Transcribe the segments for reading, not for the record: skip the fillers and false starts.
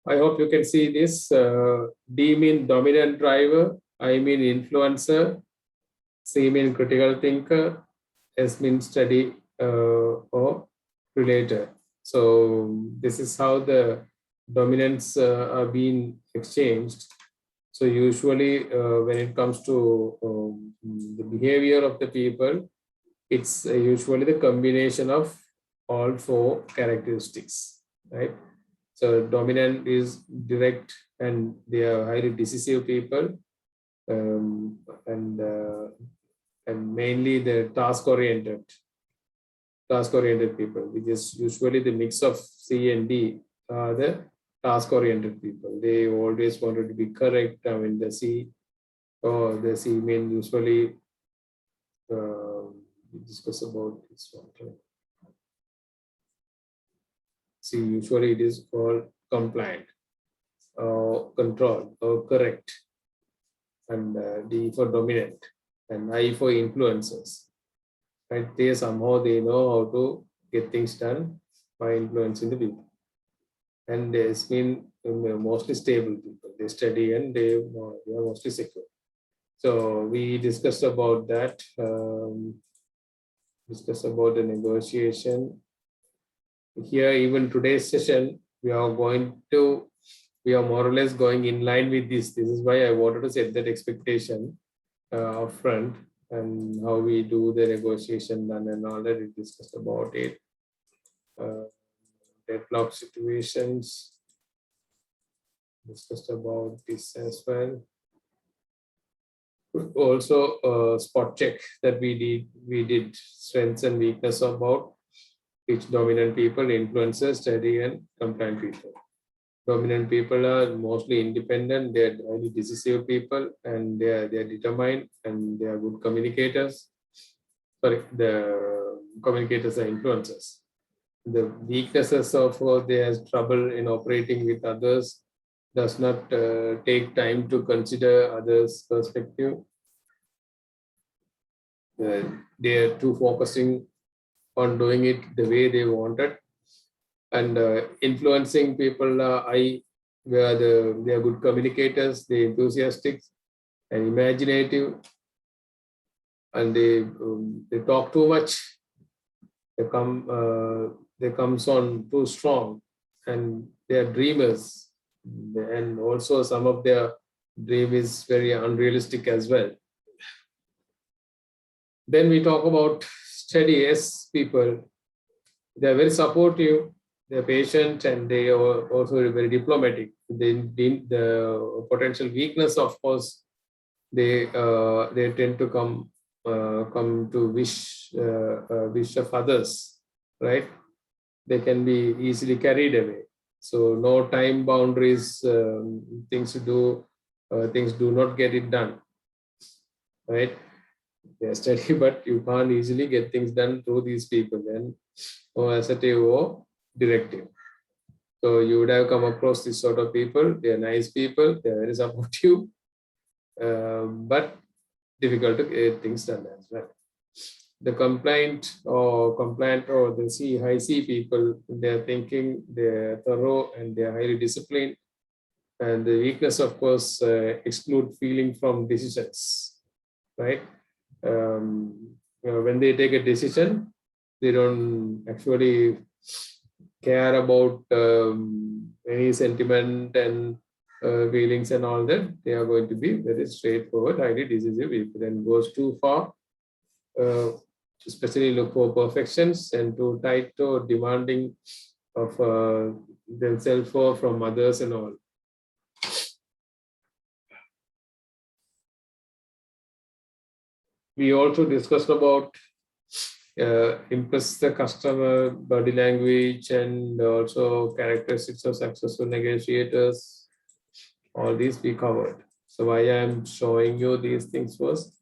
I hope you can see this. D mean dominant driver, I mean influencer, C mean critical thinker, S mean study or relator. So this is how the dominants are being exchanged. So usually when it comes to the behavior of the people, it's usually the combination of all four characteristics, right? So dominant is direct and they are highly decisive people, um, and uh, and mainly the task-oriented people, which is usually the mix of C and D, are the task-oriented people. They always wanted to be correct. I mean, the C or the C mean usually we discuss about this one. Right? See, usually it is called compliant, control, or correct, and D for dominant, and I for influencers. Right? They somehow they know how to get things done by influencing the people. And there's been mostly stable people. They study and they are mostly secure. So we discussed about that. Discuss about the negotiation. Here, even today's session, we are more or less going in line with this. This is why I wanted to set that expectation upfront and how we do the negotiation and all that. We discussed about it. Deadlock situations. Discussed about this as well. Also, spot check that we did. We did strengths and weakness about which dominant people, influencers, steady and compliant people. Dominant people are mostly independent. They are highly decisive people, and they are determined and they are good communicators. Sorry, the communicators are influencers. The weaknesses of they have trouble in operating with others, does not take time to consider others' perspective. They are too focusing on doing it the way they wanted, and influencing people. They are good communicators, they enthusiastic and imaginative, and they talk too much. They comes on too strong, and they are dreamers, and also some of their dream is very unrealistic as well. Then we talk about steady S people. They are very supportive, they're patient, and they are also very diplomatic. The potential weakness, of course, they tend to come to wish of others, right? They can be easily carried away. So no time boundaries, things do not get it done, right? They're steady, but you can't easily get things done through these people. Then, or assertive or directive. So you would have come across this sort of people. They're nice people. They're very supportive, but difficult to get things done as well. The compliant or the high C people, they're thinking, they're thorough, and they're highly disciplined. And the weakness, of course, exclude feeling from decisions, right? When they take a decision, they don't actually care about any sentiment and feelings and all that. They are going to be very straightforward, highly decisive. If it then goes too far, especially look for perfections, and too tight or demanding of themselves or from others and all. We also discussed about impress the customer, body language, and also characteristics of successful negotiators. All these we covered. So why I am showing you these things was,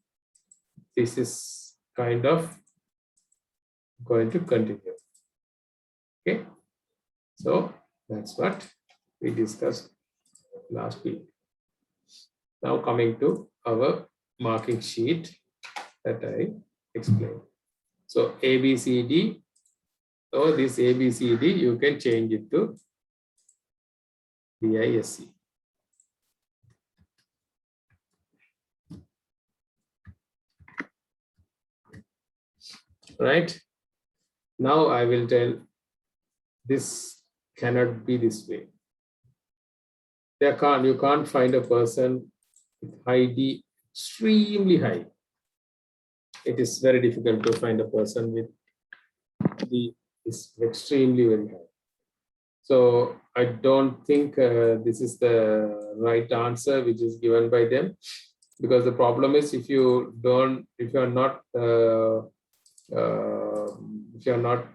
this is kind of going to continue. Okay, so that's what we discussed last week. Now coming to our marking sheet that I explained. So ABCD. So this ABCD, you can change it to DISC. Right? Now I will tell this cannot be this way. You can't find a person with high D extremely high. It is very difficult to find a person with D is extremely very high. So I don't think this is the right answer which is given by them, because the problem is if you are not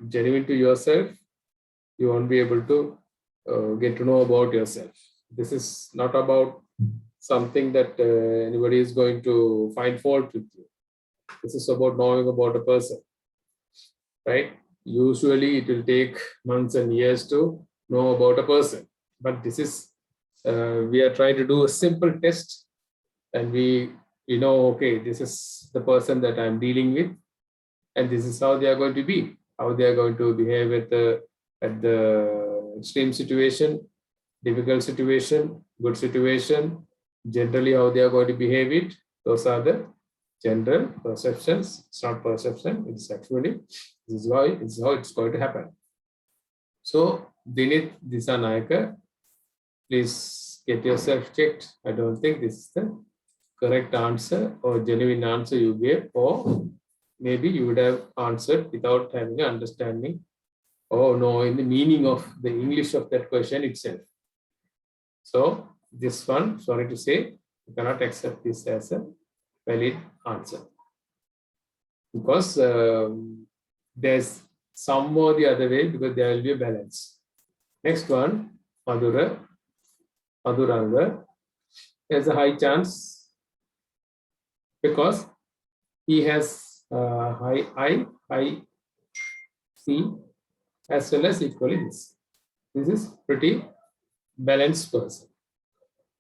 genuine to yourself, you won't be able to get to know about yourself. This is not about something that anybody is going to find fault with you. This is about knowing about a person, right? Usually it will take months and years to know about a person, but this is we are trying to do a simple test, and we know, okay, this is the person that I'm dealing with, and this is how they are going to be, how they are going to behave at the extreme situation, difficult situation, good situation, generally how they are going to behave it. Those are the general perceptions. It's not perception, it's actually, this is how it's going to happen. So, Dinit Disanayaka, please get yourself checked. I don't think this is the correct answer or genuine answer you gave, or maybe you would have answered without having an understanding or knowing the meaning of the English of that question itself. So this one, sorry to say, you cannot accept this as a valid answer, because there's some or the other way, because there will be a balance. Next one, Maduranga. There's a high chance because he has high I, high C, as well as equally this. This is pretty balanced person.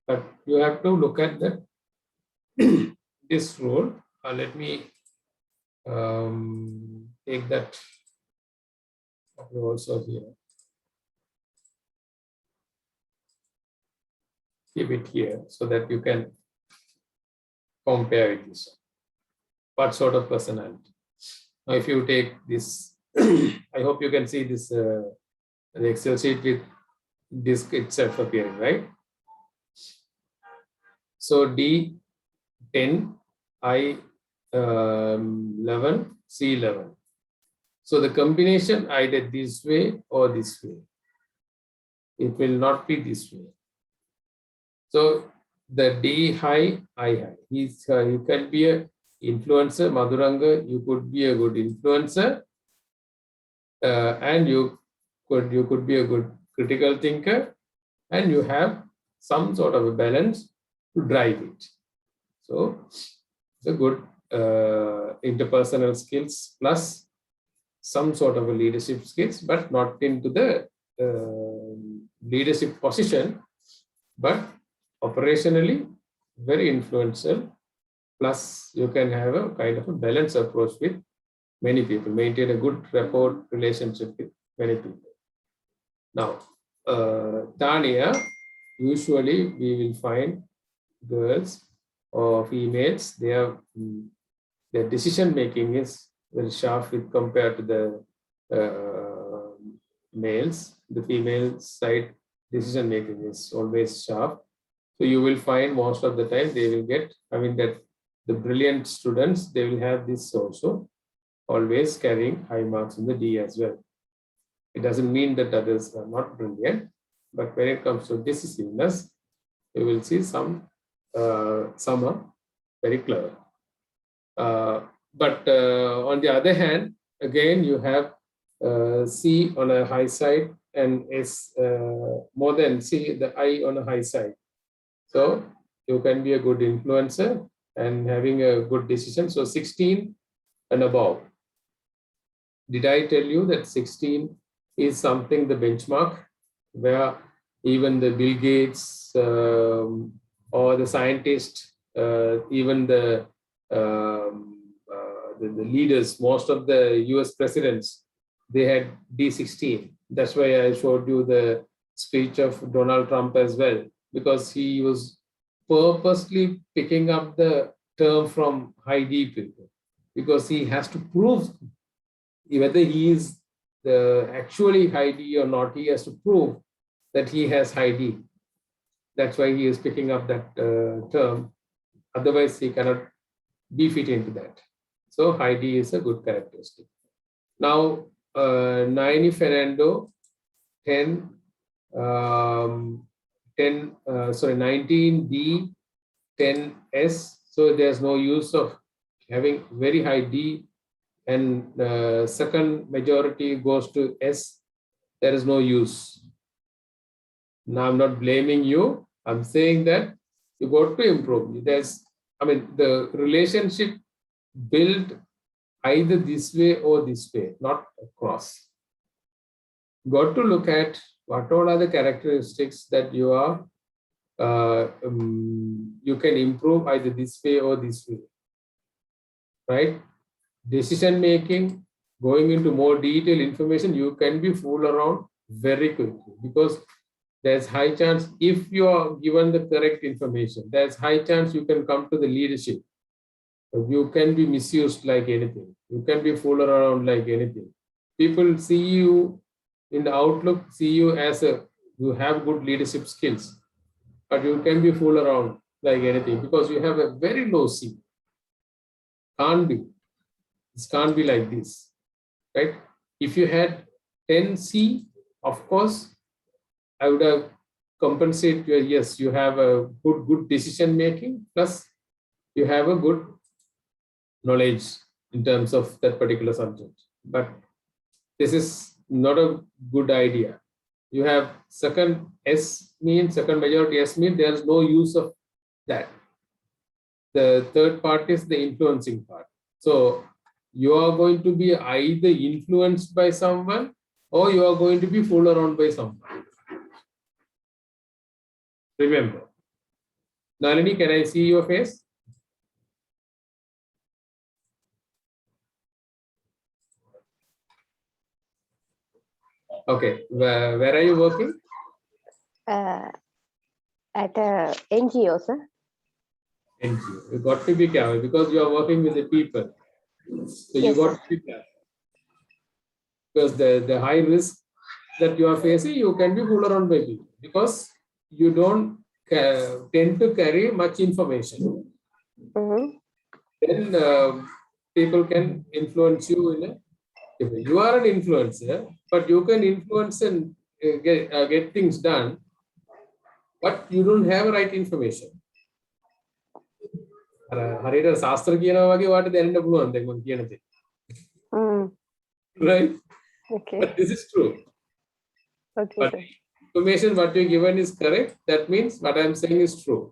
But you have to look at the this rule. Let me take that also here. Keep it here so that you can compare with this. What sort of personality? Now, if you take this, I hope you can see this the Excel sheet with disk itself appearing, right? So D10, I11, C11. So the combination either this way or this way. It will not be this way. So the D high, I high. He can be a influencer. Madhuranga, you could be a good influencer, and you could be a good critical thinker, and you have some sort of a balance to drive it. So it's a good interpersonal skills plus some sort of a leadership skills, but not into the leadership position, but operationally very influential. Plus, you can have a kind of a balanced approach with many people, maintain a good rapport relationship with many people. Now, Tanya, usually we will find girls or females, their decision making is very sharp with compared to the males. The female side decision making is always sharp. So you will find most of the time they will get, I mean that the brilliant students, they will have this also, always carrying high marks in the D as well. It doesn't mean that others are not brilliant, but when it comes to decisiveness, you will see some are very clever. But on the other hand, again, you have C on a high side and S more than C, the I on a high side. So you can be a good influencer and having a good decision. So 16 and above. Did I tell you that 16 is something, the benchmark, where even the Bill Gates or the scientists, even the leaders, most of the US presidents, they had D16. That's why I showed you the speech of Donald Trump as well, because he was purposely picking up the term from high D people, because he has to prove whether he is the actually high D or not. He has to prove that he has high D. That's why he is picking up that term. Otherwise, he cannot be fit into that. So high D is a good characteristic. Now, 9 Fernando, 10, 19D, 10S. So there's no use of having very high D, and second majority goes to S. There is no use. Now I'm not blaming you. I'm saying that you got to improve. The relationship built either this way or this way, not across. Got to look at what all are the characteristics that you are you can improve either this way or this way, right? Decision making, going into more detailed information, you can be fooled around very quickly, because there's high chance, if you are given the correct information, there's high chance you can come to the leadership. You can be misused like anything. You can be fooled around like anything. People see you in the outlook, see you as you have good leadership skills, but you can be fooled around like anything because you have a very low C. Can't be. This can't be like this, right? If you had 10C, of course, I would have compensated you. Yes, you have a good decision making, plus you have a good knowledge in terms of that particular subject. But this is not a good idea. You have second S mean, second majority S mean, there's no use of that. The third part is the influencing part. So you are going to be either influenced by someone or you are going to be fooled around by someone. Remember. Nalini, can I see your face? Okay. Where are you working? At a NGO, sir. NGO. You got to be careful because you are working with the people. So you Yes, got sir. to be careful. Because the high risk that you are facing, you can be fooled around by people because you don't tend to carry much information. Then people can influence you in a different. You are an influencer, but you can influence and get things done, but you don't have right information. හරියට ශාස්ත්‍ර කියනවා වගේ වාට දැනෙන්න පුළුවන් දැන් මම කියන දේ. Right? Okay. But this is true. Okay, but sir. Information what you given is correct. That means what I am saying is true.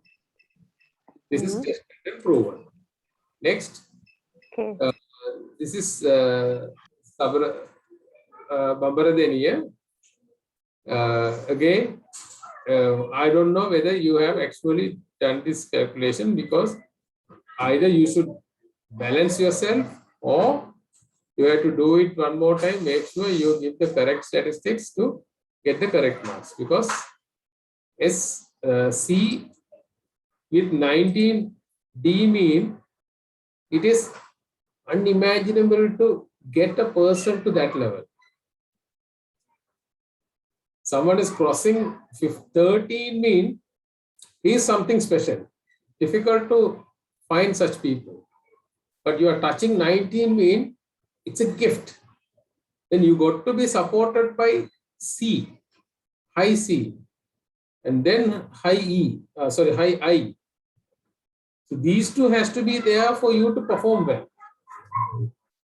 This is tested and proven. Next. Okay. This is Bambaradeniya. Again, I don't know whether you have actually done this calculation, because either you should balance yourself or you have to do it one more time. Make sure you give the correct statistics to get the correct marks, because C with 19D mean it is unimaginable to get a person to that level. Someone is crossing 13 mean he is something special. Difficult to find such people. But you are touching 19 mean it's a gift. Then you got to be supported by C, high C, and then high high I. So these two has to be there for you to perform well.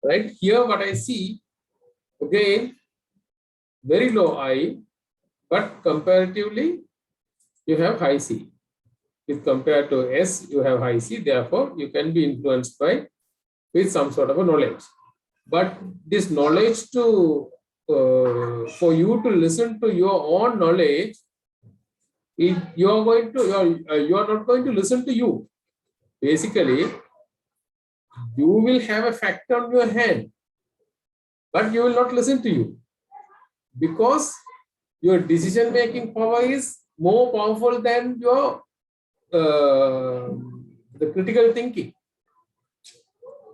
Right here, what I see again, very low I, but comparatively you have high C. If compared to S, you have high C. Therefore, you can be influenced by with some sort of a knowledge. But this knowledge for you to listen to your own knowledge, you are not going to listen to you. Basically, you will have a fact on your hand, but you will not listen to you, because your decision-making power is more powerful than your the critical thinking.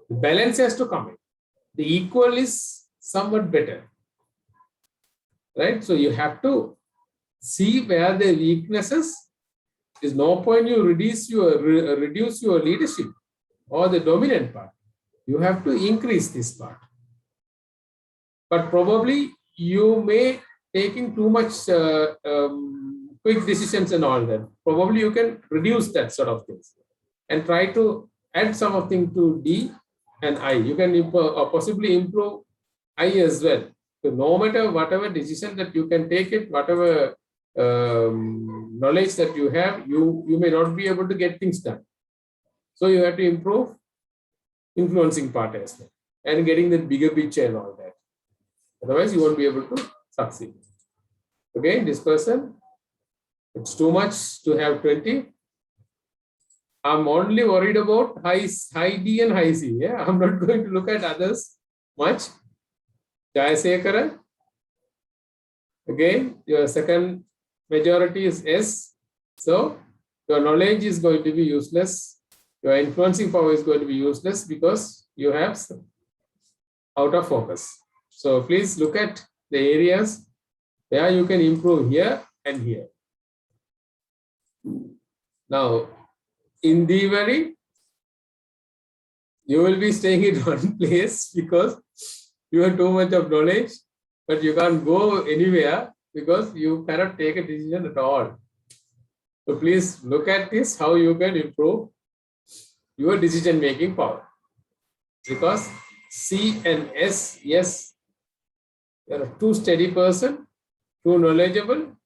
The balance has to come in. The equal is somewhat better, right? So you have to see where the weaknesses. There's no point you reduce your leadership or the dominant part. You have to increase this part. But probably you may taking too much quick decisions and all that. Probably you can reduce that sort of things and try to add something to D and I. You can possibly improve I as well. So no matter whatever decision that you can take it, whatever knowledge that you have, you may not be able to get things done. So you have to improve influencing part as well and getting the bigger picture and all that. Otherwise, you won't be able to succeed. Okay, this person, it's too much to have 20. I'm only worried about high D and high C. Yeah, I'm not going to look at others much. Jayasekara. Again, your second majority is S. So your knowledge is going to be useless. Your influencing power is going to be useless because you have out of focus. So please look at the areas where you can improve here and here. Now, in Diwali, you will be staying in one place because you have too much of knowledge, but you can't go anywhere because you cannot take a decision at all. So please look at this, how you can improve your decision-making power. Because C and S, yes, you are a too steady person, too knowledgeable,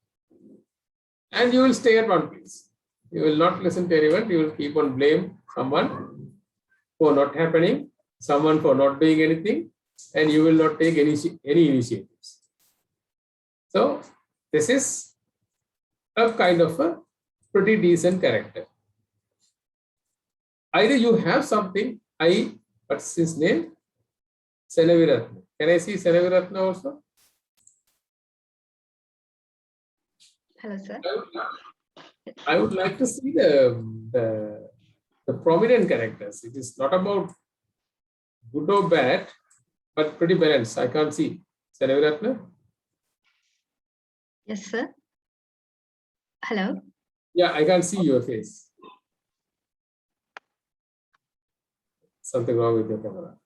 and you will stay at one place. You will not listen to anyone. You will keep on blame someone for not happening, someone for not doing anything, and you will not take any initiatives. So this is a kind of a pretty decent character. Either you have something, what's his name? Senaviratna. Can I see Senaviratna also? Hello, sir. I would like to see the prominent characters. It is not about good or bad, but pretty balanced. I can't see. Senaviratna? Yes, sir. Hello. Yeah, I can't see your face. Something wrong with your camera.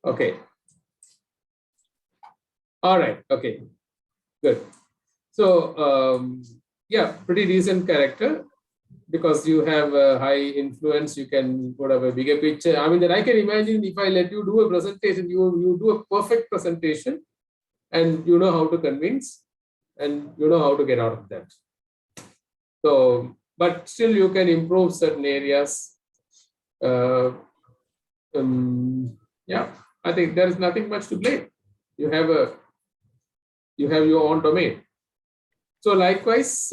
Okay. All right. Okay. Good. So, yeah, pretty decent character because you have a high influence. You can put up a bigger picture. I mean, that I can imagine if I let you do a presentation, you do a perfect presentation and you know how to convince and you know how to get out of that. So, but still you can improve certain areas. Yeah, I think there is nothing much to blame. You have your own domain. So likewise,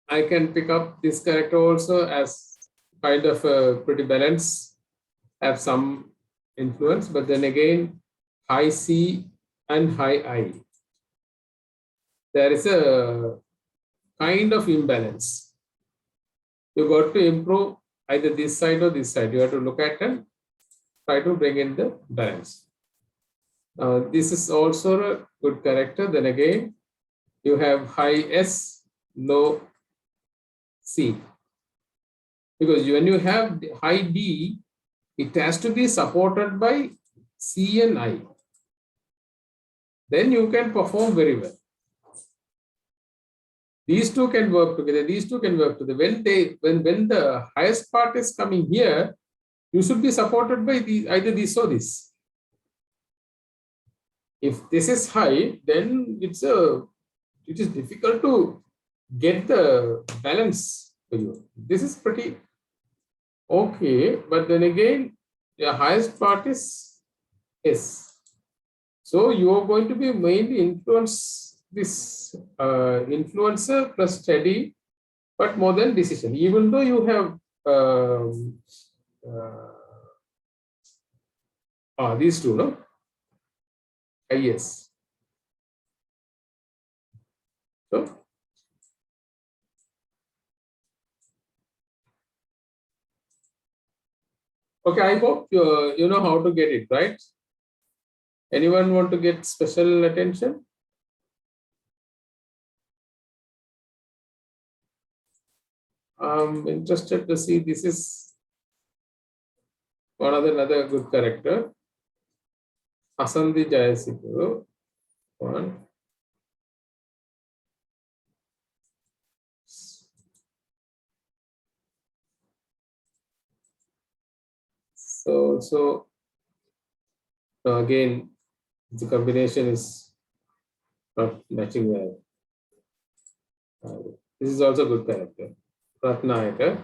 I can pick up this character also as kind of a pretty balanced, have some influence, but then again, high C and high I. There is a kind of imbalance. You got to improve either this side or this side. You have to look at and try to bring in the balance. This is also a good character. Then again, you have high S, low C. Because when you have high D, it has to be supported by C and I. Then you can perform very well. These two can work together. These two can work together. When the highest part is coming here, you should be supported by either this or this. If this is high, then it is difficult to get the balance for you. This is pretty okay, but then again, the highest part is S. So you are going to be mainly influence this influencer plus study, but more than decision. Even though you have These two, no? Yes. So, okay, I hope you know how to get it, right? Anyone want to get special attention? I'm interested to see this is one of another good character. Asandi Jayasiku. One. So again, the combination is not matching well. This is also good character. Ratnayaka.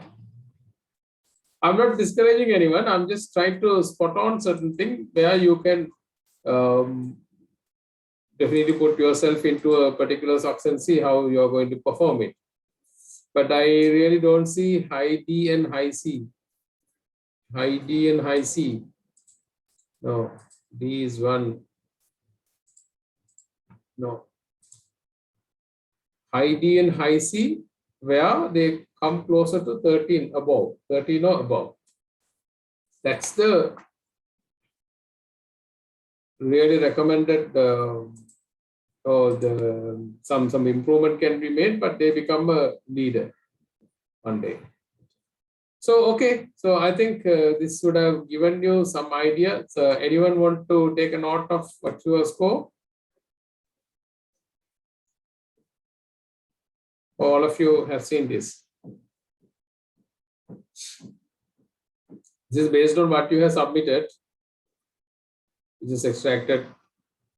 I'm not discouraging anyone. I'm just trying to spot on certain thing where you can definitely put yourself into a particular box and see how you're going to perform it. But I really don't see high D and high C. High D and high C. No, D is 1. No. High D and high C, where they come closer to 13 above, 13 or above. That's the really recommended, or some improvement can be made, but they become a leader one day. So, okay, so I think this would have given you some idea. So anyone want to take a note of what your score? All of you have seen this. This is based on what you have submitted, which is extracted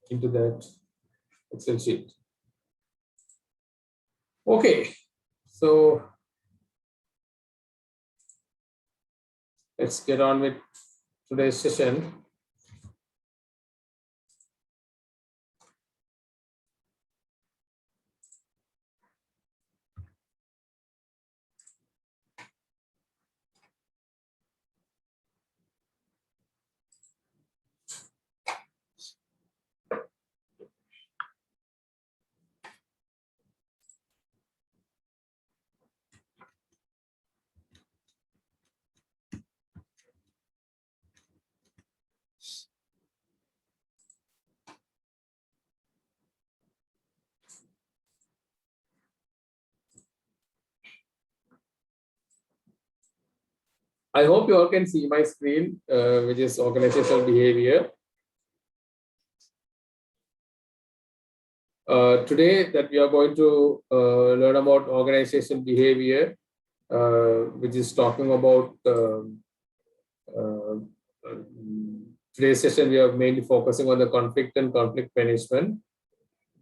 into that Excel sheet. Okay, so let's get on with today's session. I hope you all can see my screen, which is organizational behavior. Today that we are going to learn about organization behavior, which is talking about today's session. We are mainly focusing on the conflict and conflict management.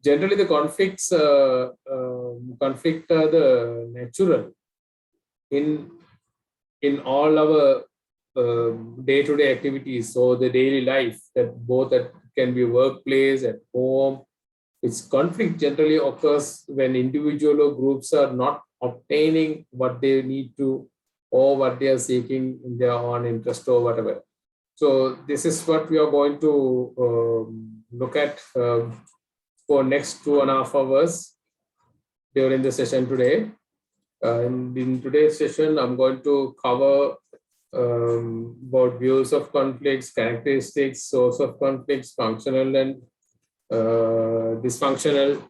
Generally, the conflicts conflict are the natural in all our day-to-day activities. So the daily life that both at can be workplace, at home. Its conflict generally occurs when individual or groups are not obtaining what they need to or what they are seeking in their own interest or whatever. So this is what we are going to look at for next 2.5 hours during the session today. And in today's session, I'm going to cover about views of conflicts, characteristics, source of conflicts, functional and dysfunctional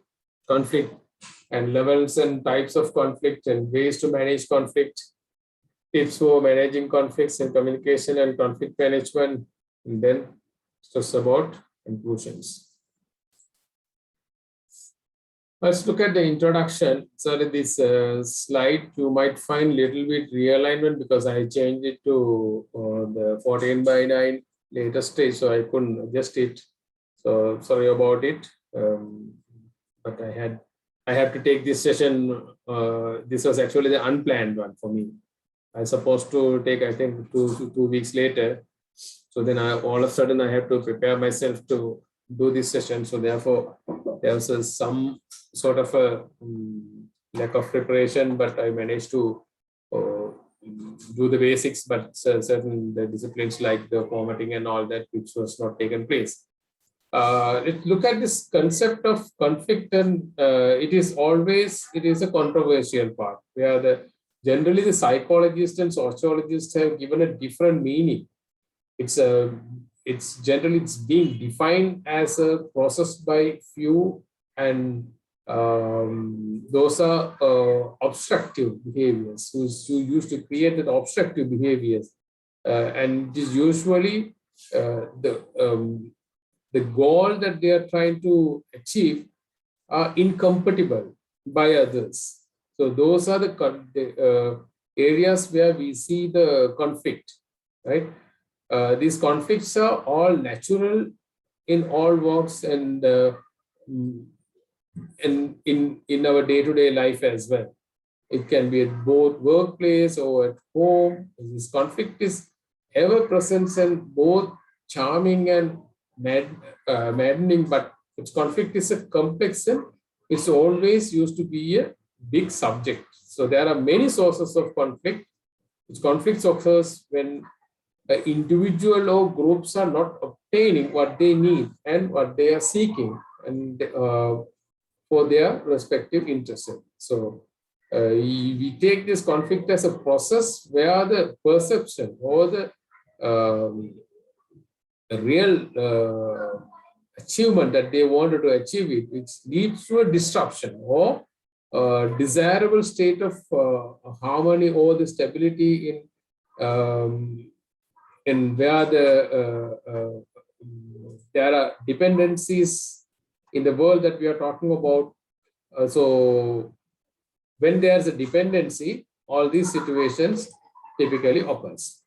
conflict, and levels and types of conflict and ways to manage conflict, tips for managing conflicts in communication and conflict management, and then just about conclusions. Let's look at the introduction. So in this slide, you might find little bit realignment because I changed it to the 14:9 later stage, so I couldn't adjust it. So sorry about it. But I had to take this session. This was actually the unplanned one for me. I was supposed to take, I think, two weeks later. So then all of a sudden I have to prepare myself to do this session. So therefore, there was some sort of a lack of preparation, but I managed to do the basics, but certain the disciplines like the formatting and all that, which was not taken place. Let's look at this concept of conflict, and it is a controversial part where generally the psychologists and sociologists have given a different meaning. It's generally it's being defined as a process by few, and those are obstructive behaviors who used to create that obstructive behaviors, and it is usually the goal that they are trying to achieve are incompatible by others. So those are the areas where we see the conflict, right? These conflicts are all natural in all walks and in our day-to-day life as well. It can be at both workplace or at home. This conflict is ever present and both charming and maddening, but its conflict is a complex and it's always used to be a big subject. So there are many sources of conflict. Which conflicts occurs when an individual or groups are not obtaining what they need and what they are seeking, and for their respective interests. So we take this conflict as a process where the perception or the real achievement that they wanted to achieve it, which leads to a disruption or desirable state of harmony or the stability in where there are dependencies in the world that we are talking about. So when there's a dependency, all these situations typically occurs.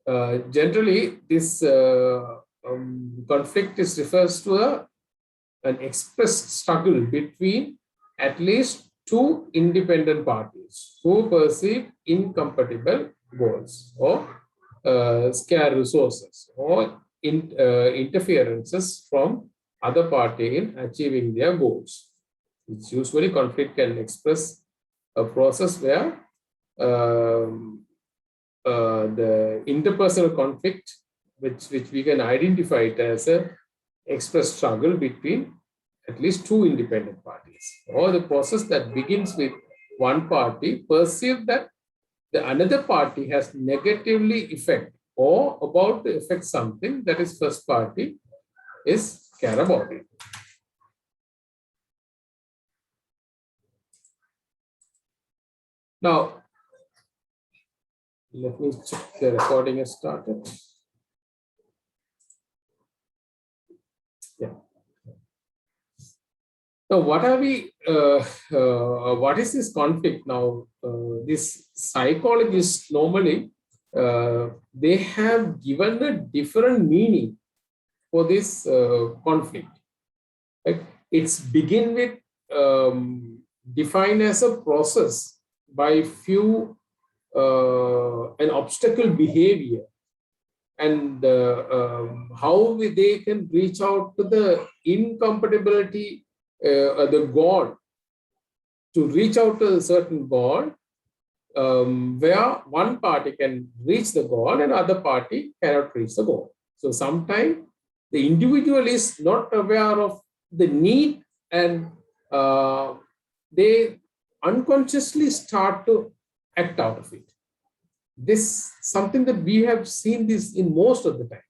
Generally, this conflict refers to an expressed struggle between at least two independent parties who perceive incompatible goals or scarce resources or interferences from other party in achieving their goals. It's usually conflict can express a process where the interpersonal conflict, which we can identify it as a expressed struggle between at least two independent parties, or the process that begins with one party perceive that the another party has negatively affect or about to affect something that is first party is care about it. Now, let me check the recording has started. Yeah. So what are we? What is this conflict now? These psychologists normally they have given a different meaning for this conflict. Right? It's begin with defined as a process by few an obstacle behavior, and how they can reach out to the incompatibility, the goal, to reach out to a certain goal, where one party can reach the goal and other party cannot reach the goal. So sometimes the individual is not aware of the need, and they unconsciously start to act out of it. This something that we have seen this in most of the time.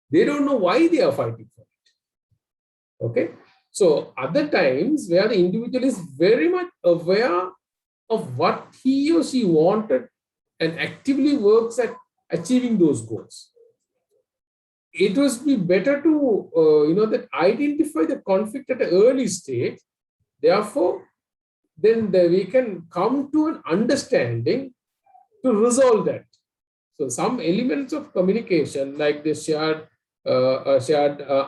They don't know why they are fighting for it. Okay. So other times where the individual is very much aware of what he or she wanted and actively works at achieving those goals. It would be better to that identify the conflict at an early stage. Therefore, then we can come to an understanding to resolve that. So some elements of communication, like the shared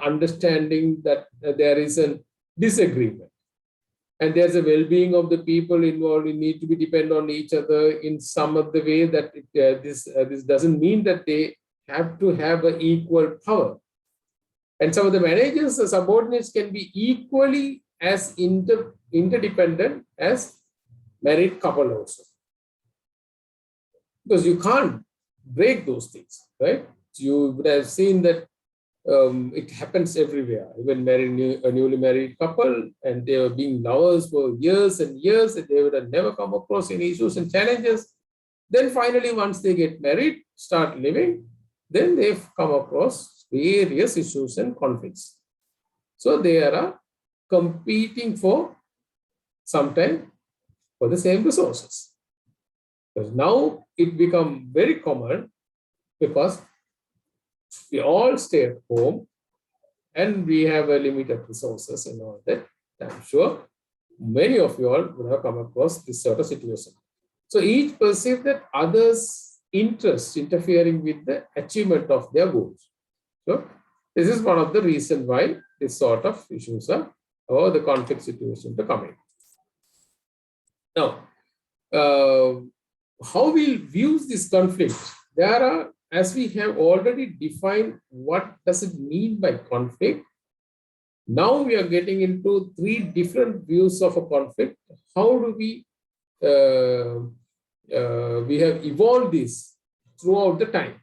understanding that there is a disagreement, and there's a well-being of the people involved. We need to be depend on each other in some of the way that this doesn't mean that they have to have an equal power. And some of the managers, the subordinates can be equally as interdependent as married couple also. because you can't break those things, right? You would have seen that it happens everywhere. Even a newly married couple, and they were being lovers for years and years, and they would have never come across any issues and challenges. Then finally, once they get married, start living, then they've come across various issues and conflicts. So they are competing for sometimes for the same resources. Because now it become very common because we all stay at home and we have a limited resources and all that. I'm sure many of you all would have come across this sort of situation. So each perceive that others' interest interfering with the achievement of their goals. So this is one of the reasons why this sort of issues are or the conflict situation to come in. Now, how we view this conflict? There are, as we have already defined, what does it mean by conflict? Now we are getting into three different views of a conflict. How do we have evolved this throughout the time?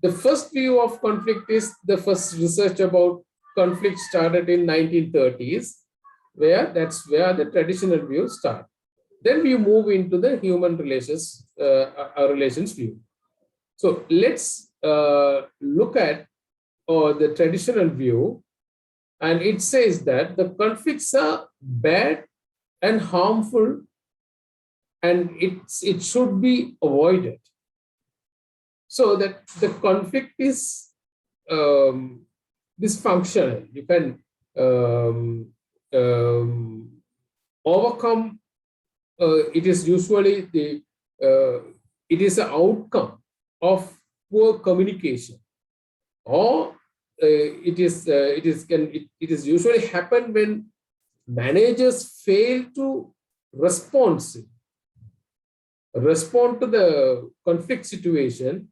The first view of conflict is the first research about conflict started in 1930s, where that's where the traditional views start. Then we move into the human relations view. So let's look at the traditional view, and it says that the conflicts are bad and harmful, and it should be avoided. So that the conflict is dysfunctional. You can overcome. It is usually it is an outcome of poor communication, or it is usually happen when managers fail to respond to the conflict situation,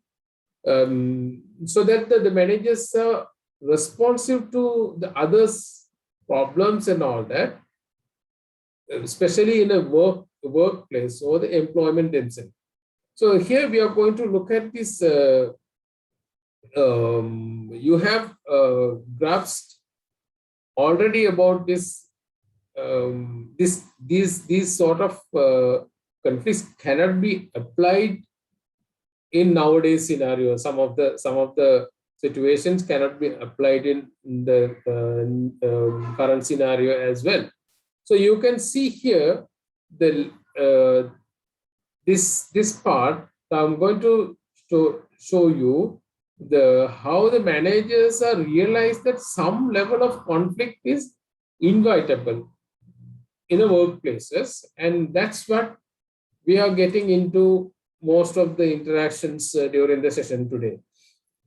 so that the managers are responsive to the others' problems and all that, especially in a workplace or the employment themselves. So here we are going to look at this. You have grasped already about this. These sort of conflicts cannot be applied in nowadays scenario. Some of the situations cannot be applied in the current scenario as well. So you can see here the this part. I'm going to show you how the managers are realized that some level of conflict is inevitable in the workplaces, and that's what we are getting into most of the interactions during the session today.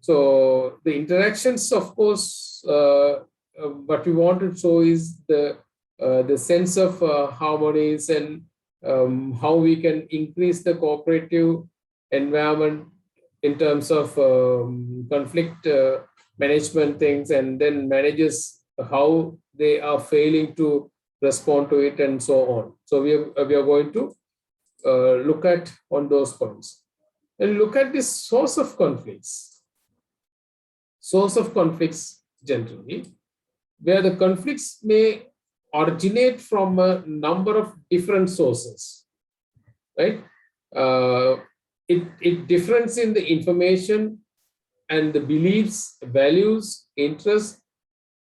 So the interactions, of course, what we want to show is the sense of harmonies and how we can increase the cooperative environment in terms of conflict management things, and then managers how they are failing to respond to it and so on. So we are going to look at on those points and look at the source of conflicts. Source of conflicts generally, where the conflicts may originate from a number of different sources, right? It differs in the information and the beliefs, values, interests,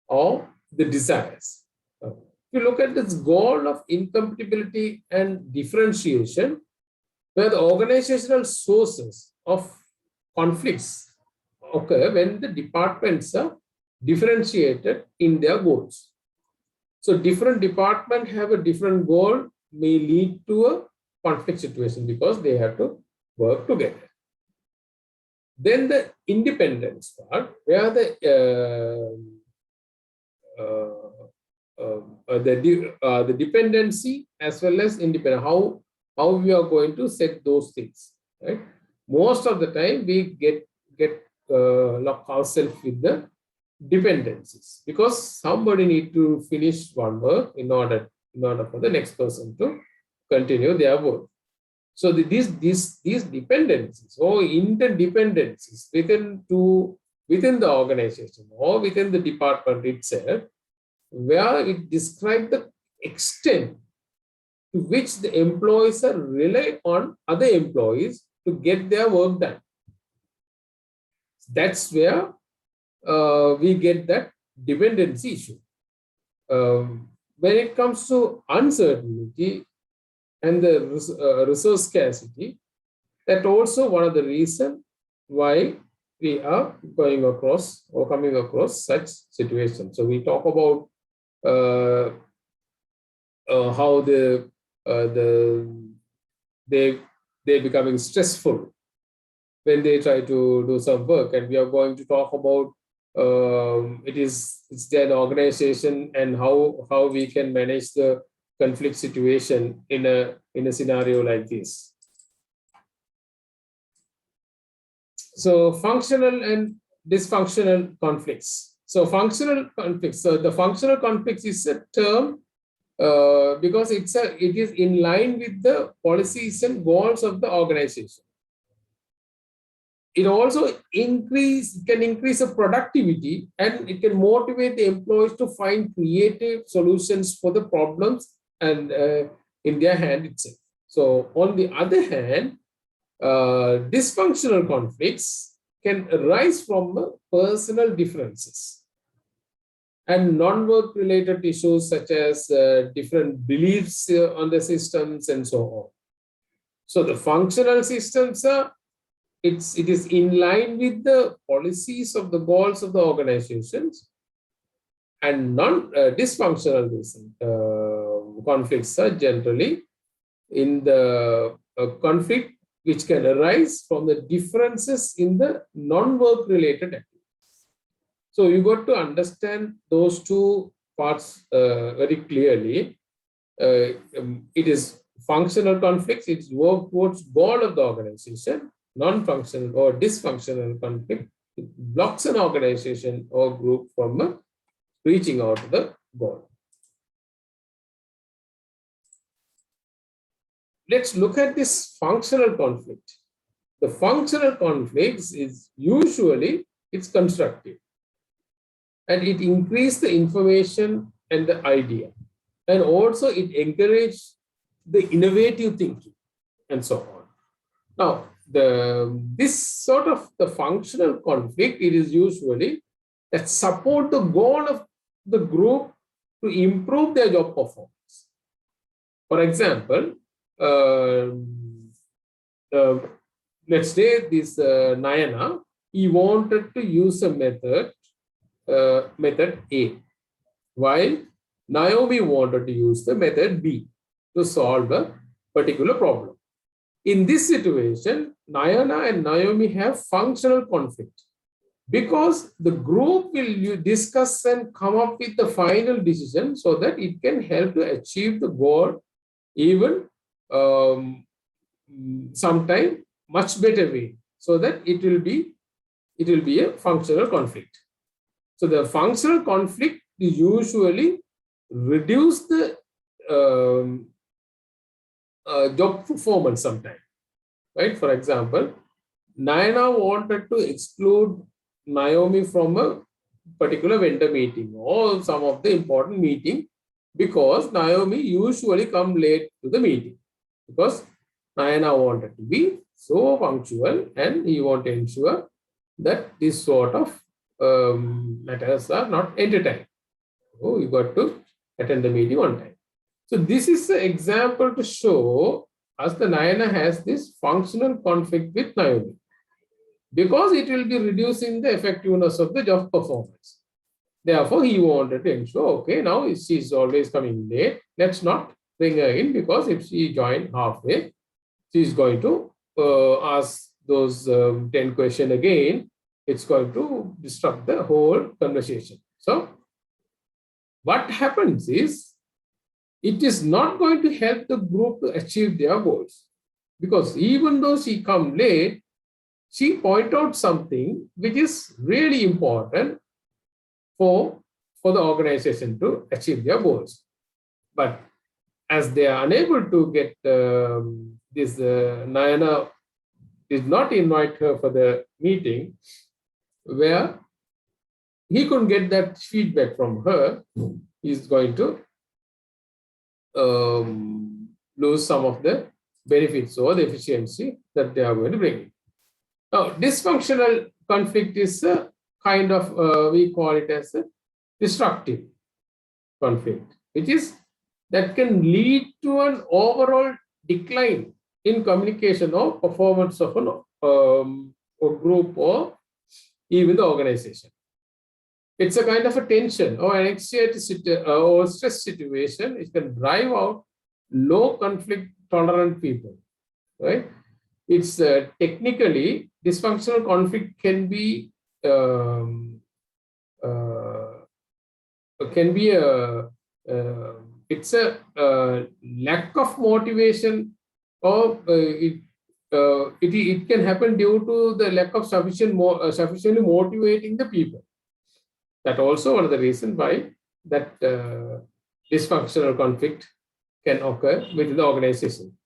or the desires. If you look at this goal of incompatibility and differentiation, where the organizational sources of conflicts occur when the departments are differentiated in their goals. So different departments have a different goal, may lead to a conflict situation because they have to work together. Then the independence part, where the dependency as well as independence, how we are going to set those things, right? Most of the time we get lock ourselves with the dependencies because somebody need to finish one work in order for the next person to continue their work. So these dependencies or interdependencies within the organization or within the department itself, where it describes the extent to which the employees are rely on other employees to get their work done. That's where we get that dependency issue. When it comes to uncertainty and the resource scarcity, that's also one of the reasons why we are going across or coming across such situations. So we talk about how they're becoming stressful when they try to do some work, and we are going to talk about it's their organization and how we can manage the conflict situation in a scenario like this. So functional and dysfunctional conflicts. So functional conflicts. So the functional conflicts is a term because it is in line with the policies and goals of the organization. It also can increase the productivity, and it can motivate the employees to find creative solutions for the problems and in their hand itself. So on the other hand, dysfunctional conflicts can arise from personal differences and non-work related issues such as different beliefs on the systems and so on. So the functional systems are it is in line with the policies of the goals of the organizations, and non-dysfunctional conflicts are generally in the conflict which can arise from the differences in the non-work related activities. So you got to understand those two parts very clearly. It is functional conflicts, it's work towards goal of the organization. Non-functional or dysfunctional conflict, it blocks an organization or group from reaching out to the goal. Let's look at this functional conflict. The functional conflicts is usually it's constructive, and it increases the information and the idea, and also it encourages the innovative thinking and so on. Now, this sort of the functional conflict, it is usually that support the goal of the group to improve their job performance. For example, let's say this Nayana, he wanted to use a method A, while Naomi wanted to use the method B to solve a particular problem. In this situation, Nayana and Naomi have functional conflict because the group will discuss and come up with the final decision so that it can help to achieve the goal even sometime much better way, so that it will be a functional conflict. So the functional conflict usually reduce the job performance sometimes, right? For example, Nayana wanted to exclude Naomi from a particular vendor meeting or some of the important meeting because Naomi usually come late to the meeting, because Nayana wanted to be so punctual and he wanted to ensure that this sort of matters are not entertained. So you got to attend the meeting on time. So this is the example to show us the Nayana has this functional conflict with Naomi, because it will be reducing the effectiveness of the job performance. Therefore, he wanted to ensure, okay, now she's always coming late, let's not bring her in, because if she joined halfway, she's going to ask those 10 questions again. It's going to disrupt the whole conversation. So what happens is, it is not going to help the group to achieve their goals, because even though she come late, she point out something which is really important for the organization to achieve their goals. But as they are unable to get this, Nayana did not invite her for the meeting, where he couldn't get that feedback from her. He's going to lose some of the benefits or the efficiency that they are going to bring in. Now, dysfunctional conflict is a kind of, we call it as a destructive conflict, which is that can lead to an overall decline in communication or performance of a group or even the organization. It's a kind of a tension or an anxiety or stress situation. It can drive out low conflict tolerant people, right? It's technically dysfunctional conflict can be it's a lack of motivation, or it can happen due to the lack of sufficiently motivating the people. That also one of the reasons why that dysfunctional conflict can occur within the organization.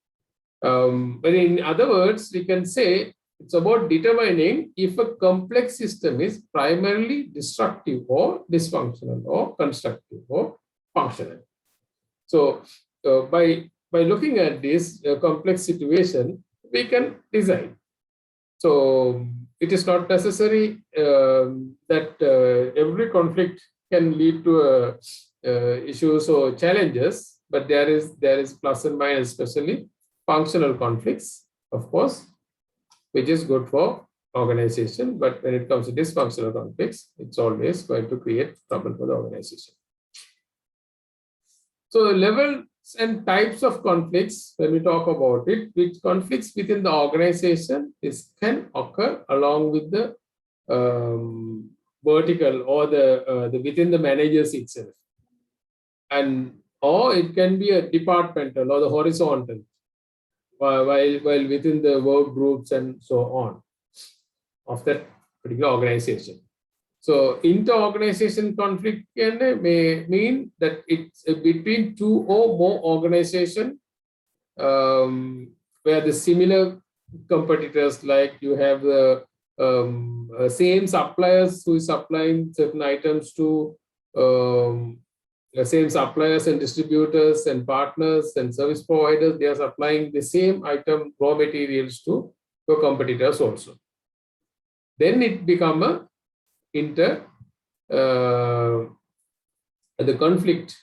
But in other words, we can say it's about determining if a complex system is primarily destructive or dysfunctional or constructive or functional. So by looking at this complex situation, we can design. So it is not necessary that every conflict can lead to issues or challenges, but there is plus and minus, especially functional conflicts, of course, which is good for organization. But when it comes to dysfunctional conflicts, it's always going to create trouble for the organization. So levels and types of conflicts, when we talk about it, which conflicts within the organization can occur along with the vertical or the within the managers itself, or it can be a departmental or the horizontal, while within the work groups and so on of that particular organization. So inter-organization conflict may mean that it's between two or more organizations where the similar competitors, like you have the same suppliers who is supplying certain items to the same suppliers and distributors and partners and service providers, they are supplying the same item, raw materials to your competitors also. Then it become a the conflict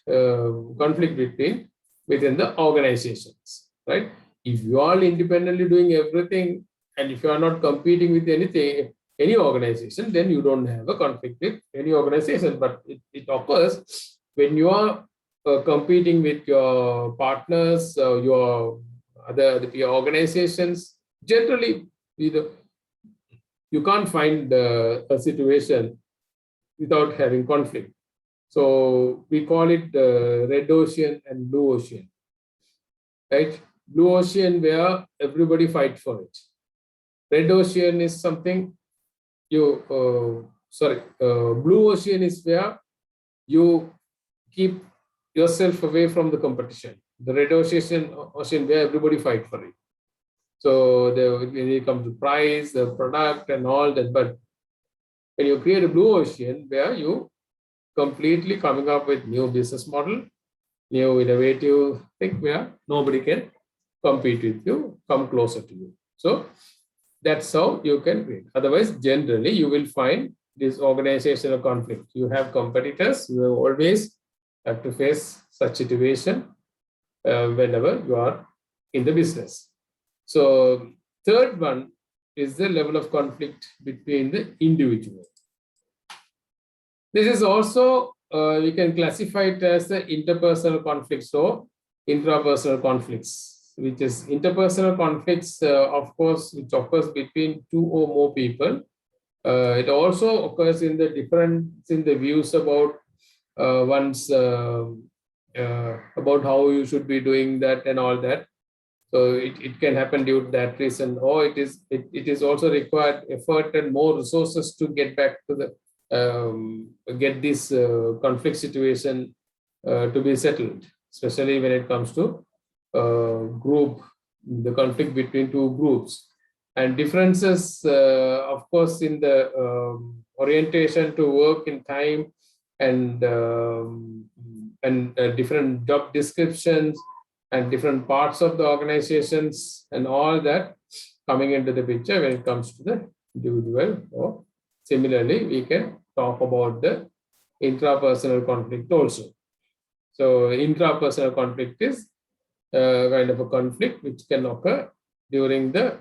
between within the organizations, right? If you are independently doing everything, and if you are not competing with any organization, then you don't have a conflict with any organization. But it occurs when you are competing with your partners, your other organizations. Generally, you can't find a situation without having conflict. So we call it red ocean and blue ocean, right? Blue ocean where everybody fight for it. Red ocean is something blue ocean is where you keep yourself away from the competition. The red ocean where everybody fight for it. So when it comes to price, the product and all that, but when you create a blue ocean where you completely coming up with new business model, new innovative thing where nobody can compete with you, come closer to you. So that's how you can create. Otherwise, generally, you will find this organizational conflict. You have competitors, you always have to face such situation whenever you are in the business. So third one is the level of conflict between the individual. This is also, we can classify it as the interpersonal conflicts or intrapersonal conflicts, which is interpersonal conflicts, of course, which occurs between two or more people. It also occurs in the difference in the views about about how you should be doing that and all that. So it can happen due to that reason, or it is also required effort and more resources to get back to the get this conflict situation to be settled. especially when it comes to the conflict between two groups, and differences, of course, in the orientation to work in time, and different job descriptions and different parts of the organizations and all that coming into the picture when it comes to the individual. Or similarly, we can talk about the intrapersonal conflict also. So intrapersonal conflict is kind of a conflict which can occur during the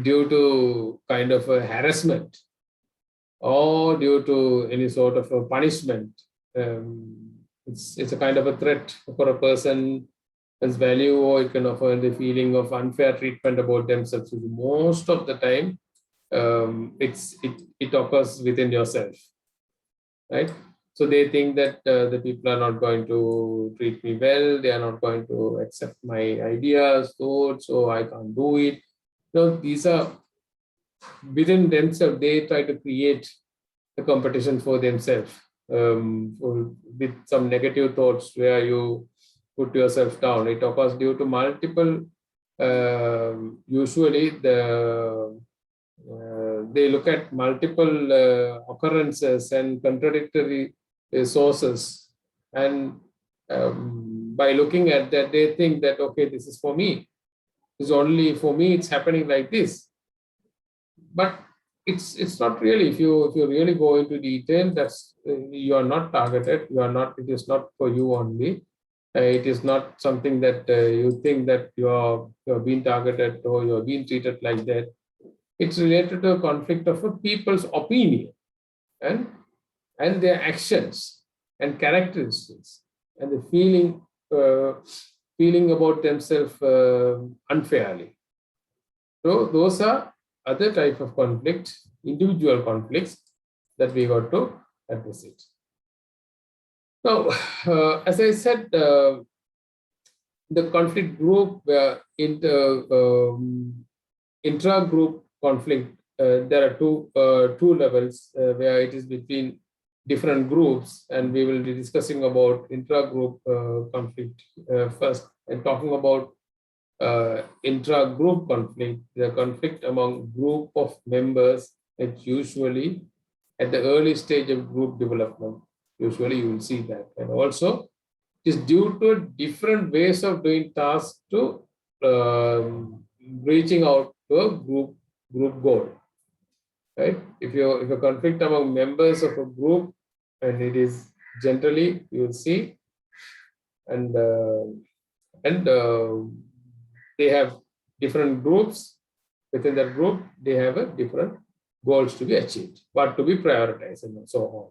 due to kind of a harassment or due to any sort of a punishment. It's a kind of a threat for a person's value, or it can offer the feeling of unfair treatment about themselves. So most of the time, it occurs within yourself, right? So they think that the people are not going to treat me well, they are not going to accept my ideas, thoughts, so I can't do it. These are within themselves, they try to create a competition for themselves with some negative thoughts where you put yourself down. It occurs due to multiple, usually they look at multiple occurrences and contradictory sources, and by looking at that, they think that, okay, this is for me. It's only for me, it's happening like this. But it's not really. If you really go into detail, that's you are not targeted. You are not. It is not for you only. It is not something that you think that you are being targeted or you are being treated like that. It's related to a conflict of a people's opinion and their actions and characteristics and the feeling about themselves unfairly. So those are other type of conflict, individual conflicts that we got to address it. Now, as I said, the conflict group intra-group conflict, there are two levels where it is between different groups, and we will be discussing about intra-group conflict first, and talking about intra-group conflict, the conflict among group of members. It's usually at the early stage of group development. Usually you will see that. And also it is due to different ways of doing tasks to reaching out to a group goal. Right? If a conflict among members of a group, and it is generally, you will see, and they have different groups. Within that group, they have a different goals to be achieved, what to be prioritized, and so on.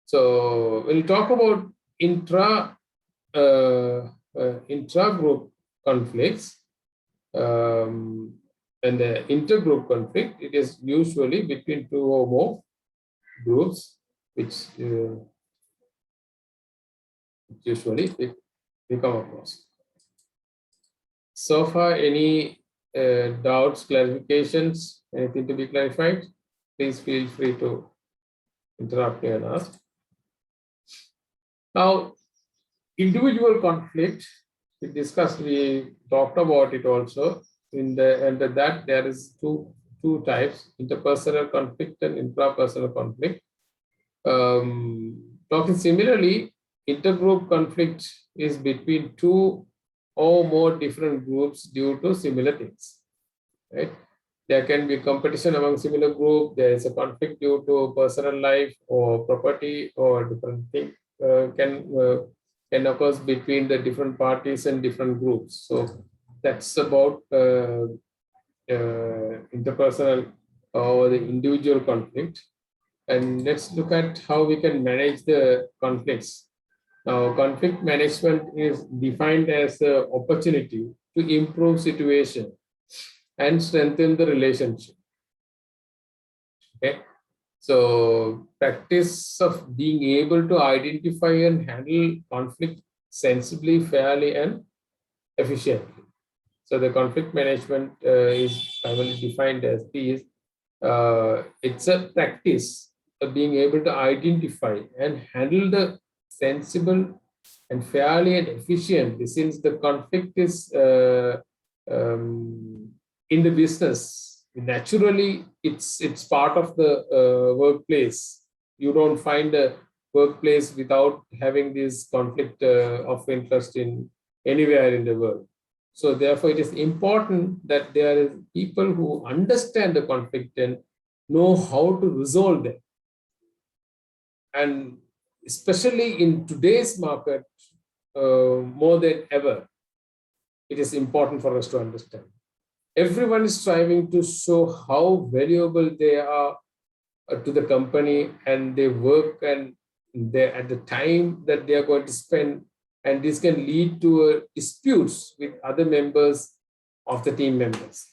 So we'll talk about intra-group conflicts, and the intergroup conflict. It is usually between two or more groups, which usually we come across. So far, any doubts, clarifications, anything to be clarified? Please feel free to interrupt me and ask. Now, individual conflict, we talked about it also. Under that, there is two types: interpersonal conflict and intrapersonal conflict. Talking similarly, intergroup conflict is between two or more different groups due to similar things, right? There can be competition among similar group. There is a conflict due to personal life or property or different thing can occur between the different parties and different groups. So that's about interpersonal or the individual conflict. And let's look at how we can manage the conflicts. Now, conflict management is defined as an opportunity to improve situation and strengthen the relationship. Okay, so practice of being able to identify and handle conflict sensibly, fairly, and efficiently. So the conflict management is primarily defined as these. It's a practice being able to identify and handle the sensible and fairly and efficiently, since the conflict is in the business. Naturally, it's part of the workplace. You don't find a workplace without having this conflict of interest in anywhere in the world. So therefore, it is important that there is people who understand the conflict and know how to resolve them. And especially in today's market, more than ever, it is important for us to understand. Everyone is striving to show how valuable they are to the company and their work, and they at the time that they are going to spend, and this can lead to disputes with other members of the team members.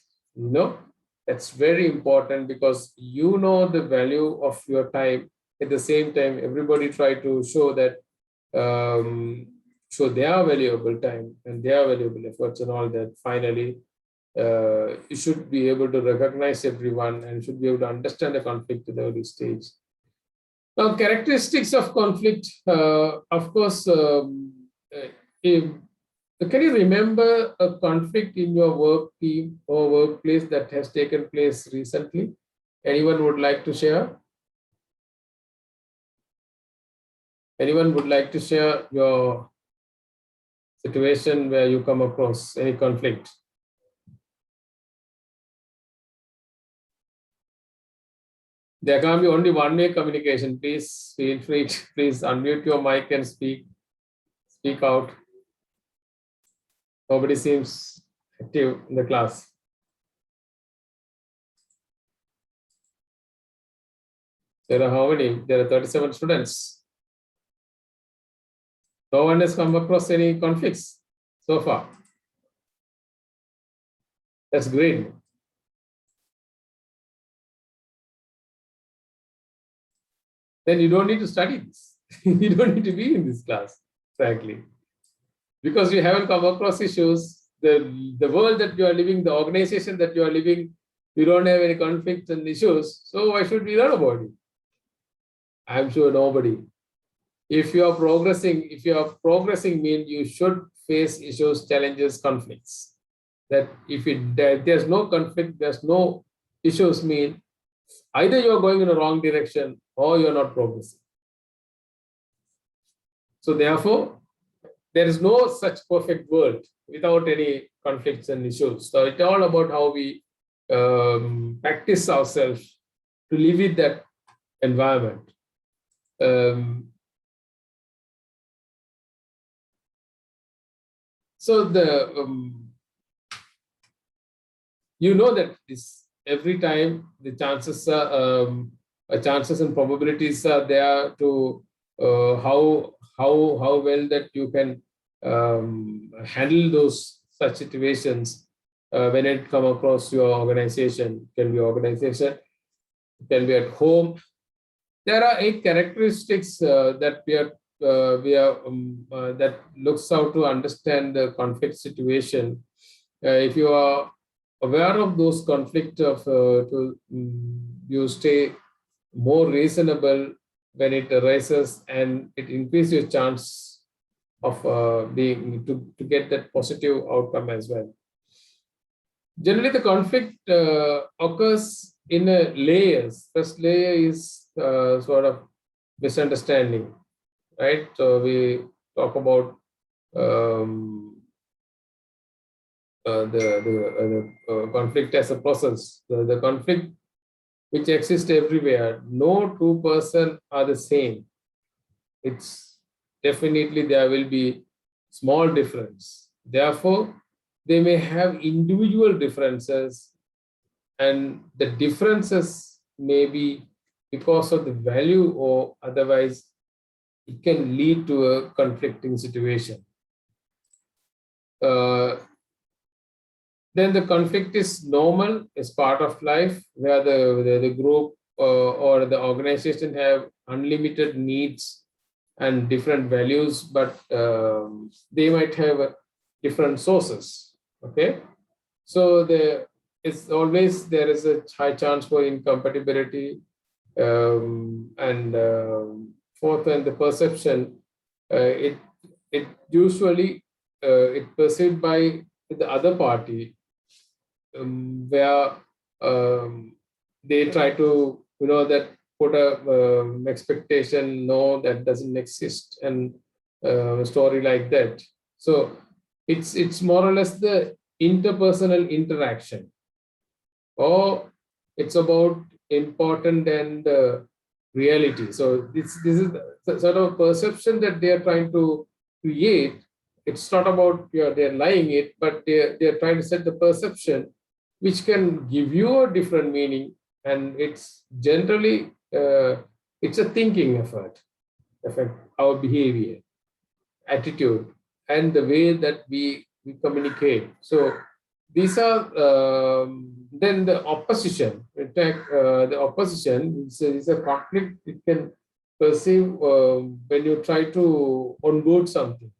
That's very important, because the value of your time. At the same time, everybody try to show that show their valuable time and their valuable efforts and all that. Finally, you should be able to recognize everyone and should be able to understand the conflict at the early stage. Now, characteristics of conflict, of course, can you remember a conflict in your work team or workplace that has taken place recently? Anyone would like to share? Anyone would like to share your situation where you come across any conflict? There can be only one-way communication. Please feel free to please unmute your mic and speak out. Nobody seems active in the class. There are how many? There are 37 students. No one has come across any conflicts so far. That's great. Then you don't need to study this. You don't need to be in this class, frankly. Because you haven't come across issues, the world that you are living, the organization that you are living, you don't have any conflicts and issues. So why should we learn about it? I'm sure nobody. If you are progressing means you should face issues, challenges, conflicts. That if there's no conflict, there's no issues, mean either you're going in a wrong direction or you're not progressing. So therefore, there is no such perfect world without any conflicts and issues. So it's all about how we practice ourselves to live with that environment. So that this every time the chances and probabilities are there to how well that you can handle those such situations when it come across your organization. It can be organization, it can be at home. There are 8 characteristics that that looks out to understand the conflict situation. If you are aware of those conflicts, you stay more reasonable when it arises, and it increases your chance of to get that positive outcome as well. Generally, the conflict occurs in layers. First layer is sort of misunderstanding, right? So we talk about the conflict as a process. The conflict which exists everywhere. No two persons are the same. It's definitely there will be small difference. Therefore, they may have individual differences, and the differences may be because of the value, or otherwise it can lead to a conflicting situation. Then the conflict is normal, is part of life, where the group or the organization have unlimited needs and different values, but they might have different sources. Okay, so there is a high chance for incompatibility, and and fourth, and the perception, it usually it perceived by the other party, where they try to that put a expectation, no, that doesn't exist, and a story like that. So it's more or less the interpersonal interaction, or it's about important and reality. So this is the sort of perception that they are trying to create. It's not about they're lying it, but they're trying to set the perception which can give you a different meaning, and it's generally it's a thinking effort, affect our behavior, attitude, and the way that we communicate. So these are then the opposition. In fact, the opposition is a conflict. It can perceive when you try to onboard something,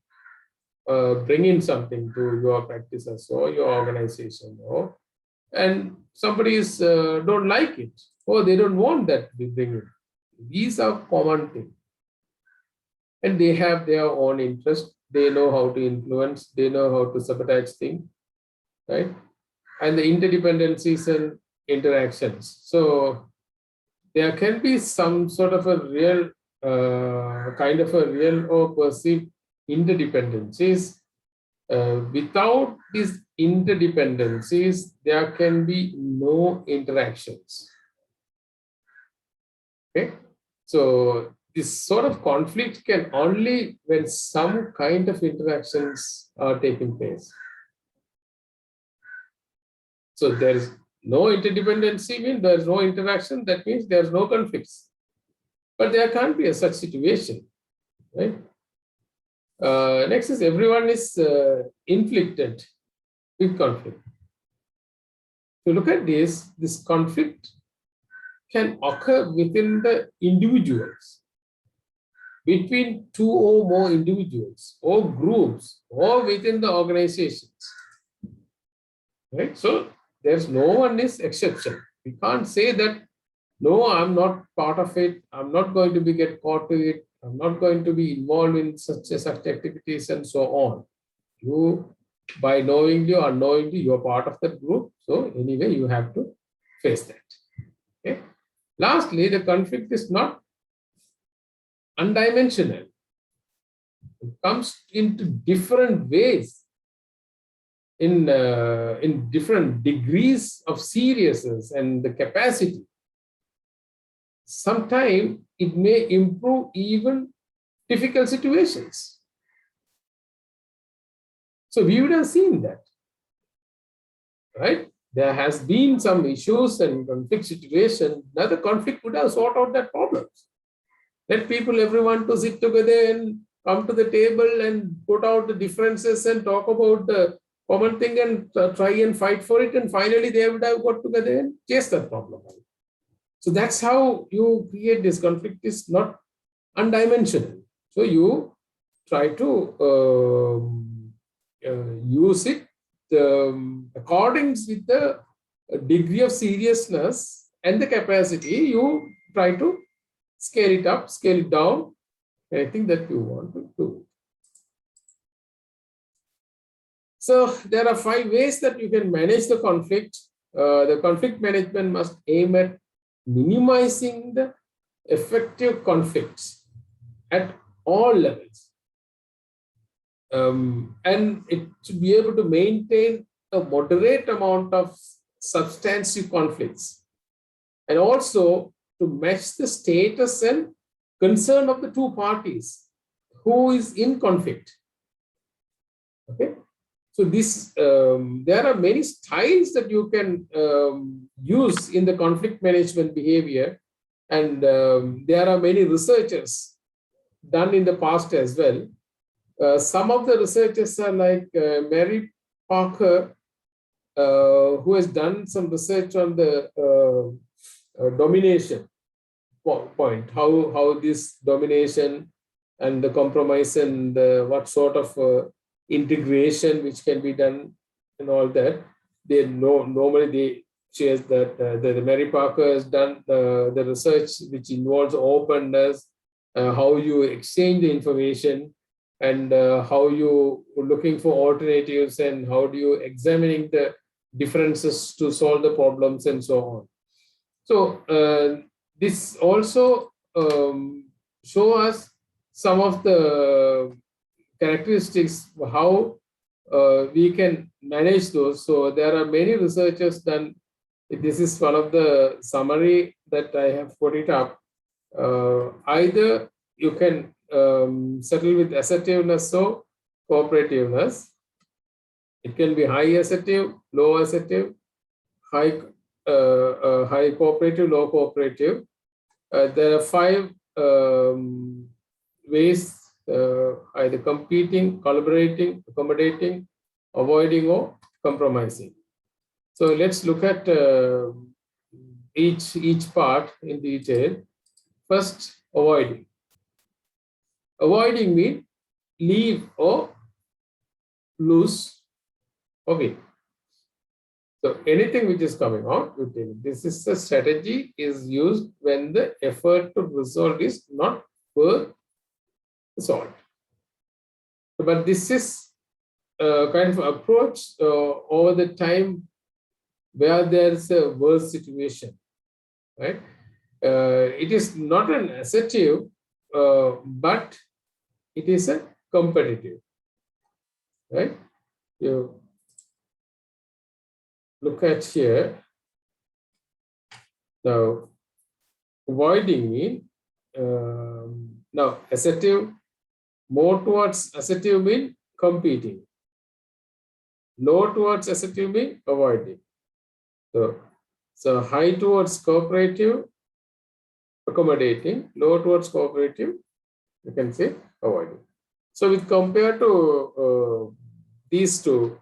bring in something to your practices or your organization, or and somebody is don't like it, or they don't want that we bring it. These are common things, and they have their own interest. They know how to influence. They know how to sabotage things, right? And the interdependencies and interactions. So there can be some sort of a real kind of a real or perceived interdependencies. Without these interdependencies, there can be no interactions. Okay, so this sort of conflict can only when some kind of interactions are taking place. So there is no interdependency, means there is no interaction, that means there is no conflicts. But there can't be a such situation, right? Next is everyone is inflicted with conflict. To look at this conflict can occur within the individuals, between two or more individuals or groups, or within the organizations, right? So there's no one is exception. We can't say that, no, I'm not part of it. I'm not going to be get caught to it. I'm not going to be involved in such activities and so on. You, by knowingly or unknowingly, you're part of that group. So anyway, you have to face that. Okay. Lastly, the conflict is not undimensional. It comes into different ways, in different degrees of seriousness and the capacity. Sometimes it may improve even difficult situations. So we would have seen that, right? There has been some issues and conflict situation. Now the conflict would have sorted out that problems. Let people, everyone to sit together and come to the table and put out the differences and talk about the common thing and try and fight for it. And finally, they would have got together and chase that problem. So that's how you create this conflict, is not undimensional. So you try to use it according with the degree of seriousness and the capacity. You try to scale it up, scale it down, anything that you want to do. So there are 5 ways that you can manage the conflict. The conflict management must aim at minimizing the effective conflicts at all levels. And it should be able to maintain a moderate amount of substantive conflicts, and also to match the status and concern of the two parties who is in conflict. Okay, so this there are many styles that you can use in the conflict management behavior, and there are many researchers done in the past as well. Some of the researchers are like Mary Parker, who has done some research on the domination point, how this domination and the compromise and what sort of integration which can be done and all that. They know normally she has that the Mary Parker has done the research which involves openness, how you exchange the information, and how you looking for alternatives, and how do you examining the differences to solve the problems, and so on. So this also show us some of the characteristics how we can manage those. So there are many researchers done. This is one of the summary that I have put it up. Either you can settle with assertiveness or cooperativeness. It can be high assertive, low assertive, high high cooperative, low cooperative. There are 5 ways: either competing, collaborating, accommodating, avoiding, or compromising. So let's look at each part in detail. First, avoiding. Avoiding means leave or lose or win. So anything which is coming out, you take. This is the strategy is used when the effort to resolve is not worth solved. But this is a kind of approach over the time where there is a worse situation, right? It is not an assertive, but it is a competitive, right? You look at here. Now, avoiding mean now assertive, more towards assertive mean competing. Low towards assertive mean avoiding. So high towards cooperative, accommodating. Low towards cooperative, you can say avoiding. So with compared to these two,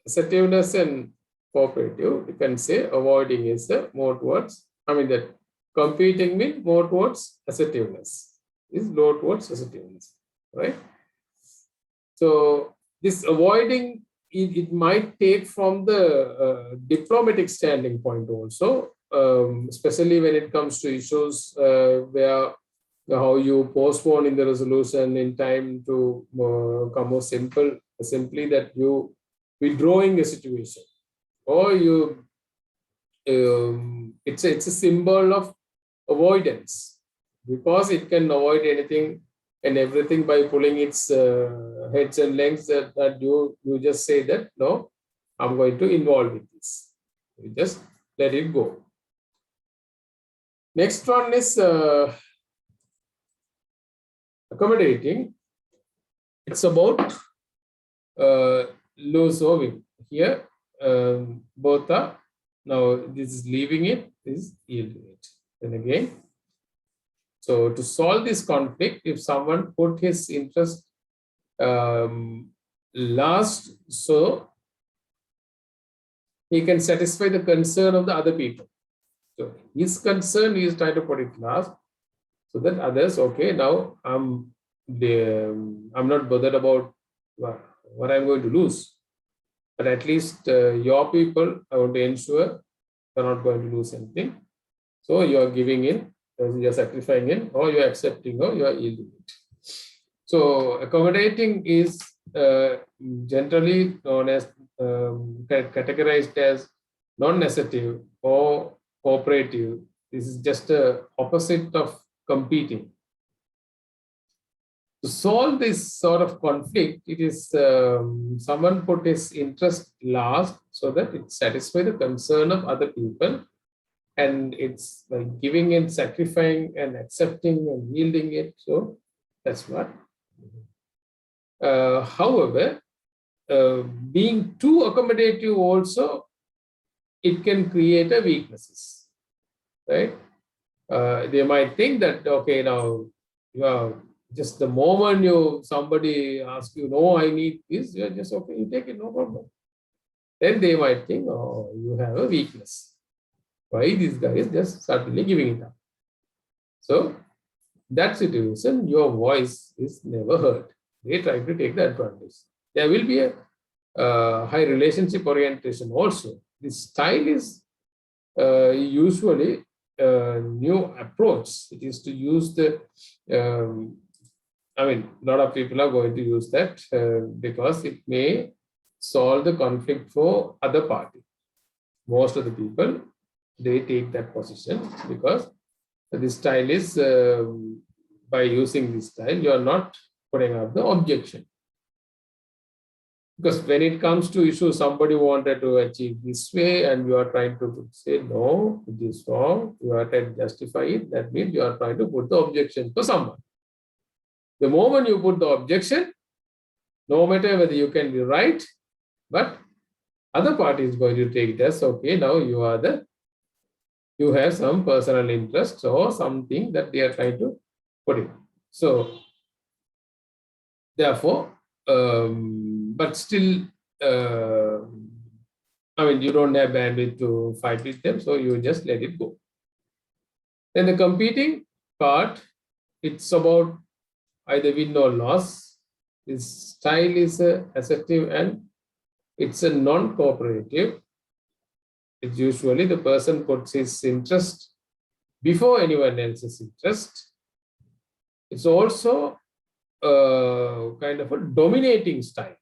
assertiveness and cooperative, you can say avoiding is more towards, that competing means more towards assertiveness, is low towards assertiveness, right? So this avoiding, it might take from the diplomatic standing point also, especially when it comes to issues where how you postpone in the resolution in time to come more simply that you withdrawing a situation, or you it's a symbol of avoidance, because it can avoid anything and everything by pulling its heads and lengths, that you just say that no, I'm going to involve with this. You just let it go. Next one is accommodating. It's about lose or win. Here, both are, now this is leaving it, this is yielding it. Then again, so to solve this conflict, if someone put his interest last, so he can satisfy the concern of the other people. So his concern, he is trying to put it last, so that others, okay, now I'm not bothered about what I'm going to lose, but at least your people, I want to ensure you're not going to lose anything. So you are giving in, you are sacrificing in, or you are accepting, or you are yielding it. So accommodating is generally known as categorized as non-assertive or cooperative. This is just the opposite of competing. To solve this sort of conflict, it is someone put his interest last so that it satisfies the concern of other people, and it's like giving and sacrificing and accepting and yielding it. So that's what. However, being too accommodative also, it can create a weaknesses, right? They might think that, okay, now you are just the moment somebody asks you, no, I need this, you're just okay, you take it, no problem. Then they might think, oh, you have a weakness. Why this guy is just suddenly giving it up? So that situation, your voice is never heard. They try to take the advantage. There will be a high relationship orientation also. This style is usually new approach. It is to use the, a lot of people are going to use that because it may solve the conflict for other party. Most of the people, they take that position because this style is, by using this style, you are not putting up the objection. Because when it comes to issues, somebody wanted to achieve this way and you are trying to say, no, it is wrong, you are trying to justify it, that means you are trying to put the objection to someone. The moment you put the objection, no matter whether you can be right, but other party is going to take it as, okay, now you have some personal interest or something that they are trying to put in. So, therefore, but still, you don't have bandwidth to fight with them, so you just let it go. Then the competing part, it's about either win or loss. This style is assertive and it's a non-cooperative. It's usually the person puts his interest before anyone else's interest. It's also kind of a dominating style.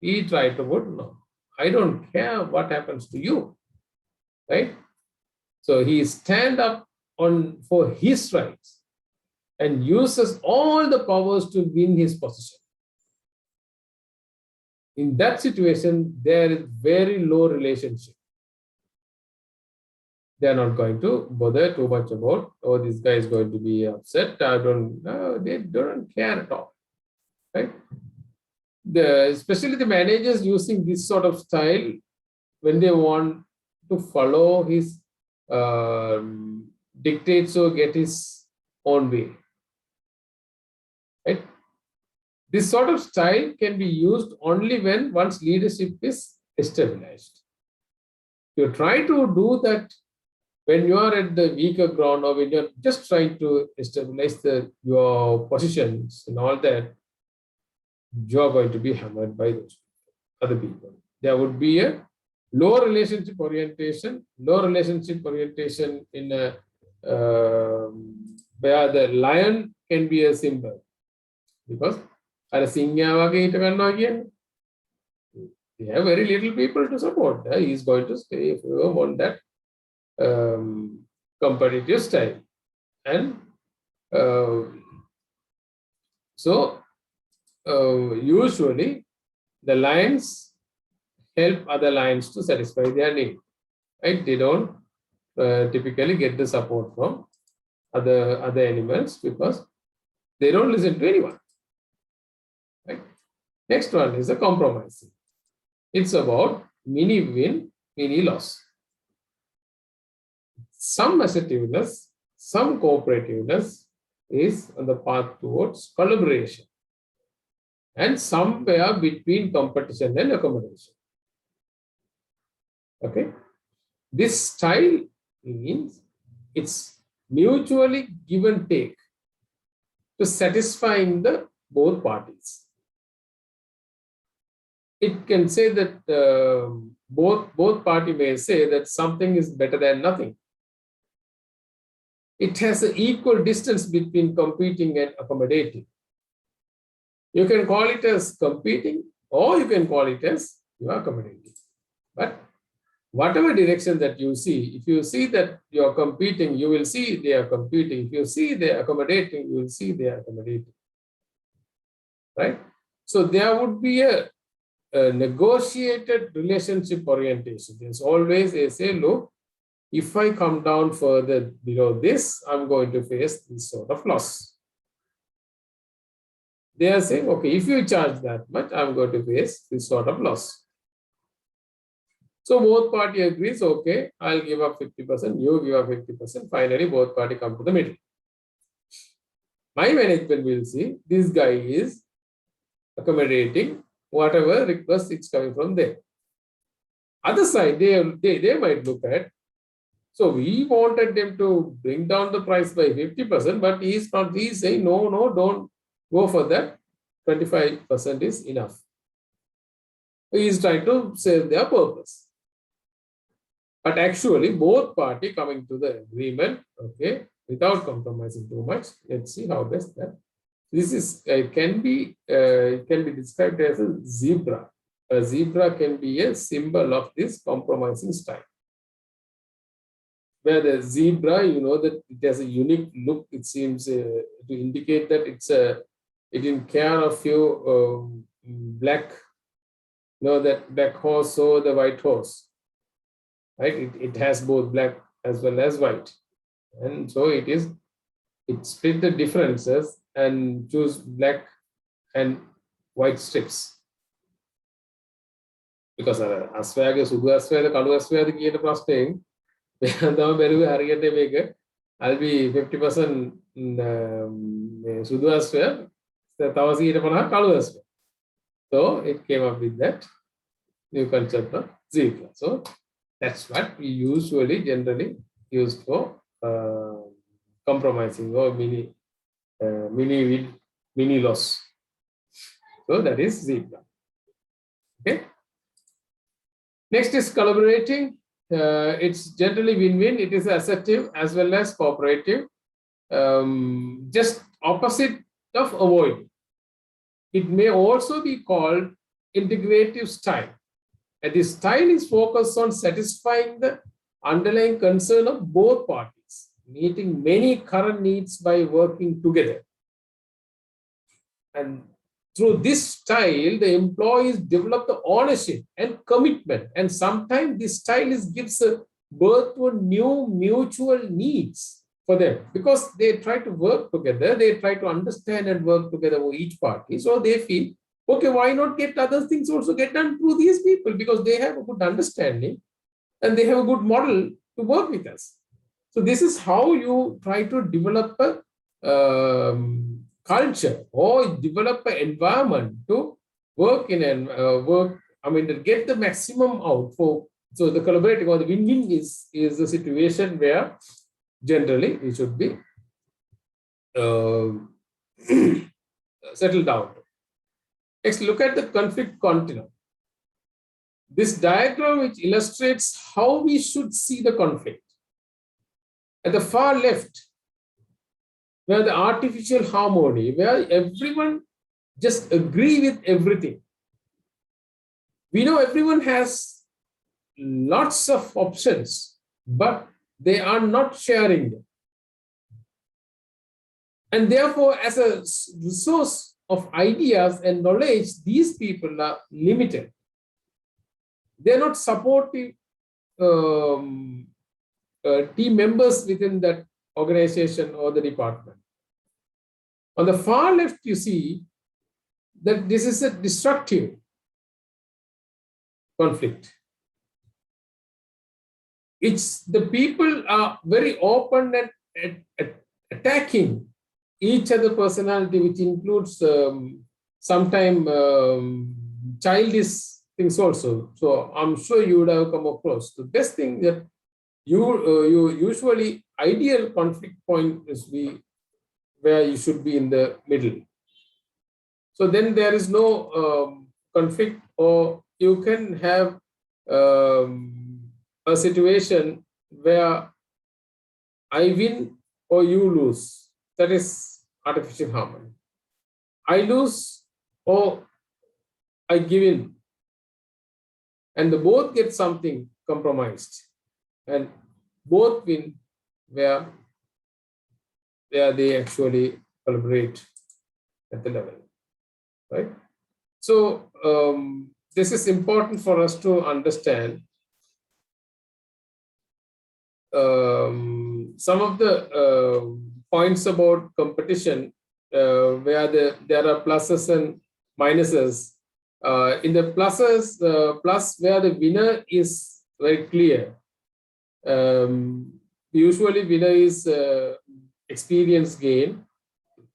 He tried to put, no, I don't care what happens to you, right? So he stand up for his rights and uses all the powers to win his position. In that situation, there is very low relationship. They are not going to bother too much about, oh, this guy is going to be upset. They don't care at all, right? Especially the managers using this sort of style when they want to follow his dictates or get his own way, right? This sort of style can be used only when one's leadership is established. You try to do that when you are at the weaker ground or when you're just trying to establish your positions and all that, you are going to be hammered by those other people. There would be a low relationship orientation in a where the lion can be a symbol, because they have very little people to support. He is going to stay firm on that competitive style. And usually the lions help other lions to satisfy their need, right? They don't typically get the support from other animals because they don't listen to anyone, right? Next one is the compromising. It's about mini win, mini loss. Some assertiveness, some cooperativeness is on the path towards collaboration, and somewhere between competition and accommodation. Okay, this style means it's mutually give and take to satisfying the both parties. It can say that both party may say that something is better than nothing. It has an equal distance between competing and accommodating. You can call it as competing, or you can call it as you are accommodating. But whatever direction that you see, if you see that you are competing, you will see they are competing. If you see they are accommodating, you will see they are accommodating. Right? So there would be a negotiated relationship orientation. There's always they say, look, if I come down further below this, I'm going to face this sort of loss. They are saying, okay, if you charge that much, I'm going to face this sort of loss. So both party agrees, okay, I'll give up 50%, you give up 50%. Finally, both party come to the middle. My management will see this guy is accommodating whatever request it's coming from there. Other side, they might look at, so we wanted them to bring down the price by 50%, but he's saying, no, don't go for that. 25% is enough. He is trying to save their purpose. But actually, both parties coming to the agreement, okay, without compromising too much. Let's see how best that. This is can be described as a zebra. A zebra can be a symbol of this compromising style. Where the zebra, you know that it has a unique look. It seems to indicate that it in care of you black, that black horse or the white horse, right? It has both black as well as white, and so it split the differences and choose black and white strips. Because aswaya සුදු aswaya කළු aswaya කියන ප්‍රශ්නයෙන් මම තමයි බැලුවේ හරියට මේක I'll be 50% සුදු aswaya තව 150 කළු aswaya. So it came up with that new concept of zebra. So that's what we generally use for compromising or mini loss. So that is zebra. Okay. Next is collaborating. It's generally win-win. It is assertive as well as cooperative. Just opposite of avoid. It may also be called integrative style. And this style is focused on satisfying the underlying concern of both parties, meeting many current needs by working together. And through this style, the employees develop the ownership and commitment. And sometimes this style gives birth to new mutual needs for them, because they try to work together, they try to understand and work together with each party. So they feel, okay, why not get other things also get done through these people, because they have a good understanding and they have a good model to work with us. So this is how you try to develop a culture or develop an environment to work in and to get the maximum out for. So the collaborating or the win-win is the situation where generally we should be settled down. Next, look at the conflict continuum. This diagram which illustrates how we should see the conflict. At the far left, where the artificial harmony, where everyone just agree with everything. We know everyone has lots of options, but they are not sharing them. And therefore, as a resource of ideas and knowledge, these people are limited. They're not supportive team members within that organization or the department. On the far left, you see that this is a destructive conflict. It's the people are very open and attacking each other personality, which includes sometimes childish things also. So I'm sure you would have come across. The best thing that you usually ideal conflict point is where you should be in the middle. So then there is no conflict, or you can have a situation where I win or you lose. That is artificial harmony. I lose or I give in, and the both get something compromised, and both win where they actually collaborate at the level, right? So this is important for us to understand. Some of the points about competition, where there are pluses and minuses. In the pluses, plus where the winner is very clear. Usually winner is experience gain.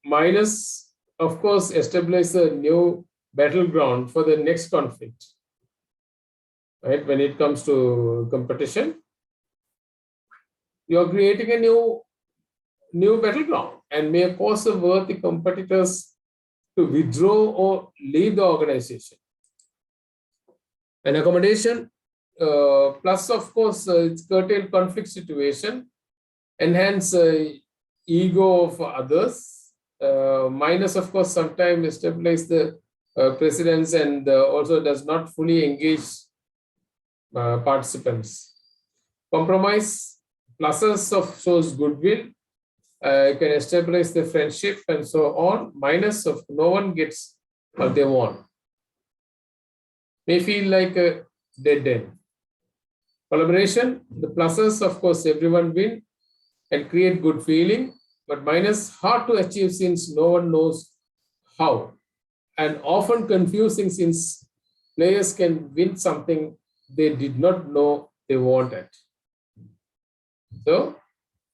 Minus, of course, establish a new battleground for the next conflict, right? When it comes to competition, you're creating a new battleground and may cause the worthy competitors to withdraw or leave the organization. And accommodation, plus, of course, it's curtail conflict situation, enhance ego of others. Minus, of course, sometimes stabilize the precedence and also does not fully engage participants. Compromise, pluses of shows goodwill, can establish the friendship and so on. Minus of no one gets what they want. May feel like a dead end. Collaboration, the pluses, of course, everyone win and create good feeling, but minus hard to achieve since no one knows how, and often confusing since players can win something they did not know they wanted. So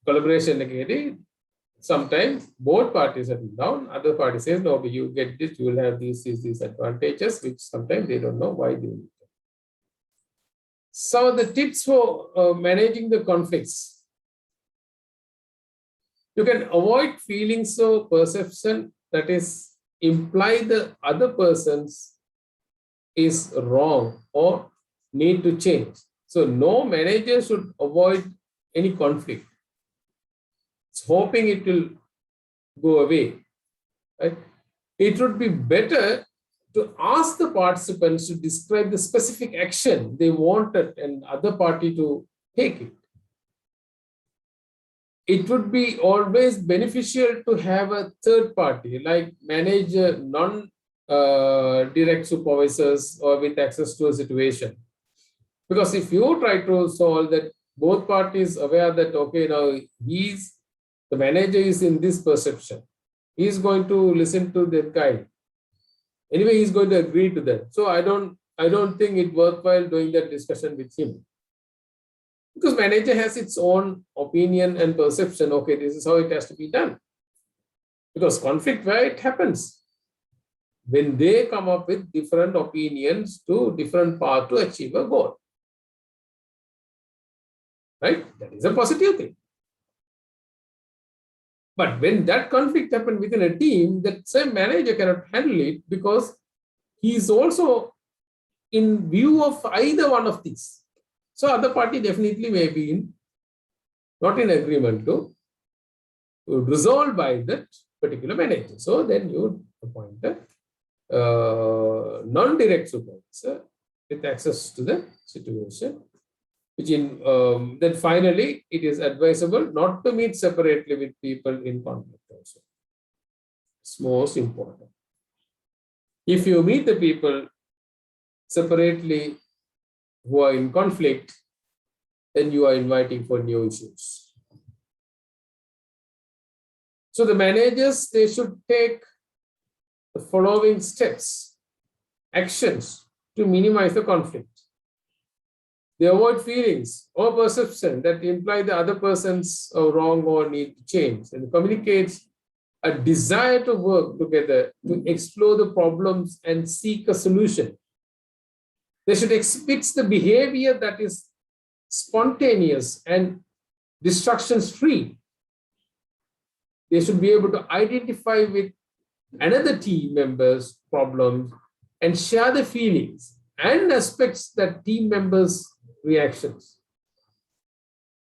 collaboration again, sometimes both parties are down, other party says, no, you get this, you will have these advantages, which sometimes they don't know why they need. So the tips for managing the conflicts. You can avoid feelings of perception that is imply the other person's is wrong or need to change. So no manager should avoid any conflict. It's hoping it will go away. Right? It would be better to ask the participants to describe the specific action they wanted and other party to take it. It would be always beneficial to have a third party like manager, non-direct supervisors or with access to a situation. Because if you try to solve that, both parties aware that, okay, now the manager is in this perception. He's going to listen to that guy. Anyway, he's going to agree to that. So I don't think it worthwhile doing that discussion with him. Because manager has its own opinion and perception. Okay, this is how it has to be done. Because conflict, where it happens? When they come up with different opinions to different paths to achieve a goal. Right? That is a positive thing. But when that conflict happens within a team, that same manager cannot handle it because he is also in view of either one of these. So other party definitely may be not in agreement to resolve by that particular manager. So then you appoint a non-direct supervisor with access to the situation. Then finally, it is advisable not to meet separately with people in conflict also. It's most important. If you meet the people separately who are in conflict, then you are inviting for new issues. So the managers, they should take the following steps, actions to minimize the conflict. They avoid feelings or perception that imply the other person's wrong or need to change, and communicates a desire to work together to explore the problems and seek a solution. They should exhibit the behavior that is spontaneous and distractions-free. They should be able to identify with another team member's problems and share the feelings and aspects that team members' reactions.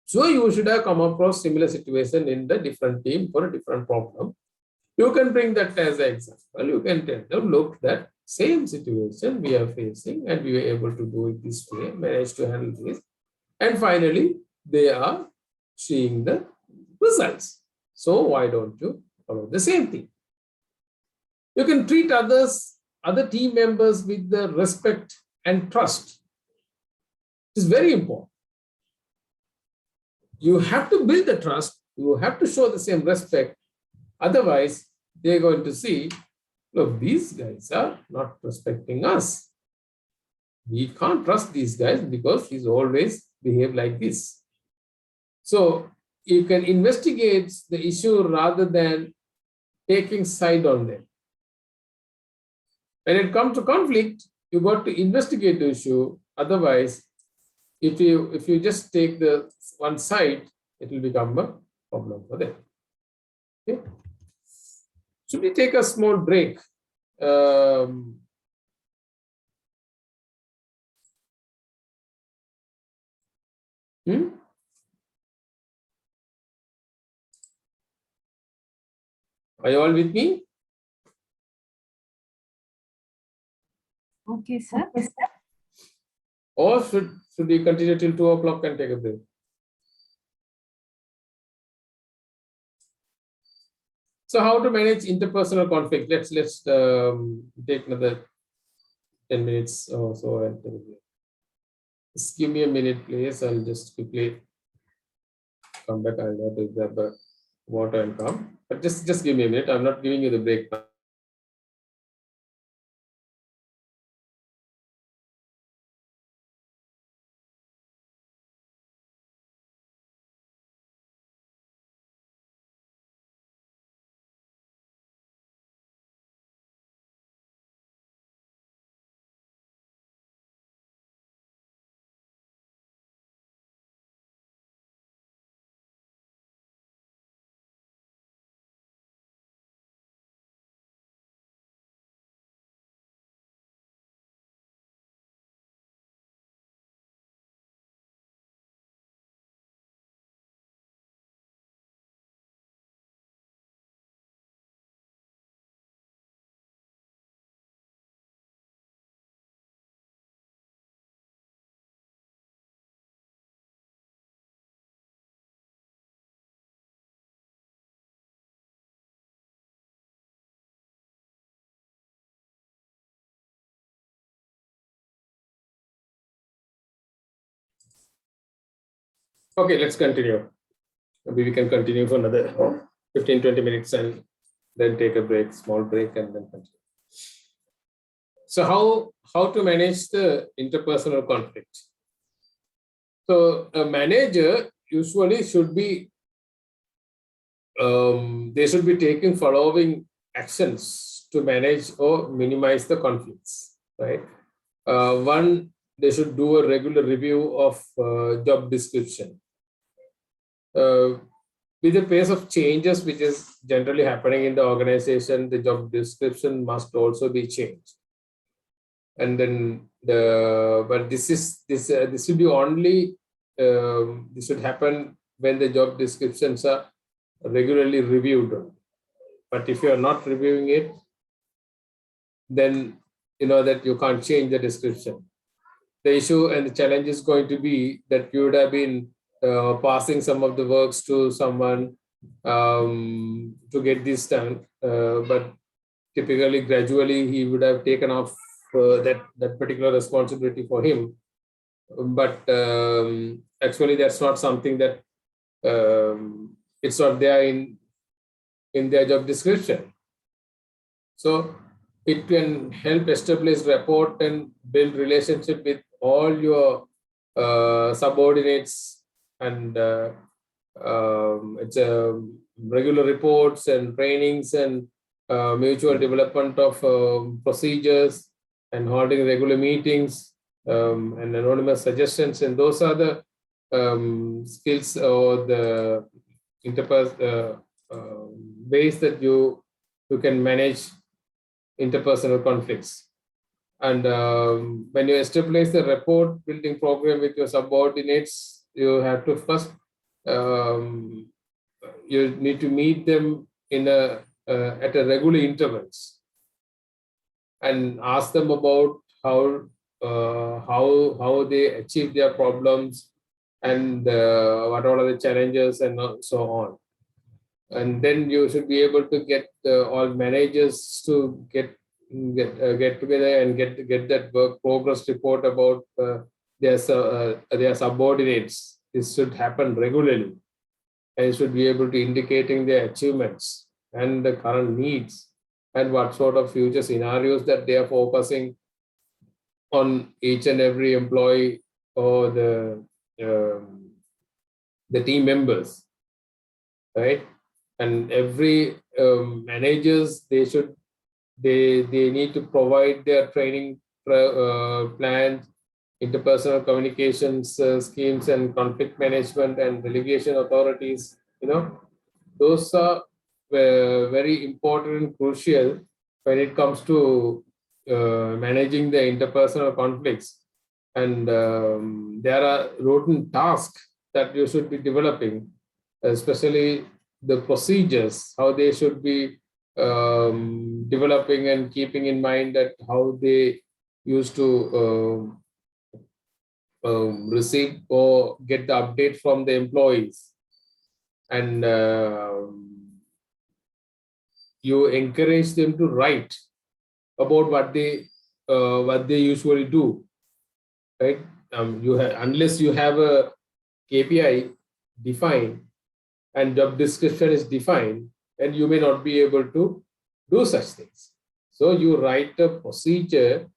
So you should have come across similar situation in the different team for a different problem. You can bring that as an example. You can tell them, look, that same situation we are facing and we were able to do it this way, managed to handle this. And finally, they are seeing the results. So why don't you follow the same thing? You can treat other team members with the respect and trust. It's very important. You have to build the trust. You have to show the same respect. Otherwise, they're going to see, look, these guys are not respecting us. We can't trust these guys because he's always behave like this. So you can investigate the issue rather than taking side on them. When it comes to conflict, you got to investigate the issue. Otherwise, if you just take the one side, it will become a problem for them. Okay. Should we take a small break? Are you all with me? Okay, sir. Or should we continue till 2 o'clock and take a break? So how to manage interpersonal conflict? Let's take another 10 minutes or so. And just give me a minute, please. I'll just quickly come back. I'll have to grab the water and come. But just give me a minute. I'm not giving you the break now. Okay, let's continue. Maybe we can continue for another 15-20 minutes and then take a break, small break, and then continue. So how to manage the interpersonal conflict? So a manager usually should be they should be taking following actions to manage or minimize the conflicts, right? One, they should do a regular review of job description. With the pace of changes which is generally happening in the organization, the job description must also be changed. And then but this should be only this should happen when the job descriptions are regularly reviewed. But if you are not reviewing it, then you know that you can't change the description. The issue and the challenge is going to be that you would have been passing some of the works to someone to get this done, but typically gradually he would have taken off that particular responsibility for him. But actually that's not something that it's not there in their job description. So it can help establish rapport and build relationship with all your subordinates, and it's regular reports and trainings and mutual development of procedures and holding regular meetings and anonymous suggestions, and those are the skills or the ways that you can manage interpersonal conflicts. And when you establish the rapport building program with your subordinates, you have to first you need to meet them in at a regular intervals and ask them about how they achieve their problems and what are the challenges and so on. And then you should be able to get all managers to get together and get that work progress report about their subordinates. This should happen regularly, and you should be able to indicating their achievements and the current needs and what sort of future scenarios that they are focusing on each and every employee or the team members, right? And every managers, they need to provide their training plans, interpersonal communications schemes, and conflict management and delegation authorities. Those are very important and crucial when it comes to managing the interpersonal conflicts. And there are routine tasks that you should be developing, especially the procedures, how they should be developing and keeping in mind that how they used to receive or get the update from the employees, and you encourage them to write about what they usually do, right? Unless you have a KPI defined and job description is defined, and you may not be able to do such things. So you write a procedure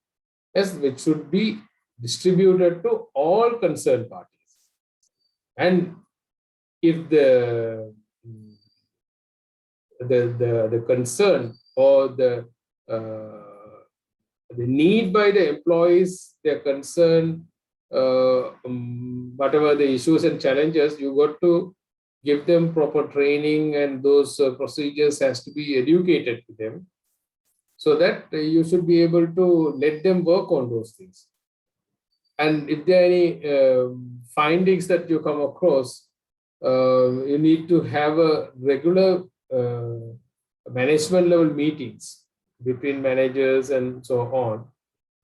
as which should be distributed to all concerned parties. And if the concern or the need by the employees, their concern, whatever the issues and challenges, you got to give them proper training, and those procedures has to be educated to them, so that you should be able to let them work on those things. And if there are any findings that you come across, you need to have a regular management level meetings between managers and so on,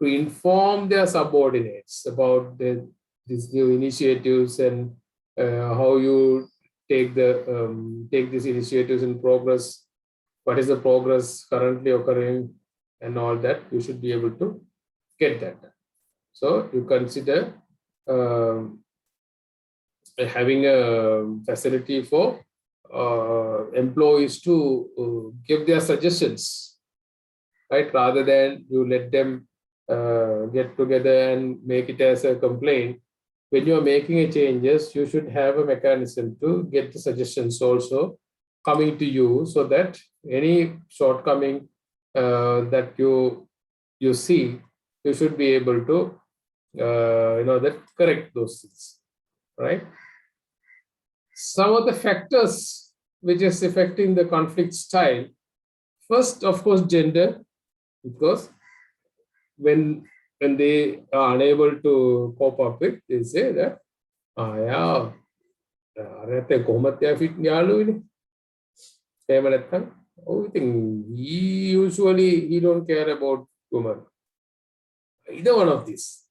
to inform their subordinates about these new initiatives, and how you take these initiatives in progress, what is the progress currently occurring, and all that. You should be able to get that done. So you consider having a facility for employees to give their suggestions, right? Rather than you let them get together and make it as a complaint. When you're making a changes, you should have a mechanism to get the suggestions also coming to you, so that any shortcoming that you see, you should be able to that correct those things, right? Some of the factors which is affecting the conflict style. First, of course, gender, because when they are unable to cope up with, they say that, yeah, he don't care about women. Either one of these.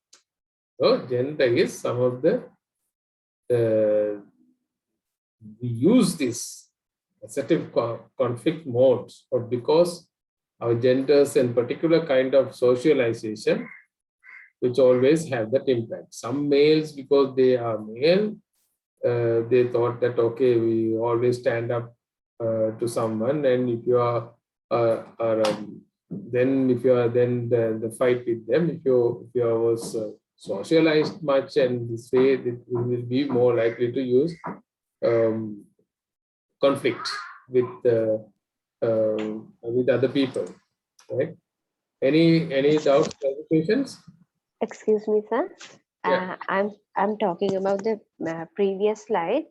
So gender is some of the we use this assertive conflict modes, or because our genders and particular kind of socialization, which always have that impact. Some males, because they are male, they thought that, okay, we always stand up to someone, and if you are then if you are then the fight with them, if you was socialized much, and this way it will be more likely to use conflict with other people, right? Any doubts, clarifications? Excuse me, sir. Yeah. I'm talking about the previous slide.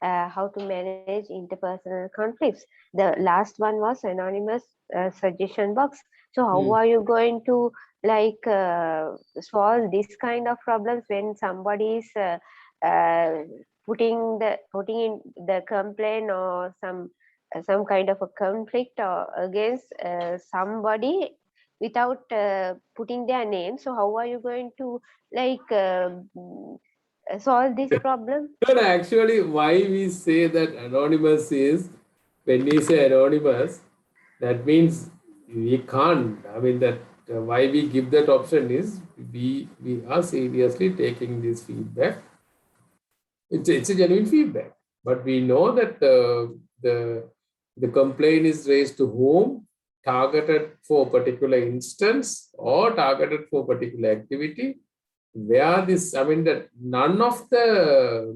How to manage interpersonal conflicts. The last one was anonymous suggestion box. So how are you going to solve this kind of problems when somebody is putting in the complaint or some kind of a conflict or against somebody without putting their name? So how are you going to solve this problem? But actually, why we say that anonymous is, when we say anonymous, that means we can't. I mean, that why we give that option is we are seriously taking this feedback. It's a genuine feedback, but we know that the complaint is raised to whom, targeted for a particular instance or targeted for a particular activity, where this, I mean, that none of the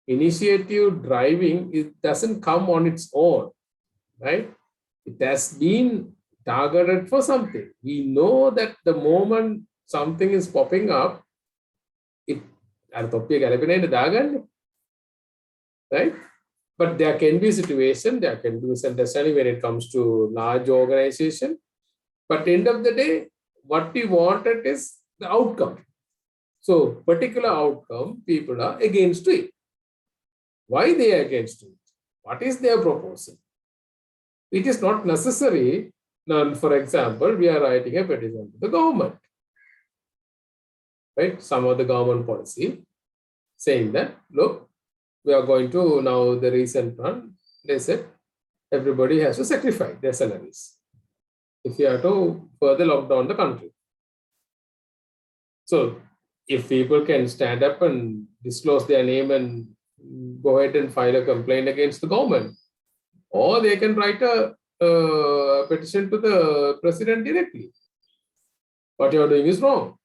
initiative driving, it doesn't come on its own, right? It has been targeted for something. We know that the moment something is popping up, it, right? But there can be a situation, there can be misunderstanding when it comes to large organization. But at the end of the day, what we wanted is the outcome. So particular outcome, people are against it. Why they are against it? What is their proposal? It is not necessary. Now, for example, we are writing a petition to the government, right? Some of the government policy saying that, look, we are going to now the recent one, they said everybody has to sacrifice their salaries if you have to further lock down the country. So if people can stand up and disclose their name and go ahead and file a complaint against the government, or they can write a petition to the president directly. What you are doing is wrong.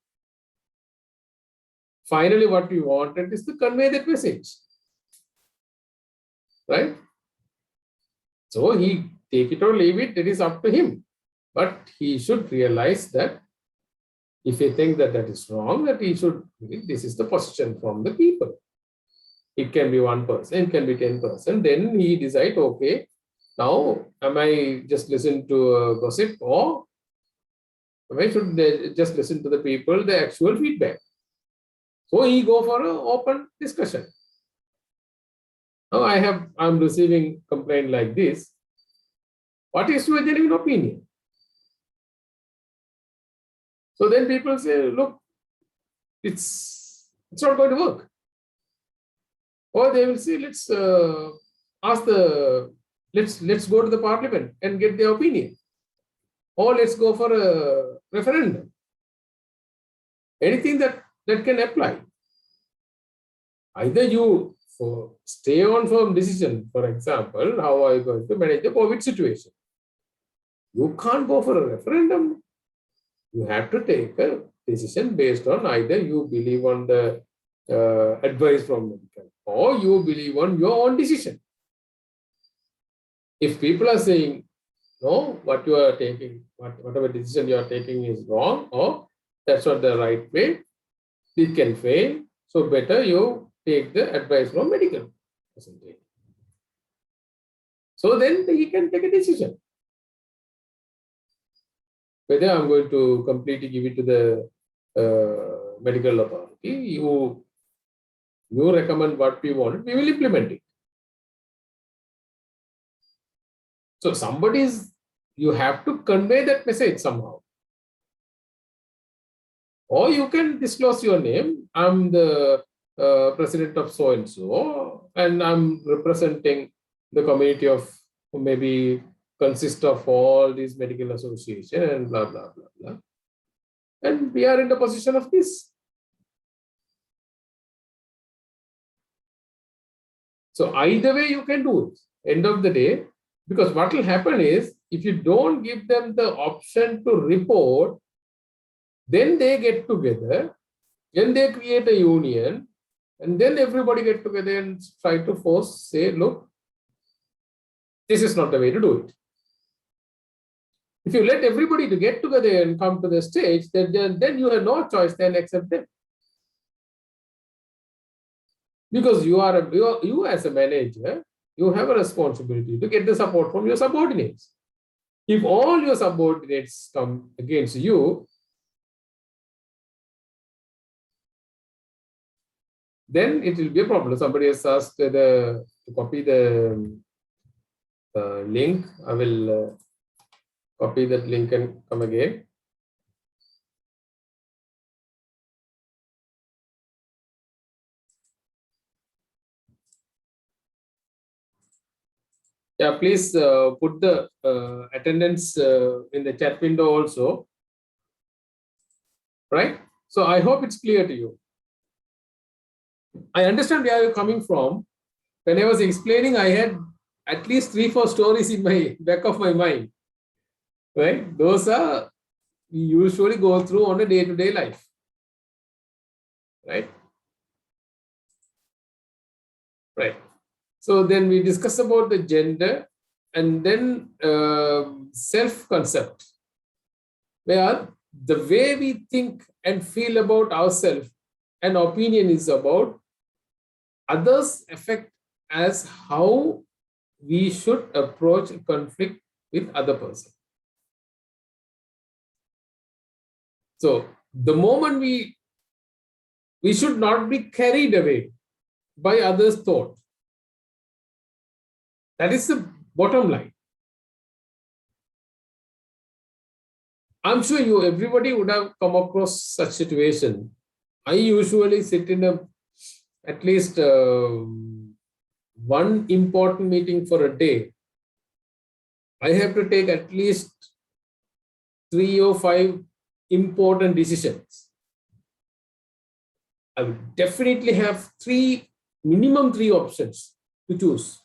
Finally, what we wanted is to convey that message, right? So he take it or leave it, it is up to him. But he should realize that if he thinks that that is wrong, that he should, this is the position from the people. It can be 1%, it can be 10%. Then he decide, okay, now am I just listen to gossip, or am I should just listen to the people, the actual feedback? So he go for an open discussion. Now I'm receiving complaint like this. What is your genuine opinion? So then people say, look, it's not going to work. Or they will say, let's ask let's go to the parliament and get their opinion. Or let's go for a referendum. Anything that can apply. Either you stay on firm decision, for example, how are you going to manage the COVID situation? You can't go for a referendum. You have to take a decision based on either you believe on the advice from medical, or you believe on your own decision. If people are saying, no, what you are taking, whatever decision you are taking is wrong, or that's not the right way, it can fail. So better you take the advice from medical percentage. So then he can take a decision. Whether I'm going to completely give it to the medical authority, you recommend what we want, we will implement it. So you have to convey that message somehow. Or you can disclose your name. I'm the president of so-and-so, and I'm representing the community of maybe consist of all these medical association and blah, blah, blah, blah. And we are in the position of this. So either way you can do it. End of the day, because what will happen is, if you don't give them the option to report, then they get together, then they create a union, and then everybody get together and try to say, look, this is not the way to do it. If you let everybody to get together and come to the stage, then you have no choice than accept them. Because you as a manager, you have a responsibility to get the support from your subordinates. If all your subordinates come against you, then it will be a problem. Somebody has asked to copy the link. I will copy that link and come again. Yeah, please put the attendance in the chat window also. Right? So I hope it's clear to you. I understand where you're coming from. When I was explaining, I had at least 3-4 stories in my back of my mind. Right? Those are we usually go through on a day-to-day life. Right? Right. So then we discuss about the gender and then self-concept, where the way we think and feel about ourselves and opinion is about others affect as how we should approach a conflict with other person. So the moment we should not be carried away by others' thought. That is the bottom line. I'm sure everybody would have come across such situation. I usually sit in at least one important meeting for a day. I have to take at least 3 or 5 important decisions. I would definitely have minimum 3 options to choose.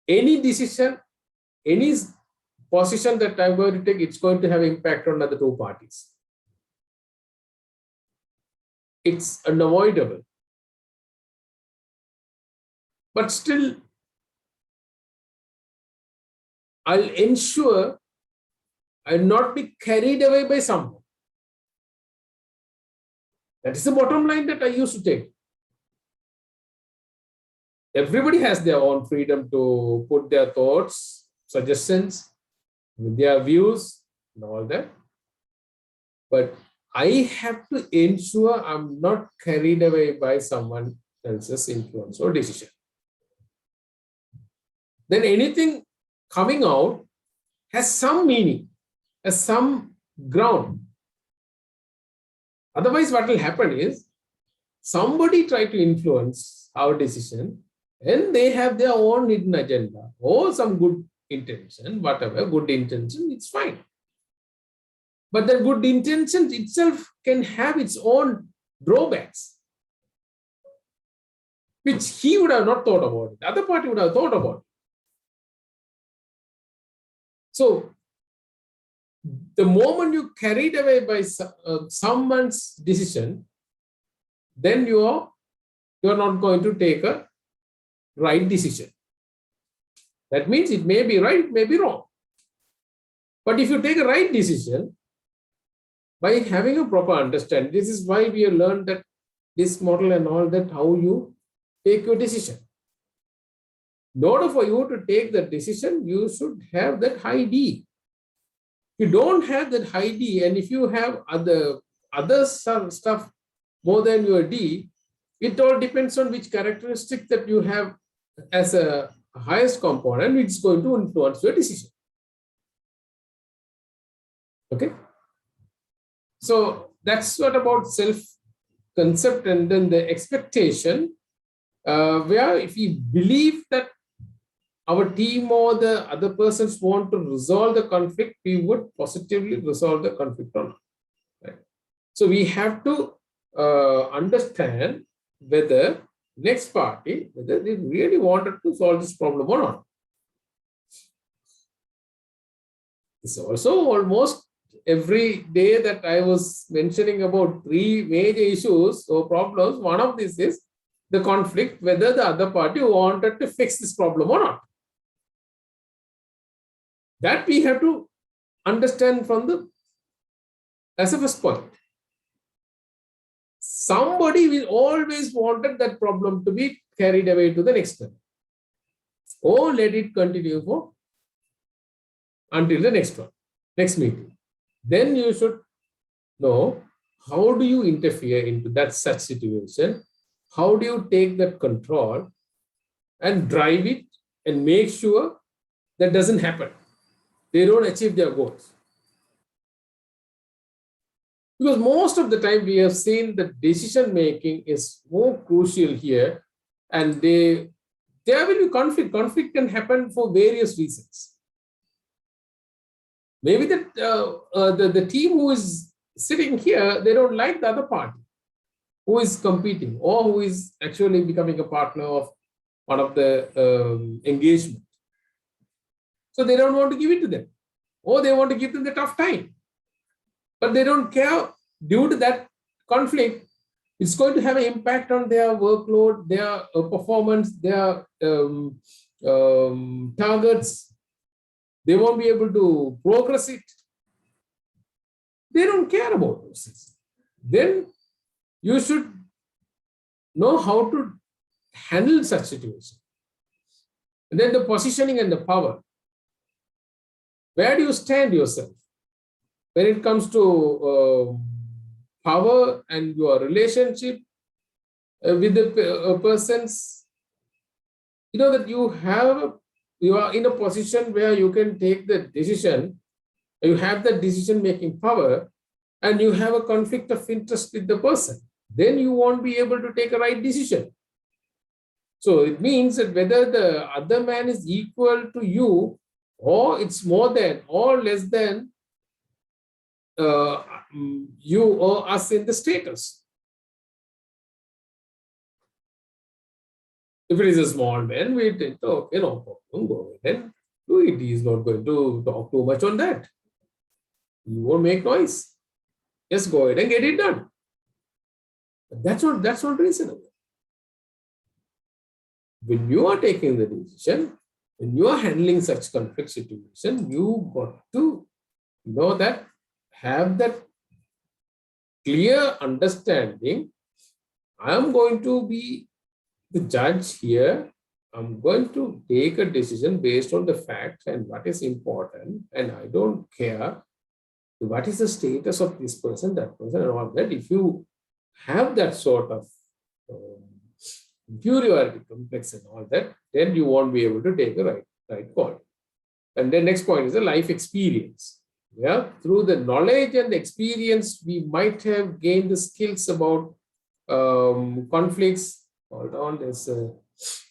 Any decision, any position that I'm going to take, it's going to have impact on the other 2 parties. It's unavoidable. But still, I'll ensure I'll not be carried away by someone. That is the bottom line that I used to take. Everybody has their own freedom to put their thoughts, suggestions, their views, and all that. But I have to ensure I'm not carried away by someone else's influence or decision. Then anything coming out has some meaning, has some ground. Otherwise, what will happen is somebody try to influence our decision and they have their own hidden agenda or some good intention, whatever good intention, it's fine. But the good intention itself can have its own drawbacks, which he would have not thought about. The other party would have thought about it. So, the moment you carried away by someone's decision, then you are not going to take a right decision. That means it may be right, it may be wrong. But if you take a right decision, by having a proper understanding, this is why we have learned that this model and all that, how you take your decision. In order for you to take the decision, you should have that high D. If you don't have that high D, and if you have other stuff more than your D, it all depends on which characteristic that you have as a highest component, which is going to influence your decision. Okay. So that's what about self-concept, and then the expectation, where if we believe that our team or the other persons want to resolve the conflict, we would positively resolve the conflict or not. Right? So we have to understand whether next party, whether they really wanted to solve this problem or not. It's also almost every day that I was mentioning about 3 major issues or problems. One of these is the conflict, whether the other party wanted to fix this problem or not. That we have to understand from as a first point. Somebody will always wanted that problem to be carried away to the next step, or let it continue until the next meeting. Then you should know, how do you interfere into such situation? How do you take that control and drive it and make sure that doesn't happen? They don't achieve their goals. Because most of the time we have seen that decision making is more crucial here, and there will be conflict. Conflict can happen for various reasons. Maybe that the team who is sitting here, they don't like the other party who is competing or who is actually becoming a partner of one of the engagement. So they don't want to give it to them, or they want to give them the tough time. But they don't care. Due to that conflict, it's going to have an impact on their workload, their performance, their targets. They won't be able to progress it. They don't care about those things. Then you should know how to handle such situation. And then the positioning and the power. Where do you stand yourself when it comes to power and your relationship with the persons? you know that you are in a position where you can take the decision, you have the decision making power, and you have a conflict of interest with the person, then you won't be able to take a right decision. So it means that whether the other man is equal to you, or it's more than or less than uh, you or us in the status. If it is a small man, we think, oh, go ahead and do it. He's not going to talk too much on that. You won't make noise. Just go ahead and get it done. But that's not reasonable. When you are taking the decision, when you are handling such conflict situation, you got to know that, have that clear understanding. I am going to be the judge here. I'm going to take a decision based on the facts and what is important, and I don't care what is the status of this person, that person, and all that. If you have that sort of inferiority complex and all that, then you won't be able to take a right call. And then next point is the life experience. Yeah, through the knowledge and experience, we might have gained the skills about conflicts. Hold on, there's the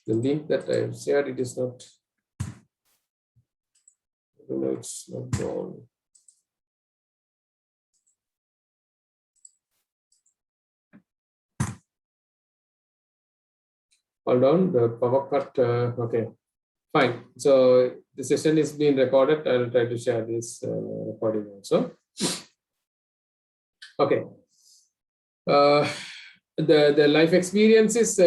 link that I have shared. It is not. I don't know, it's not gone. Hold on, the power cut. Okay, fine. So the session is being recorded. I will try to share this recording also. Okay. The life experiences,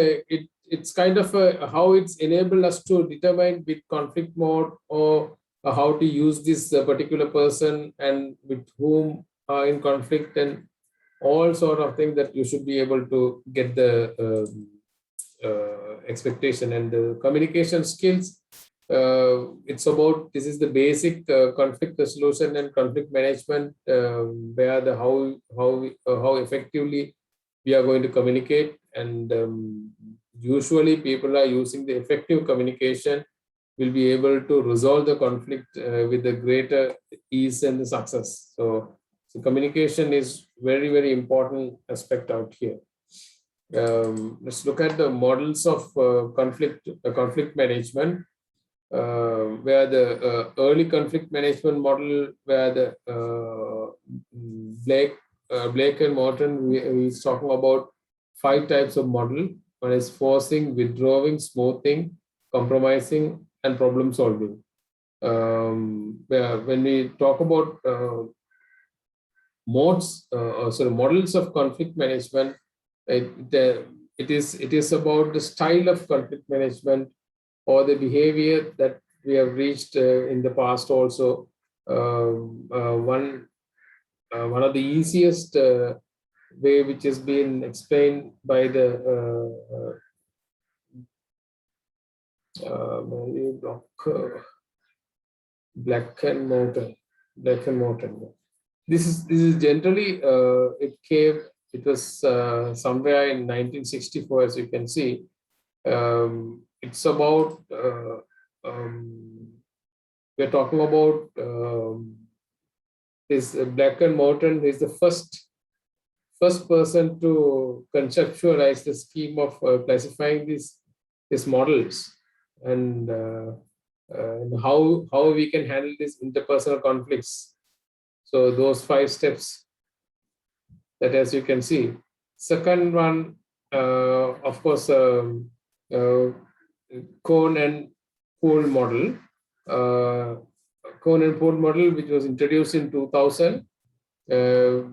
it's kind of how it's enabled us to determine with conflict mode, or how to use this particular person and with whom are in conflict, and all sort of things that you should be able to get the expectation and the communication skills. It's about, this is the basic conflict resolution and conflict management, where the how effectively we are going to communicate, and usually people are using the effective communication will be able to resolve the conflict with the greater ease and the success. So communication is very important aspect out here. Let's look at the models of conflict management, where the early conflict management model, where the Blake and Morton, he's talking about 5 types of model. One is forcing, withdrawing, smoothing, compromising, and problem solving. When we talk about models of conflict management, it is about the style of conflict management, or the behavior that we have reached in the past also. One of the easiest way, which has been explained by the Black and Morton. This is generally it was somewhere in 1964, as you can see. It's about we're talking about this Black and Morton is the first person to conceptualize the scheme of classifying these models, and how we can handle these interpersonal conflicts. So those 5 steps that, as you can see. Second one, of course, Cone and Poole model. Cone and Poole model, which was introduced in 2000,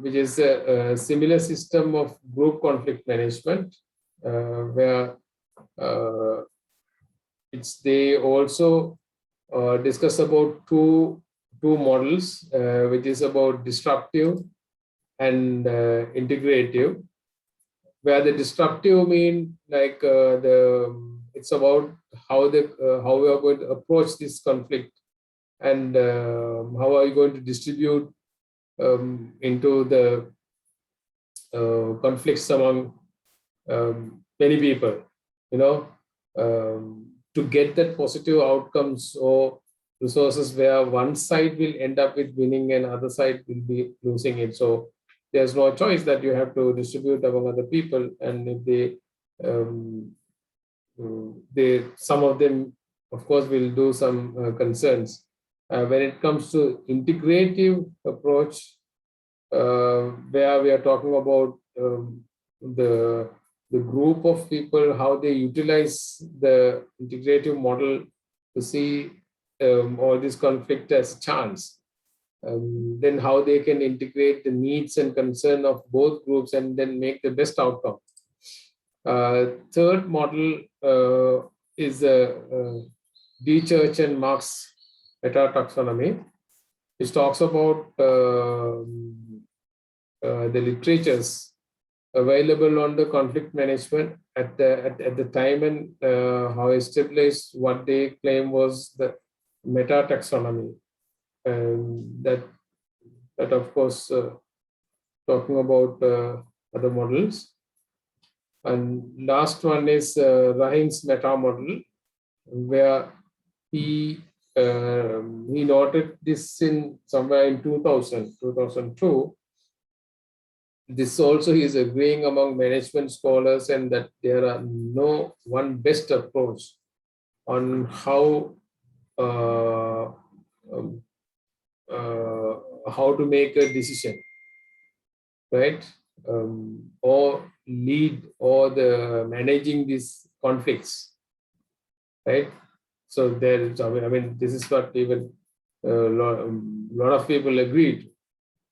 which is a similar system of group conflict management, where they also discuss about two models, which is about disruptive and integrative, where the disruptive mean like it's about how we are going to approach this conflict, and how are you going to distribute into the conflicts among many people, to get that positive outcomes or resources where one side will end up with winning and other side will be losing it. So there's no choice that you have to distribute among other people, and if some of them, of course, will do some concerns. When it comes to integrative approach, where we are talking about the group of people, how they utilize the integrative model to see all this conflict as chance. Then how they can integrate the needs and concern of both groups and then make the best outcome. Third model is D. Church and Marx meta-taxonomy, which talks about the literatures available on the conflict management at the time, and how established what they claim was the meta-taxonomy. And that of course talking about other models. And last one is Rahim's meta model, where he noted this in somewhere in 2002. This also he is agreeing among management scholars, and that there are no one best approach on how to make a decision, right? Or lead or the managing these conflicts, right? So there, I mean, this is what even a lot of people agreed.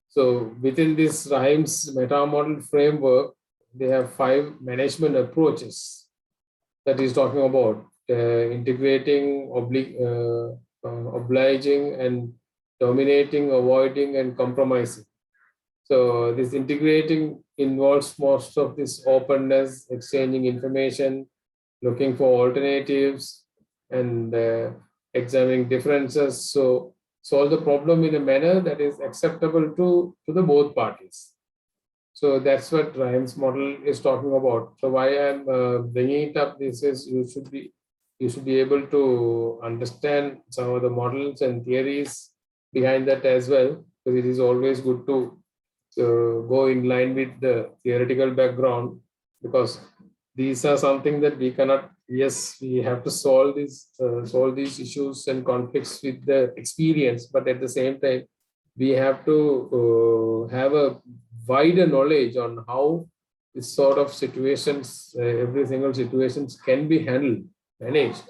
So within this Rahim's meta model framework, they have 5 management approaches that he's talking about: integrating, obliging, and dominating, avoiding, and compromising. So this integrating involves most of this openness, exchanging information, looking for alternatives, and examining differences. So solve the problem in a manner that is acceptable to the both parties. So that's what Ryan's model is talking about. So why I'm bringing it up, this is you should be able to understand some of the models and theories behind that as well, because it is always good to go in line with the theoretical background, because these are something that we cannot. Yes, we have to solve these issues and conflicts with the experience, but at the same time, we have to have a wider knowledge on how this sort of situations, every single situations can be managed,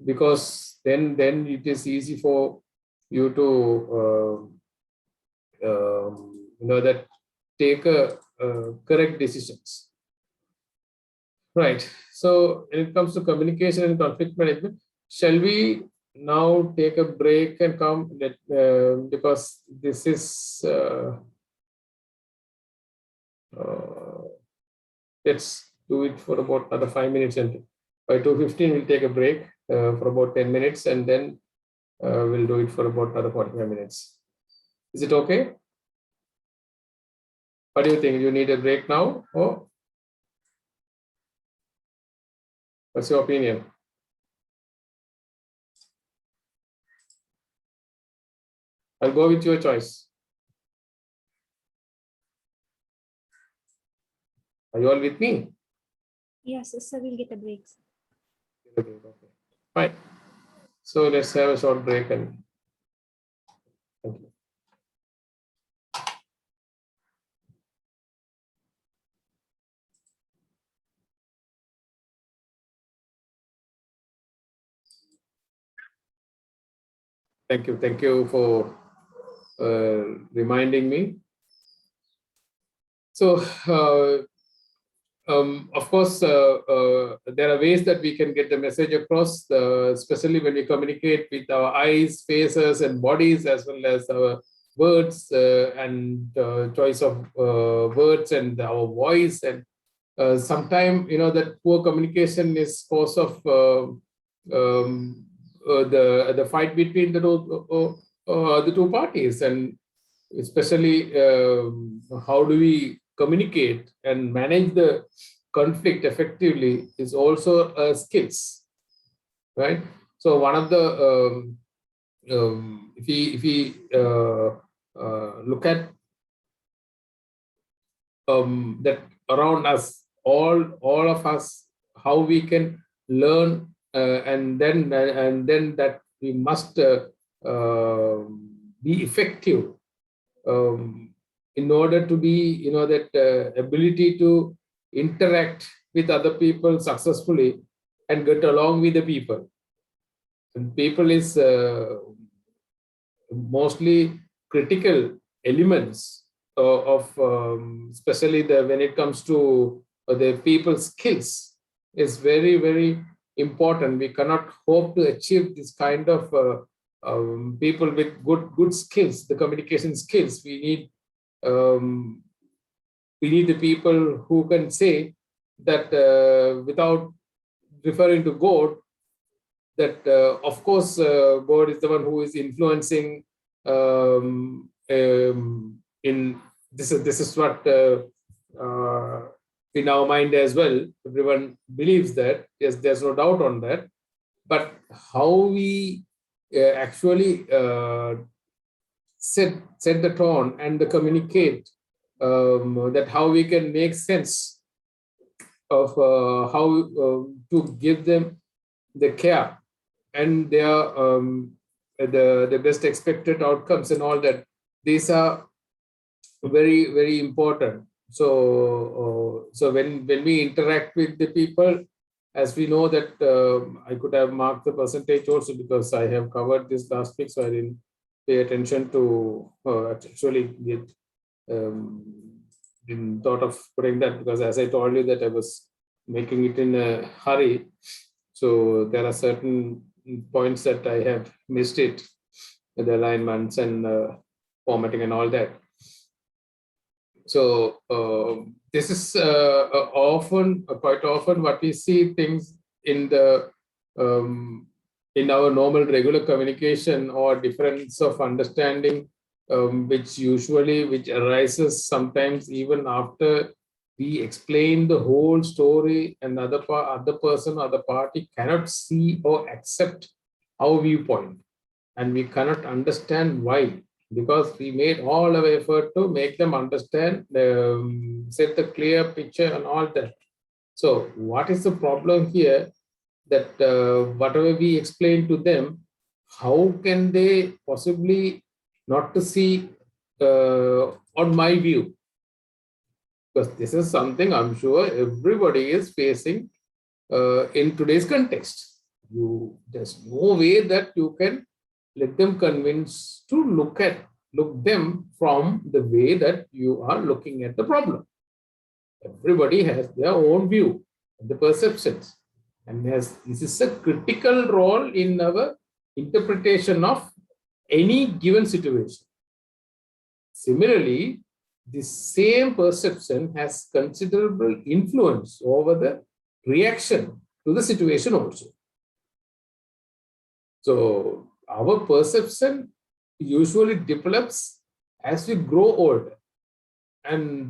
because then it is easy for you to that take correct decisions. Right. So when it comes to communication and conflict management, shall we now take a break and come because this is let's do it for about another 5 minutes, and by 2:15 we'll take a break for about 10 minutes, and then we'll do it for about another 45 minutes. Is it okay? What do you think? You need a break now, or what's your opinion? I'll go with your choice. Are you all with me? Yes, sir, we'll get a break. Okay. Fine. So let's have a short break, and thank you. Thank you for reminding me. So, of course, there are ways that we can get the message across, especially when we communicate with our eyes, faces, and bodies, as well as our words and choice of words and our voice. And sometimes, that poor communication is cause of the fight between the two parties, and especially how do we communicate and manage the conflict effectively is also skills, right? So one of the if we look at that around us, all of us, how we can learn, and then that we must be effective in order to be, that ability to interact with other people successfully and get along with the people. And people is mostly critical elements of especially when it comes to the people's skills is very, very important. We cannot hope to achieve this kind of people with good skills, the communication skills. We need the people who can say that without referring to God, that of course God is the one who is influencing in this is what in our mind as well. Everyone believes that, yes, there's no doubt on that. But how we actually set the tone and the communicate, that how we can make sense of how to give them the care and their the best expected outcomes and all that. These are very, very important. So when we interact with the people, as we know that I could have marked the percentage also because I have covered this last week, so I didn't pay attention to actually get didn't thought of putting that, because as I told you that I was making it in a hurry. So there are certain points that I have missed it, the alignments and formatting and all that. So this is quite often what we see things in the in our normal regular communication or difference of understanding, which arises sometimes even after we explain the whole story, and other person, other party cannot see or accept our viewpoint, and we cannot understand why, because we made all our effort to make them understand, set the clear picture and all that. So what is the problem here? That whatever we explain to them, how can they possibly not to see on my view? Because this is something I'm sure everybody is facing in today's context. There's no way that you can let them convince to look them from the way that you are looking at the problem. Everybody has their own view, the perceptions, and this is a critical role in our interpretation of any given situation. Similarly, the same perception has considerable influence over the reaction to the situation also. So our perception usually develops as we grow older, and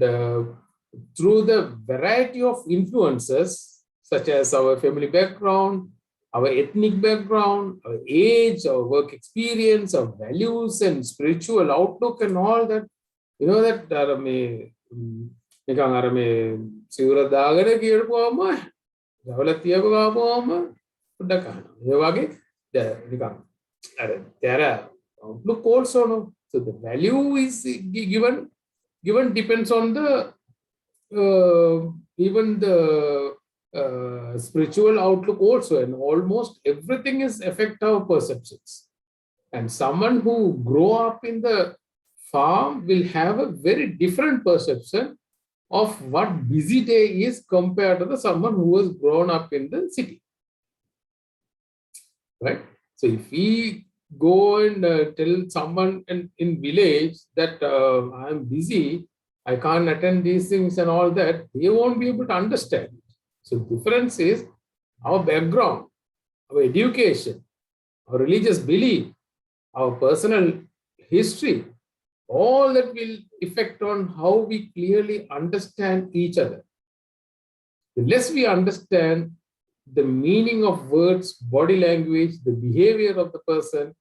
through the variety of influences such as our family background, our ethnic background, our age, our work experience, our values and spiritual outlook and all that. You know that නිකන් අර මේ සිවුර දාගෙන කියනකොම රවල තියපු ගාපුවම පොඩ්ඩක් අහනවා. ඒ වගේ නිකන් අර there outlook also, no. So the value is given depends on the even the spiritual outlook also, and almost everything is affect our perceptions. And someone who grow up in the farm will have a very different perception of what busy day is compared to someone who has grown up in the city, right? So if we go and tell someone in village that I'm busy, I can't attend these things and all that, they won't be able to understand. So the difference is our background, our education, our religious belief, our personal history, all that will affect on how we clearly understand each other. The less we understand, the meaning of words, body language, the behavior of the person,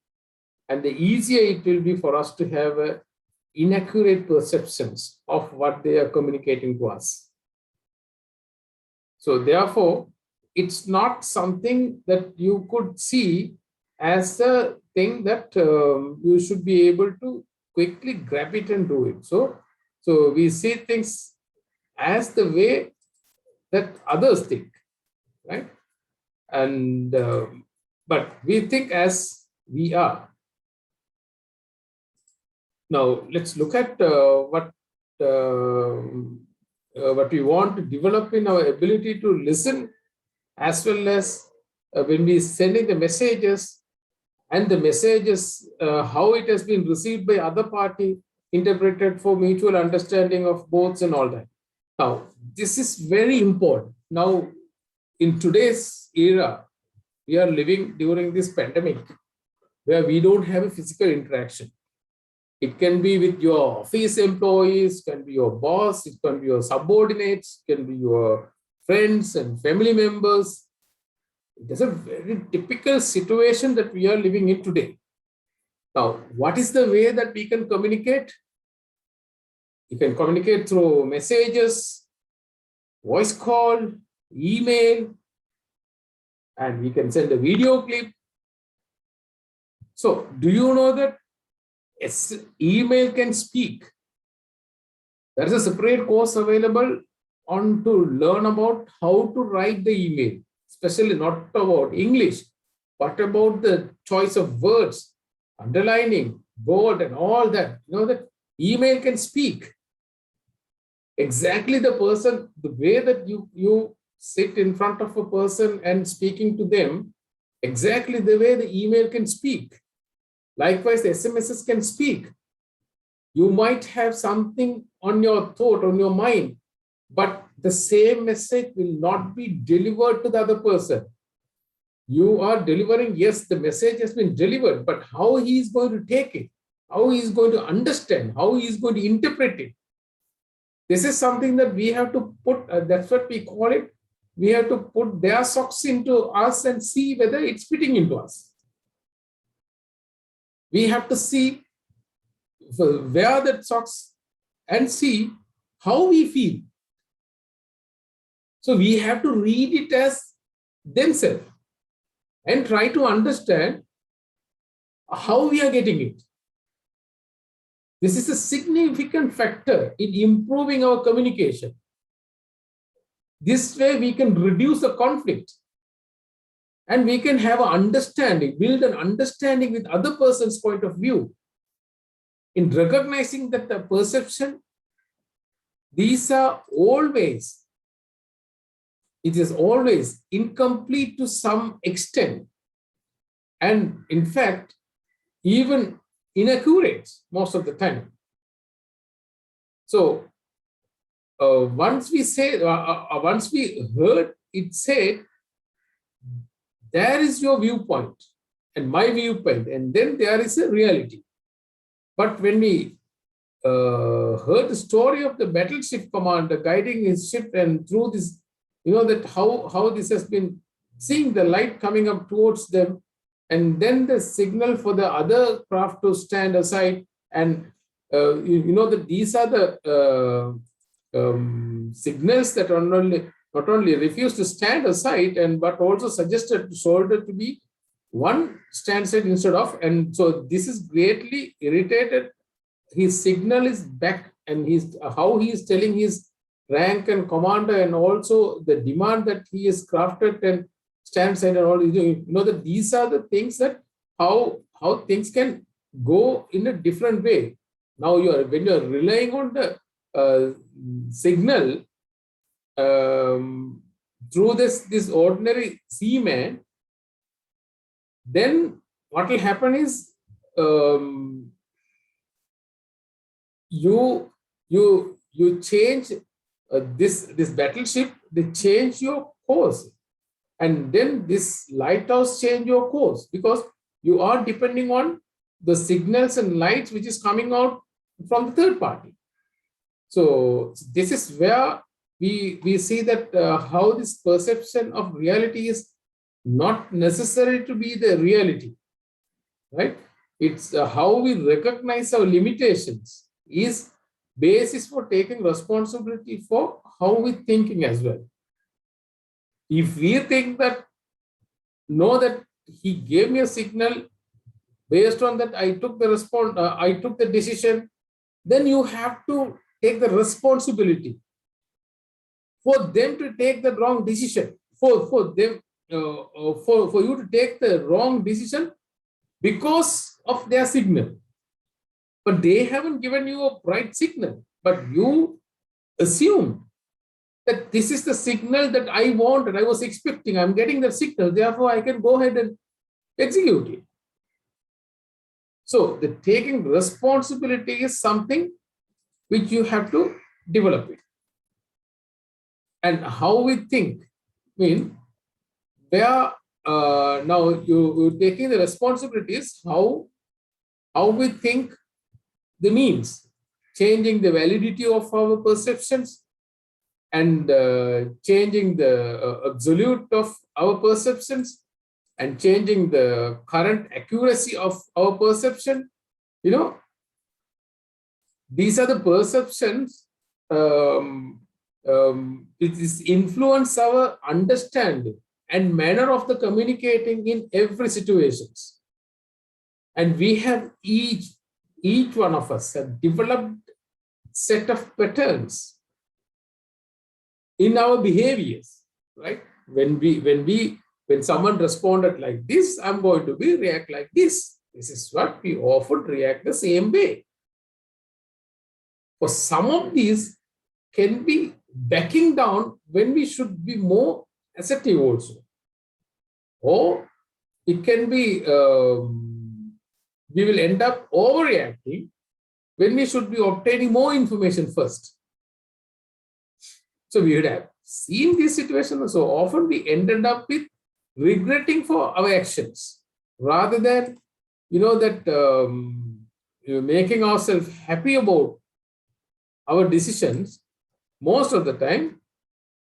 and the easier it will be for us to have inaccurate perceptions of what they are communicating to us. So therefore, it's not something that you could see as a thing that you should be able to quickly grab it and do it. So we see things as the way that others think, right? And but we think as we are. Now let's look at what we want to develop in our ability to listen, as well as when we sending the messages, and the messages, how it has been received by other party, interpreted for mutual understanding of both and all that. Now, this is very important. Now, in today's era, we are living during this pandemic where we don't have a physical interaction. It can be with your office employees, can be your boss, it can be your subordinates, it can be your friends and family members. It is a very typical situation that we are living in today. Now, what is the way that we can communicate? You can communicate through messages, voice call, email, and we can send a video clip. So, do you know that email can speak? There is a separate course available on to learn about how to write the email, especially not about English, but about the choice of words, underlining, bold, and all that. You know that email can speak. Exactly the person, the way that you sit in front of a person and speaking to them, exactly the way the email can speak. Likewise, the SMSs can speak. You might have something on your thought, on your mind, but the same message will not be delivered to the other person. You are delivering, yes, the message has been delivered, but how he is going to take it, how he is going to understand, how he is going to interpret it. This is something that we have to put, that's what we call it. We have to put their socks into us and see whether it's fitting into us. We have to see, wear that socks and see how we feel. So we have to read it as themselves and try to understand how we are getting it. This is a significant factor in improving our communication. This way we can reduce the conflict and we can have an understanding, build an understanding with other person's point of view. In recognizing that the perception, these are always, it is always incomplete to some extent. And in fact, even inaccurate most of the time. So once we say, once we heard it said, there is your viewpoint and my viewpoint, and then there is a reality. But when we heard the story of the battleship commander guiding his ship, and through this, you know, that how this has been seeing the light coming up towards them, and then the signal for the other craft to stand aside, and you know that these are the signals that not only refused to stand aside, and but also suggested shoulder to be one stand side instead of, and so this is greatly irritated. His signal is back, and how he is telling his rank and commander, and also the demand that he is crafted and stand side and all. You know that these are the things that how things can go in a different way. Now when you are relying on the signal through this ordinary seaman, then what will happen is you change this battleship, they change your course, and then this lighthouse change your course, because you are depending on the signals and lights which is coming out from the third party. So this is where we see that how this perception of reality is not necessary to be the reality, right? It's how we recognize our limitations is basis for taking responsibility for how we're thinking as well. If we think that, know that he gave me a signal, based on that I took the I took the decision, then you have to take the responsibility for them to take the wrong decision, for them for you to take the wrong decision because of their signal. But they haven't given you a right signal, but you assume that this is the signal that I wanted, I was expecting, I'm getting the signal, therefore I can go ahead and execute it. So the taking responsibility is something which you have to develop it. And how we think, I mean, where now you're taking the responsibilities, how we think the means, changing the validity of our perceptions and changing the absolute of our perceptions and changing the current accuracy of our perception. You know, these are the perceptions it influence our understanding and manner of the communicating in every situations. And we have each one of us have developed set of patterns in our behaviors, right? When someone responded like this, I'm going to react like this. This is what we often react the same way. For some of these can be backing down when we should be more assertive also. Or it can be, we will end up overreacting when we should be obtaining more information first. So we would have seen this situation. So often we ended up with regretting for our actions rather than, making ourselves happy about our decisions. Most of the time,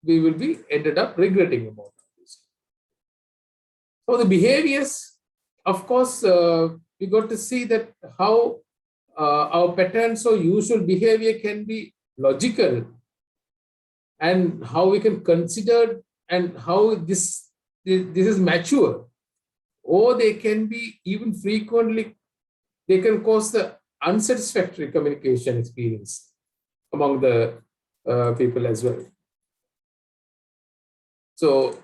we will be ended up regretting about this. So the behaviors, of course, we got to see that how our patterns or usual behavior can be logical, and how we can consider and how this is mature, or they can be even frequently, they can cause the unsatisfactory communication experience among the people as well. So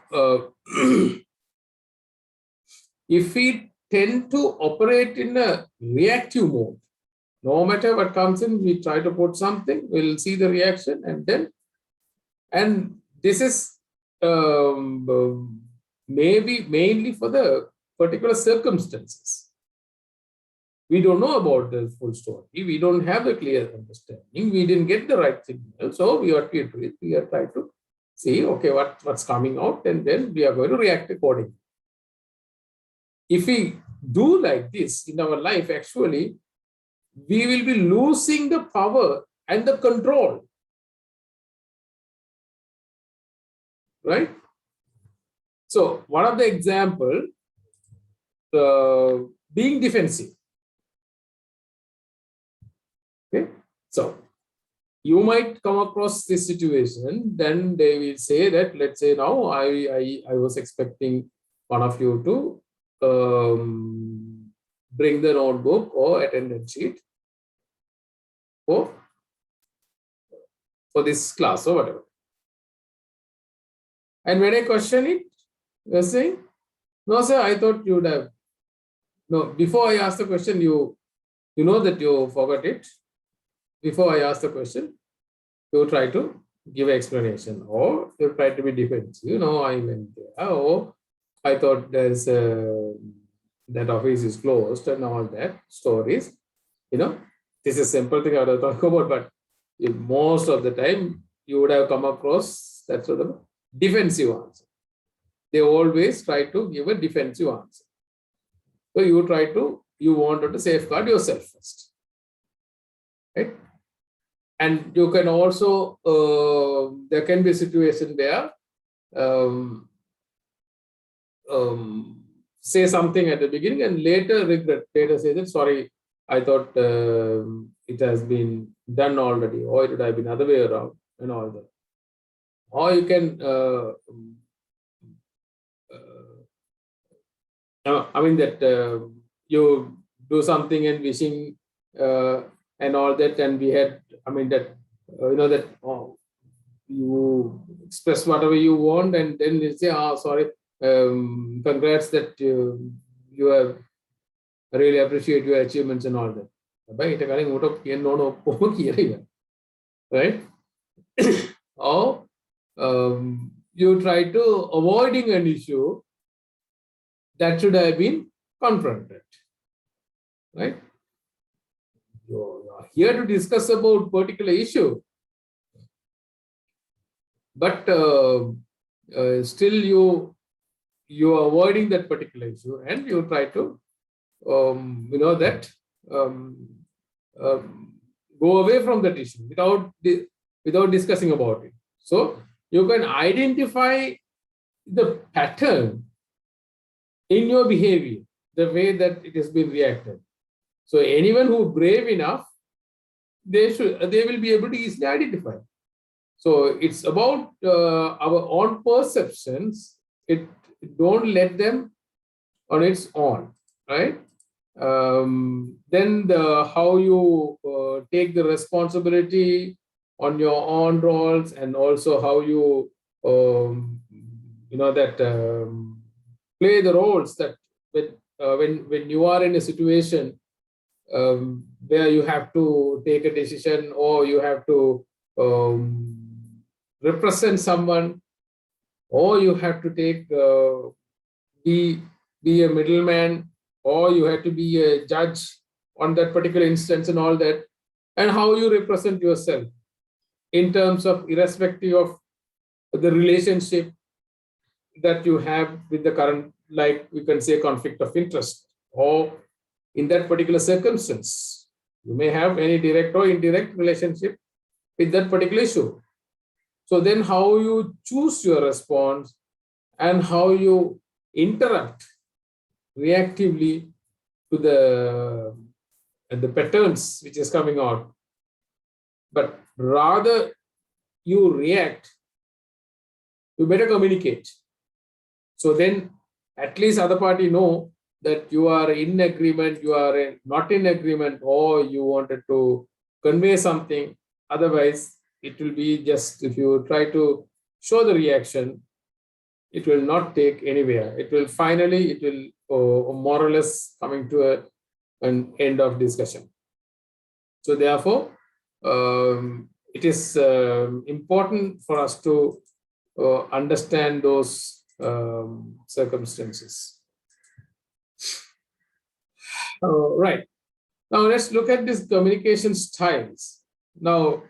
if we tend to operate in a reactive mode, no matter what comes in, we try to put something, we'll see the reaction, and this is maybe mainly for the particular circumstances. We don't know about the full story. We don't have a clear understanding. We didn't get the right signal. So we are trying to see, okay, what's coming out, and then we are going to react accordingly. If we do like this in our life, actually, we will be losing the power and the control. Right? So one of the example, being defensive. Okay, so you might come across this situation, then they will say that, let's say now I was expecting one of you to bring the notebook or attendance sheet for this class or whatever. And when I question it, you're saying, no, sir, I thought you would have. No, before I ask the question, you know that you forgot it. Before I ask the question, you try to give an explanation, or you try to be defensive. You know, I meant there. Oh, I thought there's that office is closed and all that stories. You know, this is a simple thing I would have talked about, but most of the time you would have come across that sort of defensive answer. They always try to give a defensive answer. So you wanted to safeguard yourself first, right? and you can also, there can be a situation where say something at the beginning and later regret, later say that, sorry, I thought it has been done already, or it would have been other way around and all that. Or you can, I mean that you do something and wishing and all that, and we had, I mean that, you know that you express whatever you want, and then you say, oh, sorry, congrats that you have really appreciate your achievements and all that. Right? Or you try to avoiding an issue that should have been confronted. Right? You are here to discuss about particular issue, but still you are avoiding that particular issue, and you try to go away from that issue without discussing about it. So you can identify the pattern in your behavior, the way that it has been reacted. So anyone who brave enough, they will be able to easily identify. So it's about our own perceptions. Don't let them on its own, right? Then how you take the responsibility on your own roles, and also how you play the roles that when you are in a situation where you have to take a decision, or you have to represent someone, or you have to take be a middleman, or you have to be a judge on that particular instance and all that, and how you represent yourself in terms of irrespective of the relationship that you have with the current, like we can say, conflict of interest, or in that particular circumstance, you may have any direct or indirect relationship with that particular issue. So then how you choose your response and how you interrupt reactively to the patterns which is coming out. But rather you react, you better communicate. So then at least other party know that you are in agreement, you are not in agreement, or you wanted to convey something. Otherwise, it will be just, if you try to show the reaction, it will not take anywhere. It will more or less coming to an end of discussion. So therefore, it is important for us to understand those circumstances. Right. Now let's look at these communication styles. Now,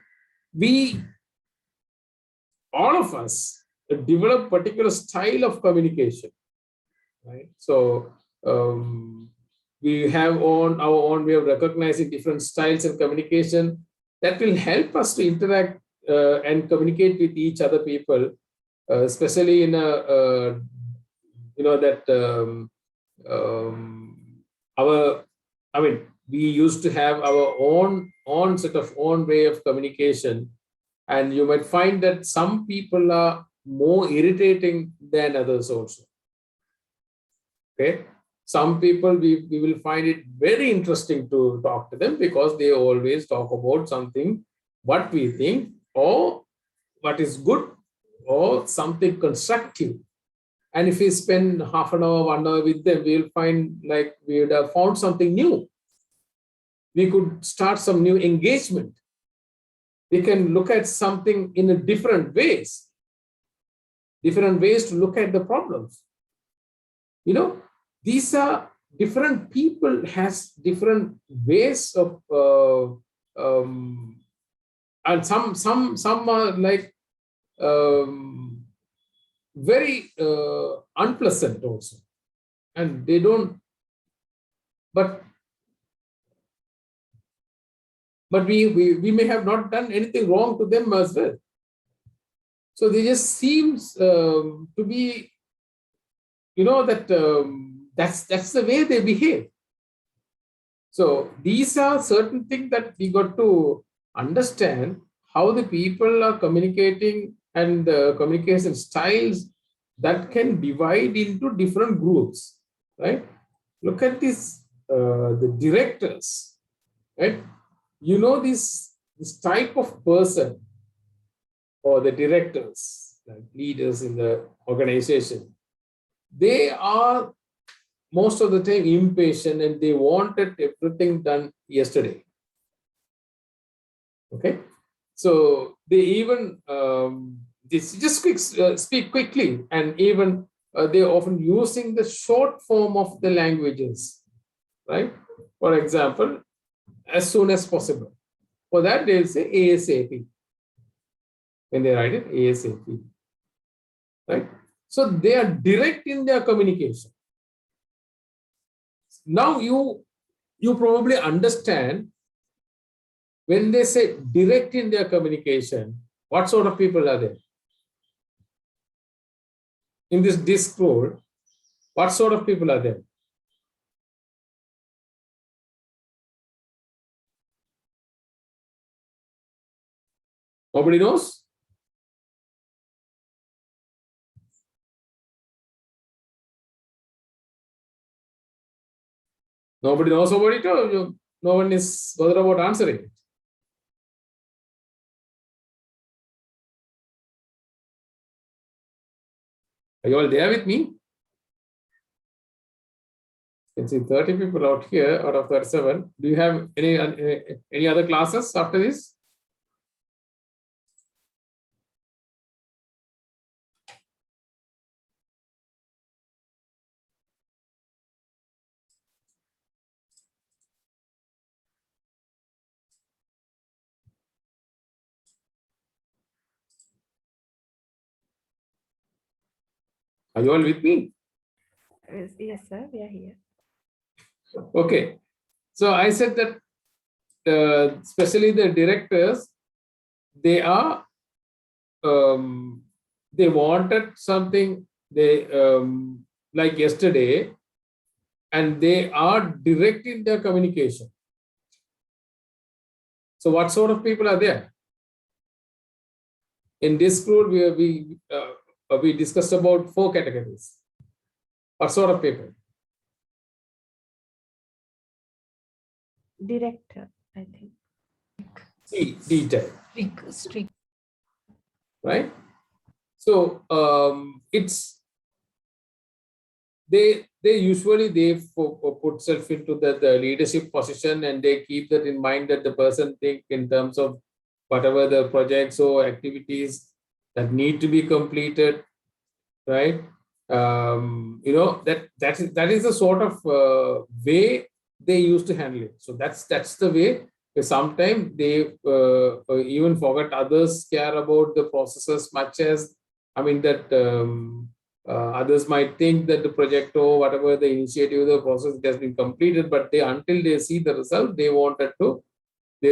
all of us develop particular style of communication, right? So we have our own way of recognizing different styles of communication that will help us to interact and communicate with each other people, especially in we used to have our own set of own way of communication, and you might find that some people are more irritating than others also. Okay, some people we will find it very interesting to talk to them, because they always talk about something what we think, or what is good, or something constructive. And if we spend half an hour, 1 hour with them, we'll find like we would have found something new. We could start some new engagement. We can look at something in a different ways to look at the problems. These are different people has different ways of, and some are like very unpleasant also, and they don't. But but we may have not done anything wrong to them as well. So they just seems to be, that that's the way they behave. So these are certain things that we got to understand how the people are communicating and the communication styles that can divide into different groups, right? Look at this, the directors, right? This type of person or the directors, like leaders in the organization, they are most of the time impatient and they wanted everything done yesterday. Okay, so they even speak quickly, and even they're often using the short form of the languages, right? For example, as soon as possible. For that, they'll say ASAP. When they write it, ASAP, right? So they are direct in their communication. Now you probably understand when they say direct in their communication, what sort of people are there? In this Discord, what sort of people are there? Nobody knows? Nobody knows about it, or no one is bothered about answering it? Are you all there with me? You can see 30 people out here out of 37. Do you have any other classes after this? Are you all with me? Yes, sir. We are here. Okay. So I said that especially the directors, they are they wanted something like yesterday, and they are direct in their communication. So what sort of people are there? In this group, we discussed about 4 categories. What sort of people? Director, I think. Detail. Strict. Right? So it's they usually put self into the leadership position, and they keep that in mind, that the person think in terms of whatever the projects or activities that need to be completed, right? That is the sort of way they used to handle it. So that's the way. Sometimes they even forget others care about the processes much as, others might think that the project or whatever the initiative, the process has been completed, but until they see the result, they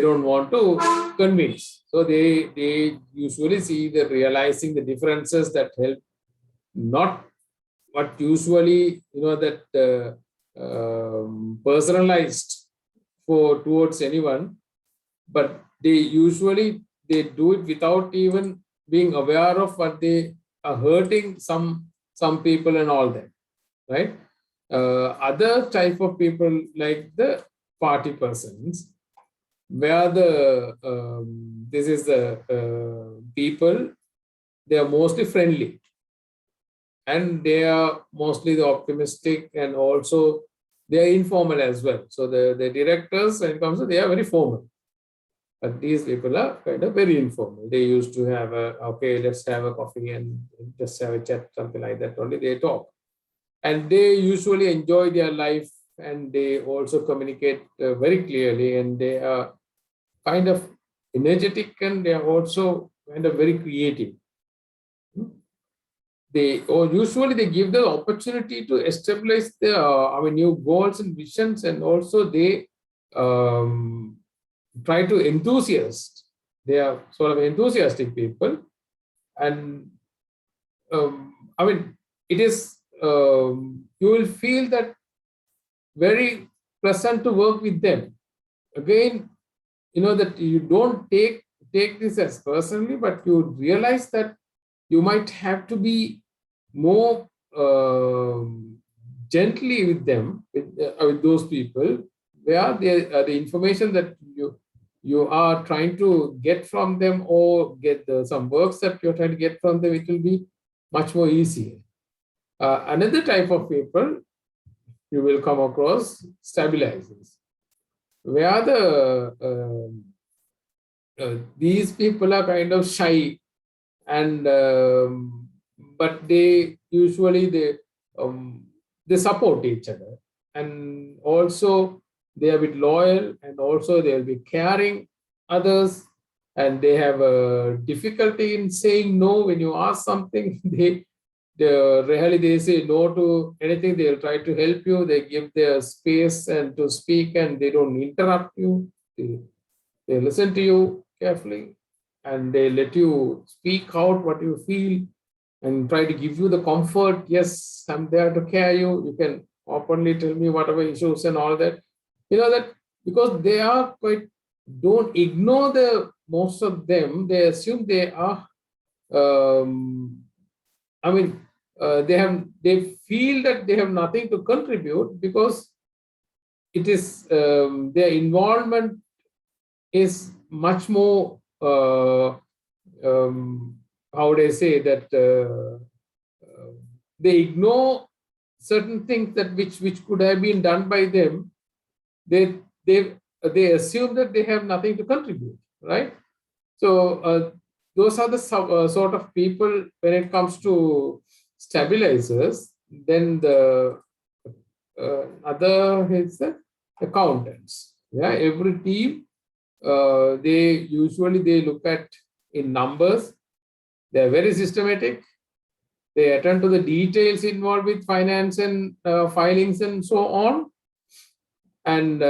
don't want to convince. So they usually see the realizing the differences that help, not what usually that personalized towards anyone, but they do it without even being aware of what they are hurting some people and all that, right? Other type of people, like the party persons, where this is the people, they are mostly friendly, and they are mostly the optimistic, and also they are informal as well. So the directors, when it comes to, they are very formal, but these people are kind of very informal. They used to have okay, let's have a coffee and just have a chat, something like that. Only they talk, and they usually enjoy their life, and they also communicate very clearly, and they are kind of energetic, and they are also kind of very creative. Usually they give the opportunity to establish the new goals and visions, and also they try to enthusiast. They are sort of enthusiastic people. And I mean, it is, you will feel that very pleasant to work with them. Again, that you don't take this as personally, but you realize that you might have to be more gently with them, with those people, where the information that you are trying to get from them, or get some works that you're trying to get from them, it will be much more easier. Another type of people you will come across, stabilizers, where these people are kind of shy, and but they usually they support each other, and also they are a bit loyal, and also they will be caring others, and they have a difficulty in saying no when you ask something. Really they say no to anything. They'll try to help you. They give their space and to speak, and they don't interrupt you. They listen to you carefully, and they let you speak out what you feel, and try to give you the comfort. Yes, I'm there to carry you. You can openly tell me whatever issues and all that. That because they are quite, don't ignore most of them. They assume they are, I mean, they feel that they have nothing to contribute, because it is, their involvement is much more, how would I say that, they ignore certain things that which could have been done by them. They assume that they have nothing to contribute, right? So those are the sort of people when it comes to stabilizers. Then the other is the accountants. Yeah, every team, they look at in numbers. They are very systematic. They attend to the details involved with finance and filings and so on. And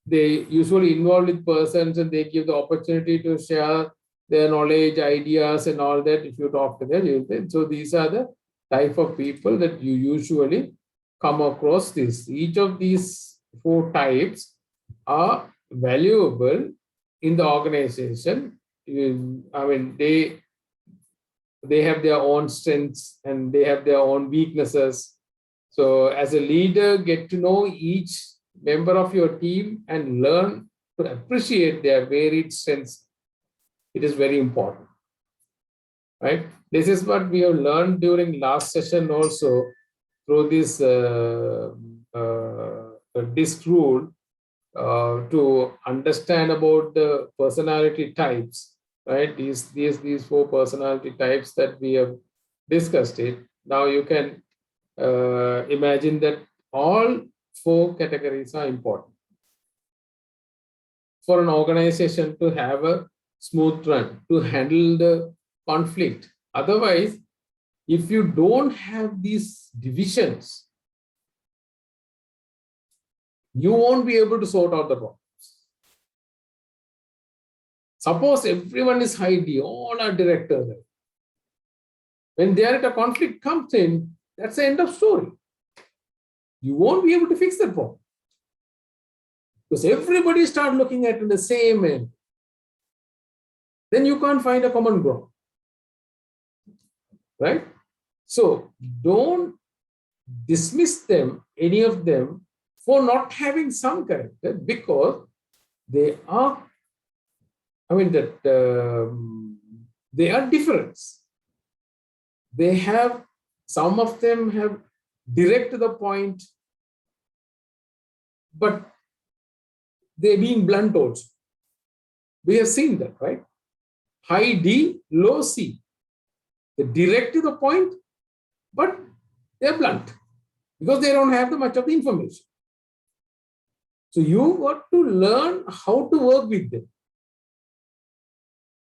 they usually involve with persons, and they give the opportunity to share their knowledge, ideas, and all that. If you talk to them, so these are the type of people that you usually come across. This, each of these 4 types are valuable in the organization. I mean, they have their own strengths, and they have their own weaknesses. So as a leader, get to know each member of your team and learn to appreciate their varied strengths. It is very important, right? This is what we have learned during last session also, through this DISC rule, to understand about the personality types, right? These 4 personality types that we have discussed it. Now you can imagine that all 4 categories are important for an organization to have a smooth run, to handle the conflict. Otherwise, if you don't have these divisions, you won't be able to sort out the problems. Suppose everyone is high D, all are directors. When there is a conflict comes in, that's the end of story. You won't be able to fix the problem, because everybody start looking at it the same end. Then you can't find a common ground, right? So don't dismiss them, any of them, for not having some character, because they are, I mean, that they are different. They have, some of them have direct to the point, but they're being blunt also. We have seen that, right? High D, low C. They're direct to the point, but they're blunt, because they don't have much of the information. So you got to learn how to work with them.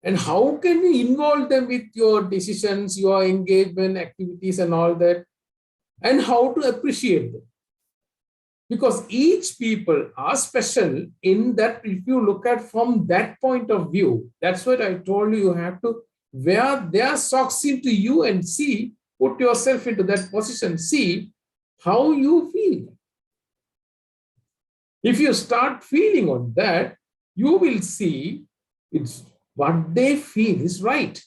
And how can you involve them with your decisions, your engagement activities and all that, and how to appreciate them. Because each people are special in that if you look at from that point of view, that's what I told you, you have to wear their socks into you and see, put yourself into that position, see how you feel. If you start feeling on that, you will see it's what they feel is right.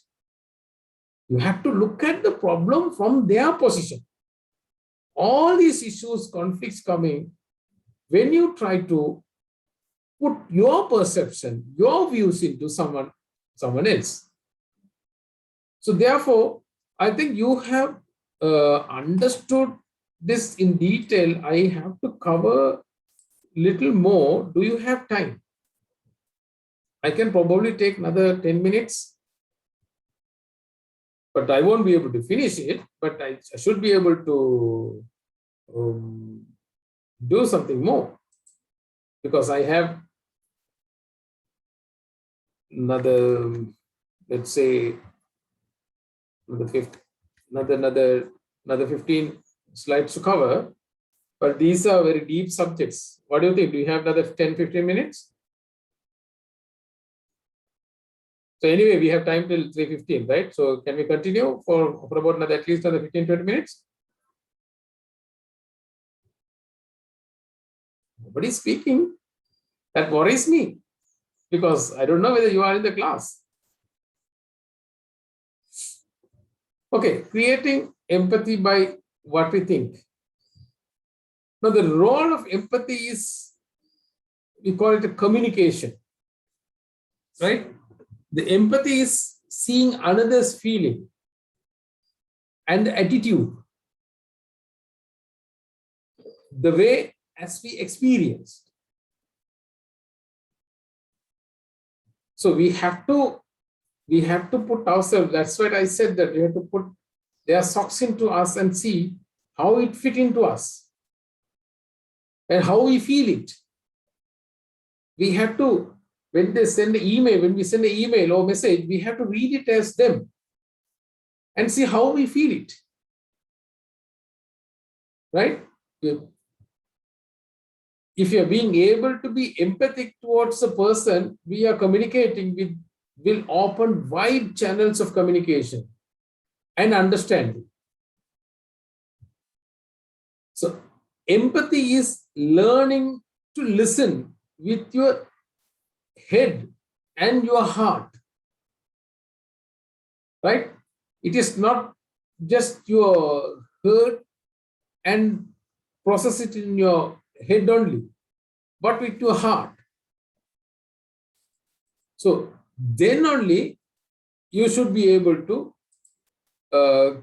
You have to look at the problem from their position. All these issues, conflicts coming, when you try to put your perception, your views into someone else. So therefore, I think you have understood this in detail. I have to cover little more. Do you have time? I can probably take another 10 minutes, but I won't be able to finish it, but I should be able to do something more because I have another, let's say, another 15 slides to cover, but these are very deep subjects. What do you think? Do you have another 10-15 minutes? So anyway, we have time till 3:15, right? So can we continue for about another, at least another 15-20 minutes? Nobody's speaking. That worries me because I don't know whether you are in the class. Okay, creating empathy by what we think. Now, the role of empathy is, we call it a communication, right? The empathy is seeing another's feeling and attitude the way as we experienced. So we have to put ourselves, that's what I said, that we have to put their socks into us and see how it fit into us and how we feel it. We have to, when they send an email, when we send an email or message, we have to read it as them and see how we feel it. Right? If you're being able to be empathic towards a person we are communicating with, will open wide channels of communication and understanding. So empathy is learning to listen with your head and your heart, right? It is not just your heard and process it in your head only, but with your heart. So then only you should be able to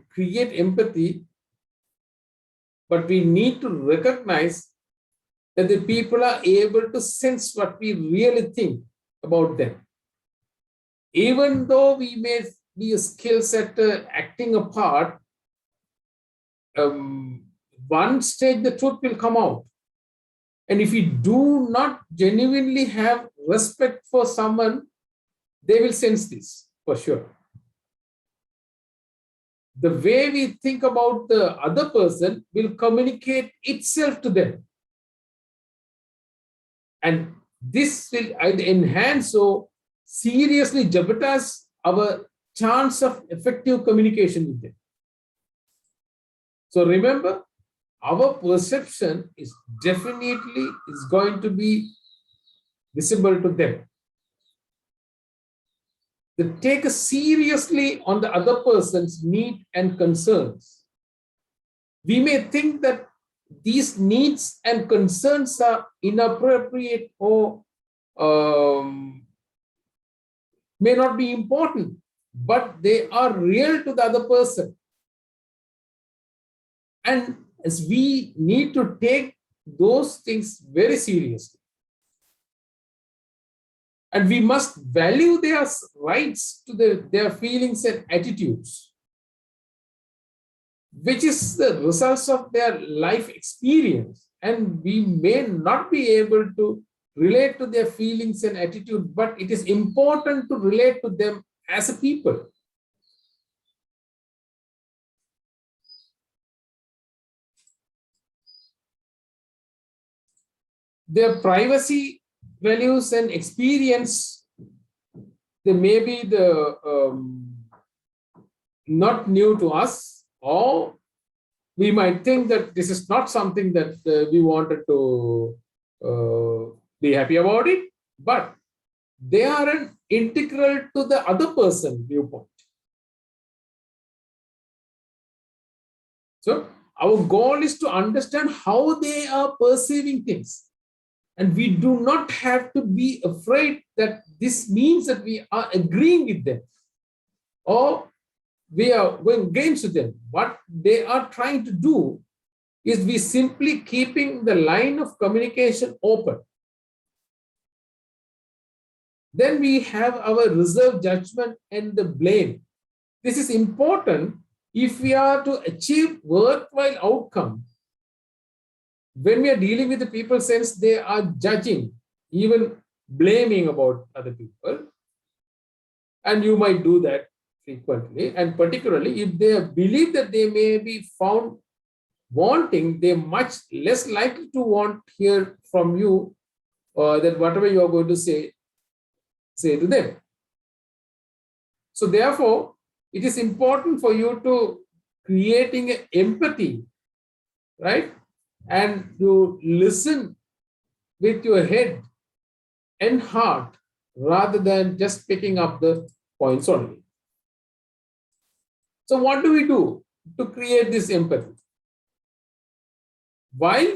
create empathy, but we need to recognize that the people are able to sense what we really think about them. Even though we may be a skill set acting a part, one stage the truth will come out. And if we do not genuinely have respect for someone, they will sense this for sure. The way we think about the other person will communicate itself to them. And this will enhance or seriously jeopardize our chance of effective communication with them. So remember, our perception is definitely going to be visible to them. They take seriously on the other person's need and concerns. We may think that these needs and concerns are inappropriate or may not be important, but they are real to the other person. And as we need to take those things very seriously. And we must value their rights to their feelings and attitudes, which is the results of their life experience. And we may not be able to relate to their feelings and attitude, but it is important to relate to them as a people. their privacy values and experience, they may be not new to us, or we might think that this is not something that we wanted to be happy about it, but they are an integral to the other person viewpoint. So our goal is to understand how they are perceiving things. And we do not have to be afraid that this means that we are agreeing with them or we are going against them. What they are trying to do is we simply keeping the line of communication open. Then we have our reserved judgment and the blame. This is important if we are to achieve worthwhile outcome. When we are dealing with the people, since they are judging, even blaming about other people, and you might do that frequently, and particularly if they believe that they may be found wanting, they're much less likely to want to hear from you or that whatever you are going to say to them. So therefore, it is important for you to creating empathy, right? And to listen with your head and heart rather than just picking up the points only. So what do we do to create this empathy? While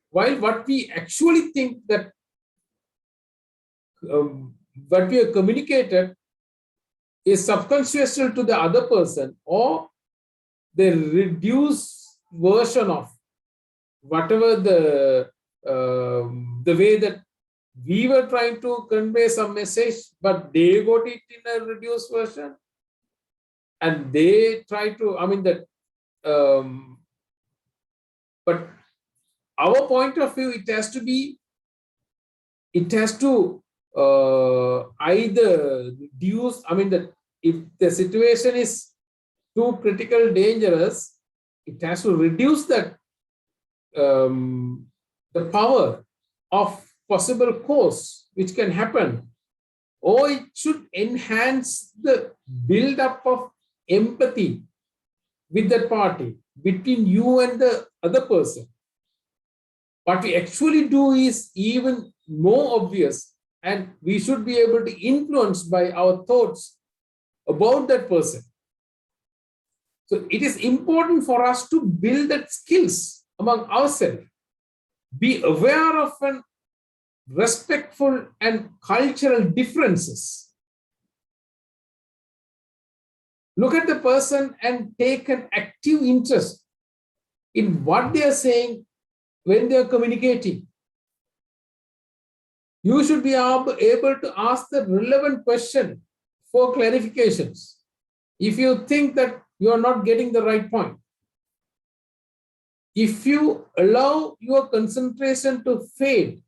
what we actually think that what we have communicated is subconscious to the other person, or the reduced version of whatever the way that we were trying to convey some message, but they got it in a reduced version, and they try to, but our point of view, it has to either reduce, that if the situation is too critical, dangerous, it has to reduce that the power of possible cause which can happen, or it should enhance the build-up of empathy with that party between you and the other person. What we actually do is even more obvious, and we should be able to influence by our thoughts about that person. So it is important for us to build that skills among ourselves, be aware of an respectful and cultural differences. Look at the person and take an active interest in what they are saying when they are communicating. You should be able to ask the relevant question for clarifications if you think that you are not getting the right point. If you allow your concentration to fade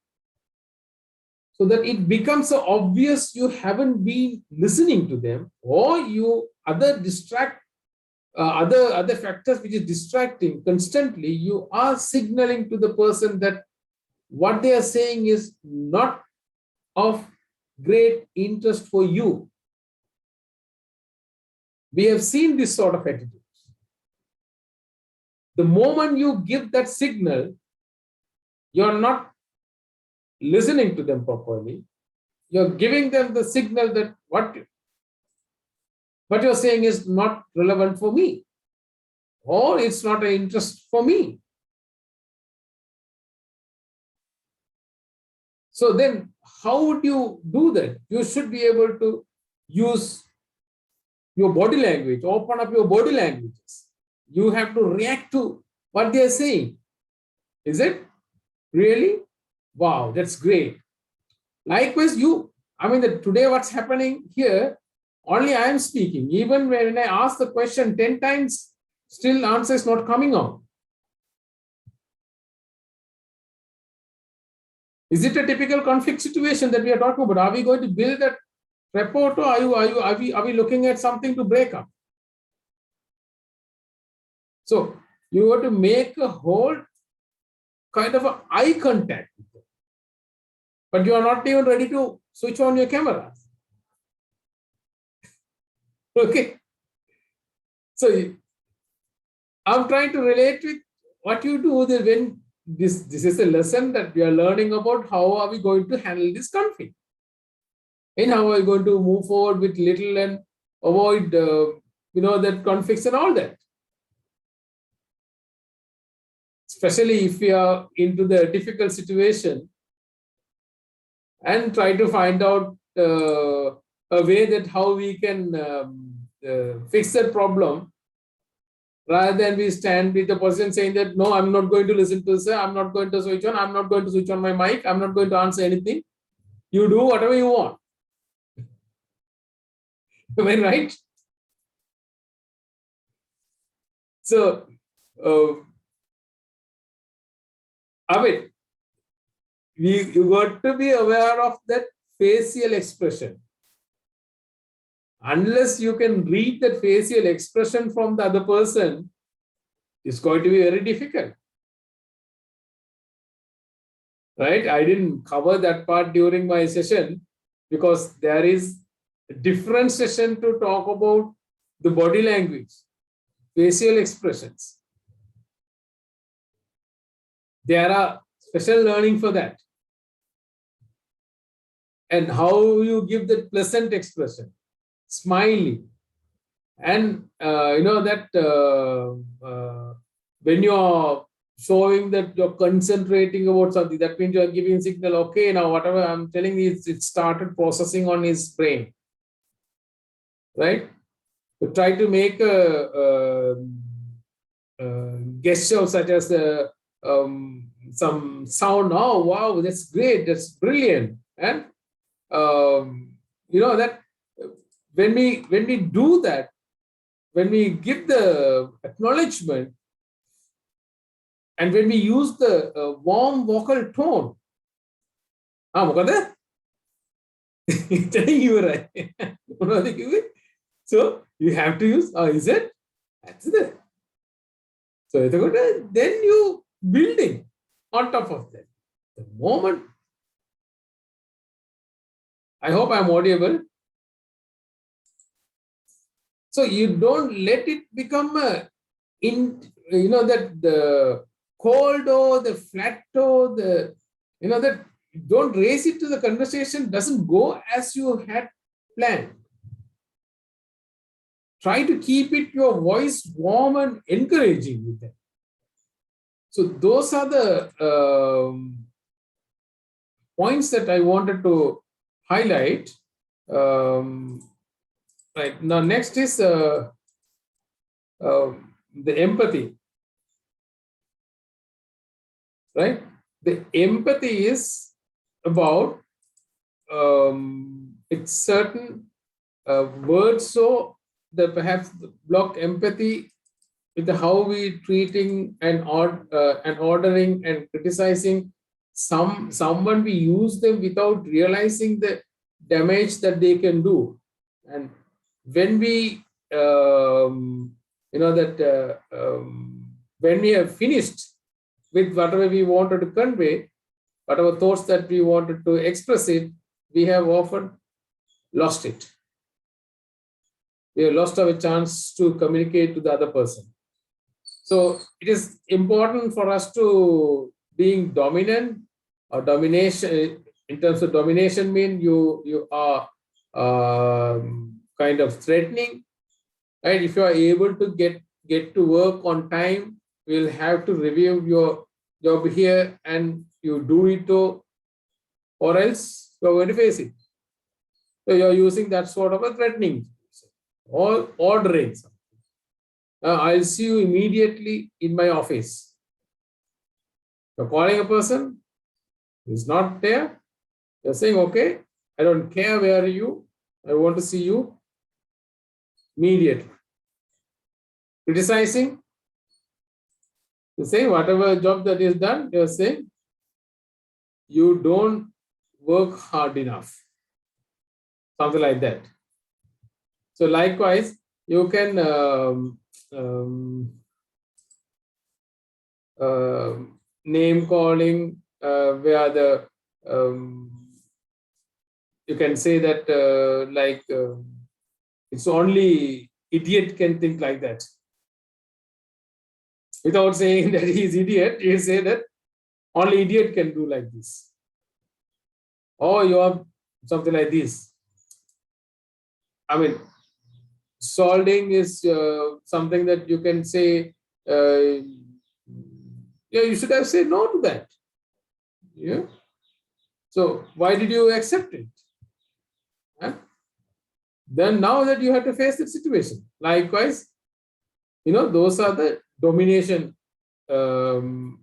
so that it becomes so obvious you haven't been listening to them, or you other factors which is distracting constantly, you are signaling to the person that what they are saying is not of great interest for you. We have seen this sort of attitude. The moment you give that signal, you're not listening to them properly. You're giving them the signal that what you're saying is not relevant for me, or it's not an interest for me. So then how would you do that? You should be able to use your body language, open up your body languages. You have to react to what they are saying. Is it? Really? Wow, that's great. Likewise, today what's happening here, only I am speaking. Even when I ask the question 10 times, still answer is not coming out. Is it a typical conflict situation that we are talking about? Are we going to build that rapport, or are we looking at something to break up? So you have to make a whole kind of eye contact with them. but you are not even ready to switch on your camera. Okay. So I'm trying to relate with what you do when this is a lesson that we are learning about how are we going to handle this conflict and how are we going to move forward with little and avoid that conflicts and all that. Especially if we are into the difficult situation and try to find out a way that how we can fix that problem, rather than we stand with the person saying that, no, I'm not going to listen to this, I'm not going to switch on, I'm not going to switch on my mic, I'm not going to answer anything. You do whatever you want. Am I right? So, Amit, you got to be aware of that facial expression. Unless you can read that facial expression from the other person, it's going to be very difficult. Right? I didn't cover that part during my session because there is a different session to talk about the body language, facial expressions. There are special learning for that. And how you give that pleasant expression, smiling. And when you're showing that you're concentrating about something, that means you're giving signal, okay, now whatever I'm telling you, it started processing on his brain. Right? So try to make a gesture such as some sound. Oh, wow, that's great, that's brilliant. And that when we do that, when we give the acknowledgement, and when we use the warm vocal tone, telling you right. So you have to use, is it? That's it. So then you building on top of that. The moment, I hope I'm audible. So you don't let it become that the cold or the flat or that don't raise it to the conversation doesn't go as you had planned. Try to keep it your voice warm and encouraging with them. So those are the points that I wanted to highlight. Right now, next is the empathy. Right, the empathy is about it's certain words, so that perhaps block empathy with how we treating and ordering and criticizing someone. We use them without realizing the damage that they can do. And when we when we have finished with whatever we wanted to convey, whatever thoughts that we wanted to express it, we have often lost it. We have lost our chance to communicate to the other person. So it is important for us to being dominant or domination. In terms of domination, mean you are kind of threatening. Right? If you are able to get to work on time, we'll have to review your job here and you do it, or else you're going to face it. So you're using that sort of a threatening or ordering something. I'll see you immediately in my office. You're calling a person who's not there. You're saying, okay, I don't care where are you. I want to see you immediately. Criticizing. You say whatever job that is done, you're saying you don't work hard enough. Something like that. So likewise, you can name calling, where the you can say that it's only idiot can think like that. Without saying that he is idiot, you say that only idiot can do like this. Or you are something like this. I mean, solving is something that you can say, yeah, you should have said no to that. Yeah. So why did you accept it? Huh? Then now that you have to face the situation. Likewise, those are the domination when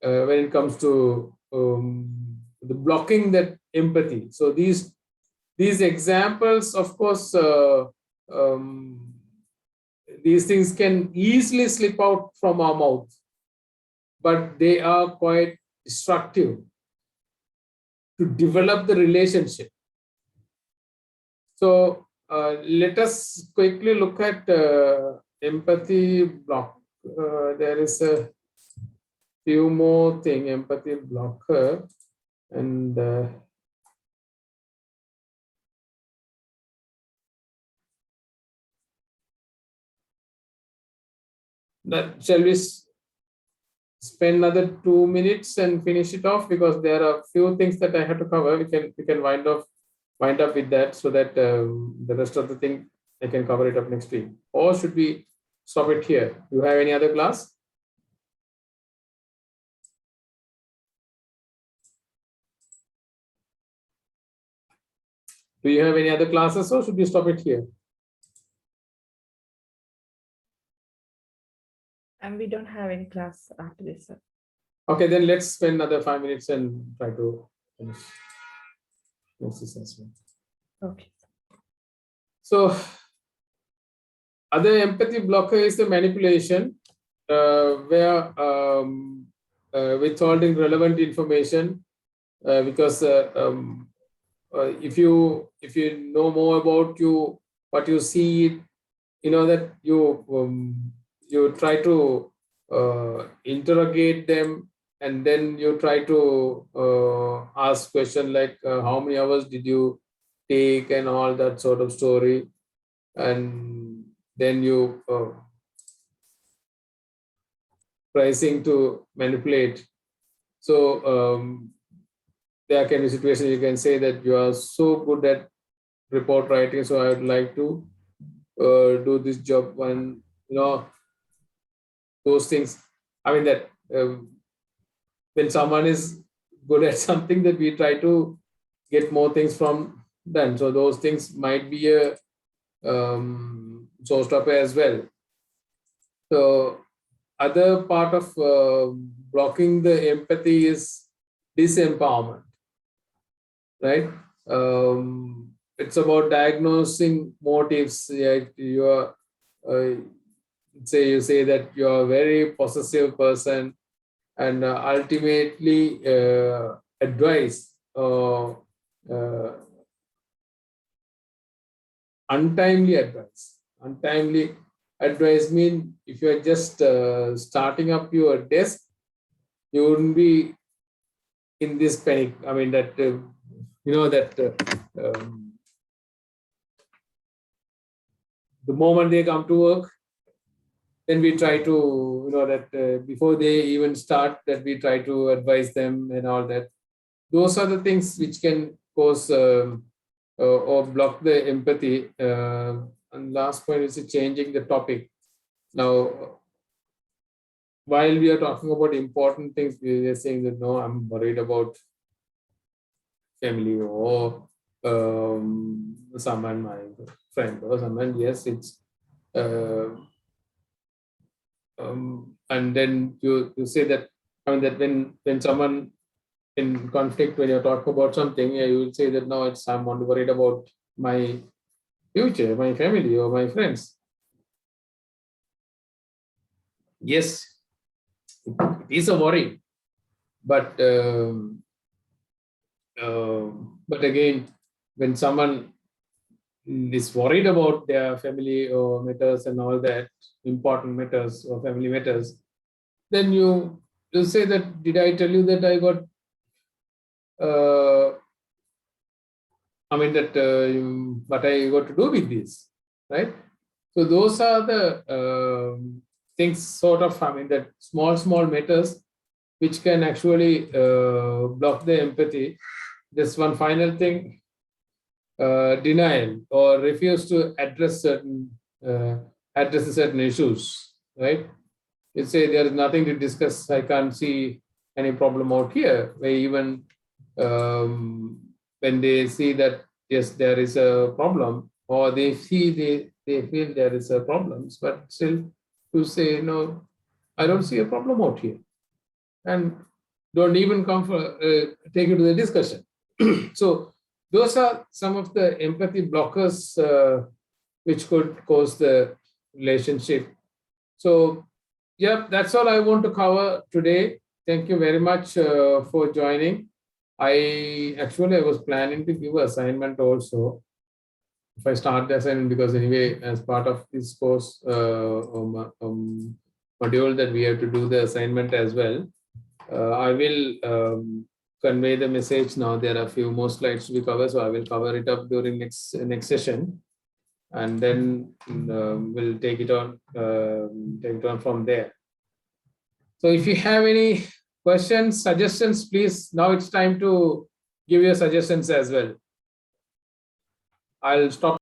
it comes to the blocking that empathy. So these examples, of course, these things can easily slip out from our mouth, but they are quite destructive to develop the relationship. So let us quickly look at empathy block. There is a few more thing, empathy blocker, and that shall we spend another 2 minutes and finish it off, because there are a few things that I have to cover. We can wind up with that, so that the rest of the thing I can cover it up next week. Or should we stop it here? Do you have any other class? Do you have any other classes, or should we stop it here? And we don't have any class after this, sir. Okay, then let's spend another 5 minutes and try to finish this assessment. Okay. So, other empathy blocker is the manipulation, where withholding relevant information, because if you know more about what you see, that you try to interrogate them, and then you try to ask question like how many hours did you take and all that sort of story, and then you pricing to manipulate. So there can be situations you can say that you are so good at report writing, so I would like to do this job. And those things, I mean that when someone is good at something, that we try to get more things from them. So those things might be a showstopper as well. So other part of blocking the empathy is disempowerment, right? It's about diagnosing motives. Yeah, you are you say that you are a very possessive person, and ultimately advice untimely advice mean if you are just starting up your desk, you wouldn't be in this panic. I mean that the moment they come to work, then we try to that before they even start, that we try to advise them and all that. Those are the things which can cause or block the empathy. And last point is changing the topic. Now, while we are talking about important things, we are saying that no, I'm worried about family or someone, my friend or someone. Yes, it's and then you say that, I mean that when someone in conflict, when you're talking about something, you will say that no, it's I'm only worried about my future, my family or my friends. Yes, it is a worry, but again, when someone is worried about their family or matters and all that, important matters or family matters, then you say that, did I tell you that I got I mean that what I got to do with this, right? So those are the things sort of, I mean that small matters which can actually block the empathy. Just one final thing, denial or refuse to address certain issues, right? You say there is nothing to discuss. I can't see any problem out here. Where even when they see that yes, there is a problem, or they feel there is a problem, but still to say no, I don't see a problem out here, and don't even come for take it to the discussion. So those are some of the empathy blockers which could cause the relationship. So yeah, that's all I want to cover today. Thank you very much for joining. I was planning to give assignment also. If I start the assignment, because anyway, as part of this course module that we have to do the assignment as well. I will convey the message now. There are a few more slides to be covered, so I will cover it up during next session, and then we'll take it on from there. So if you have any questions, suggestions, please, now it's time to give your suggestions as well. I'll stop.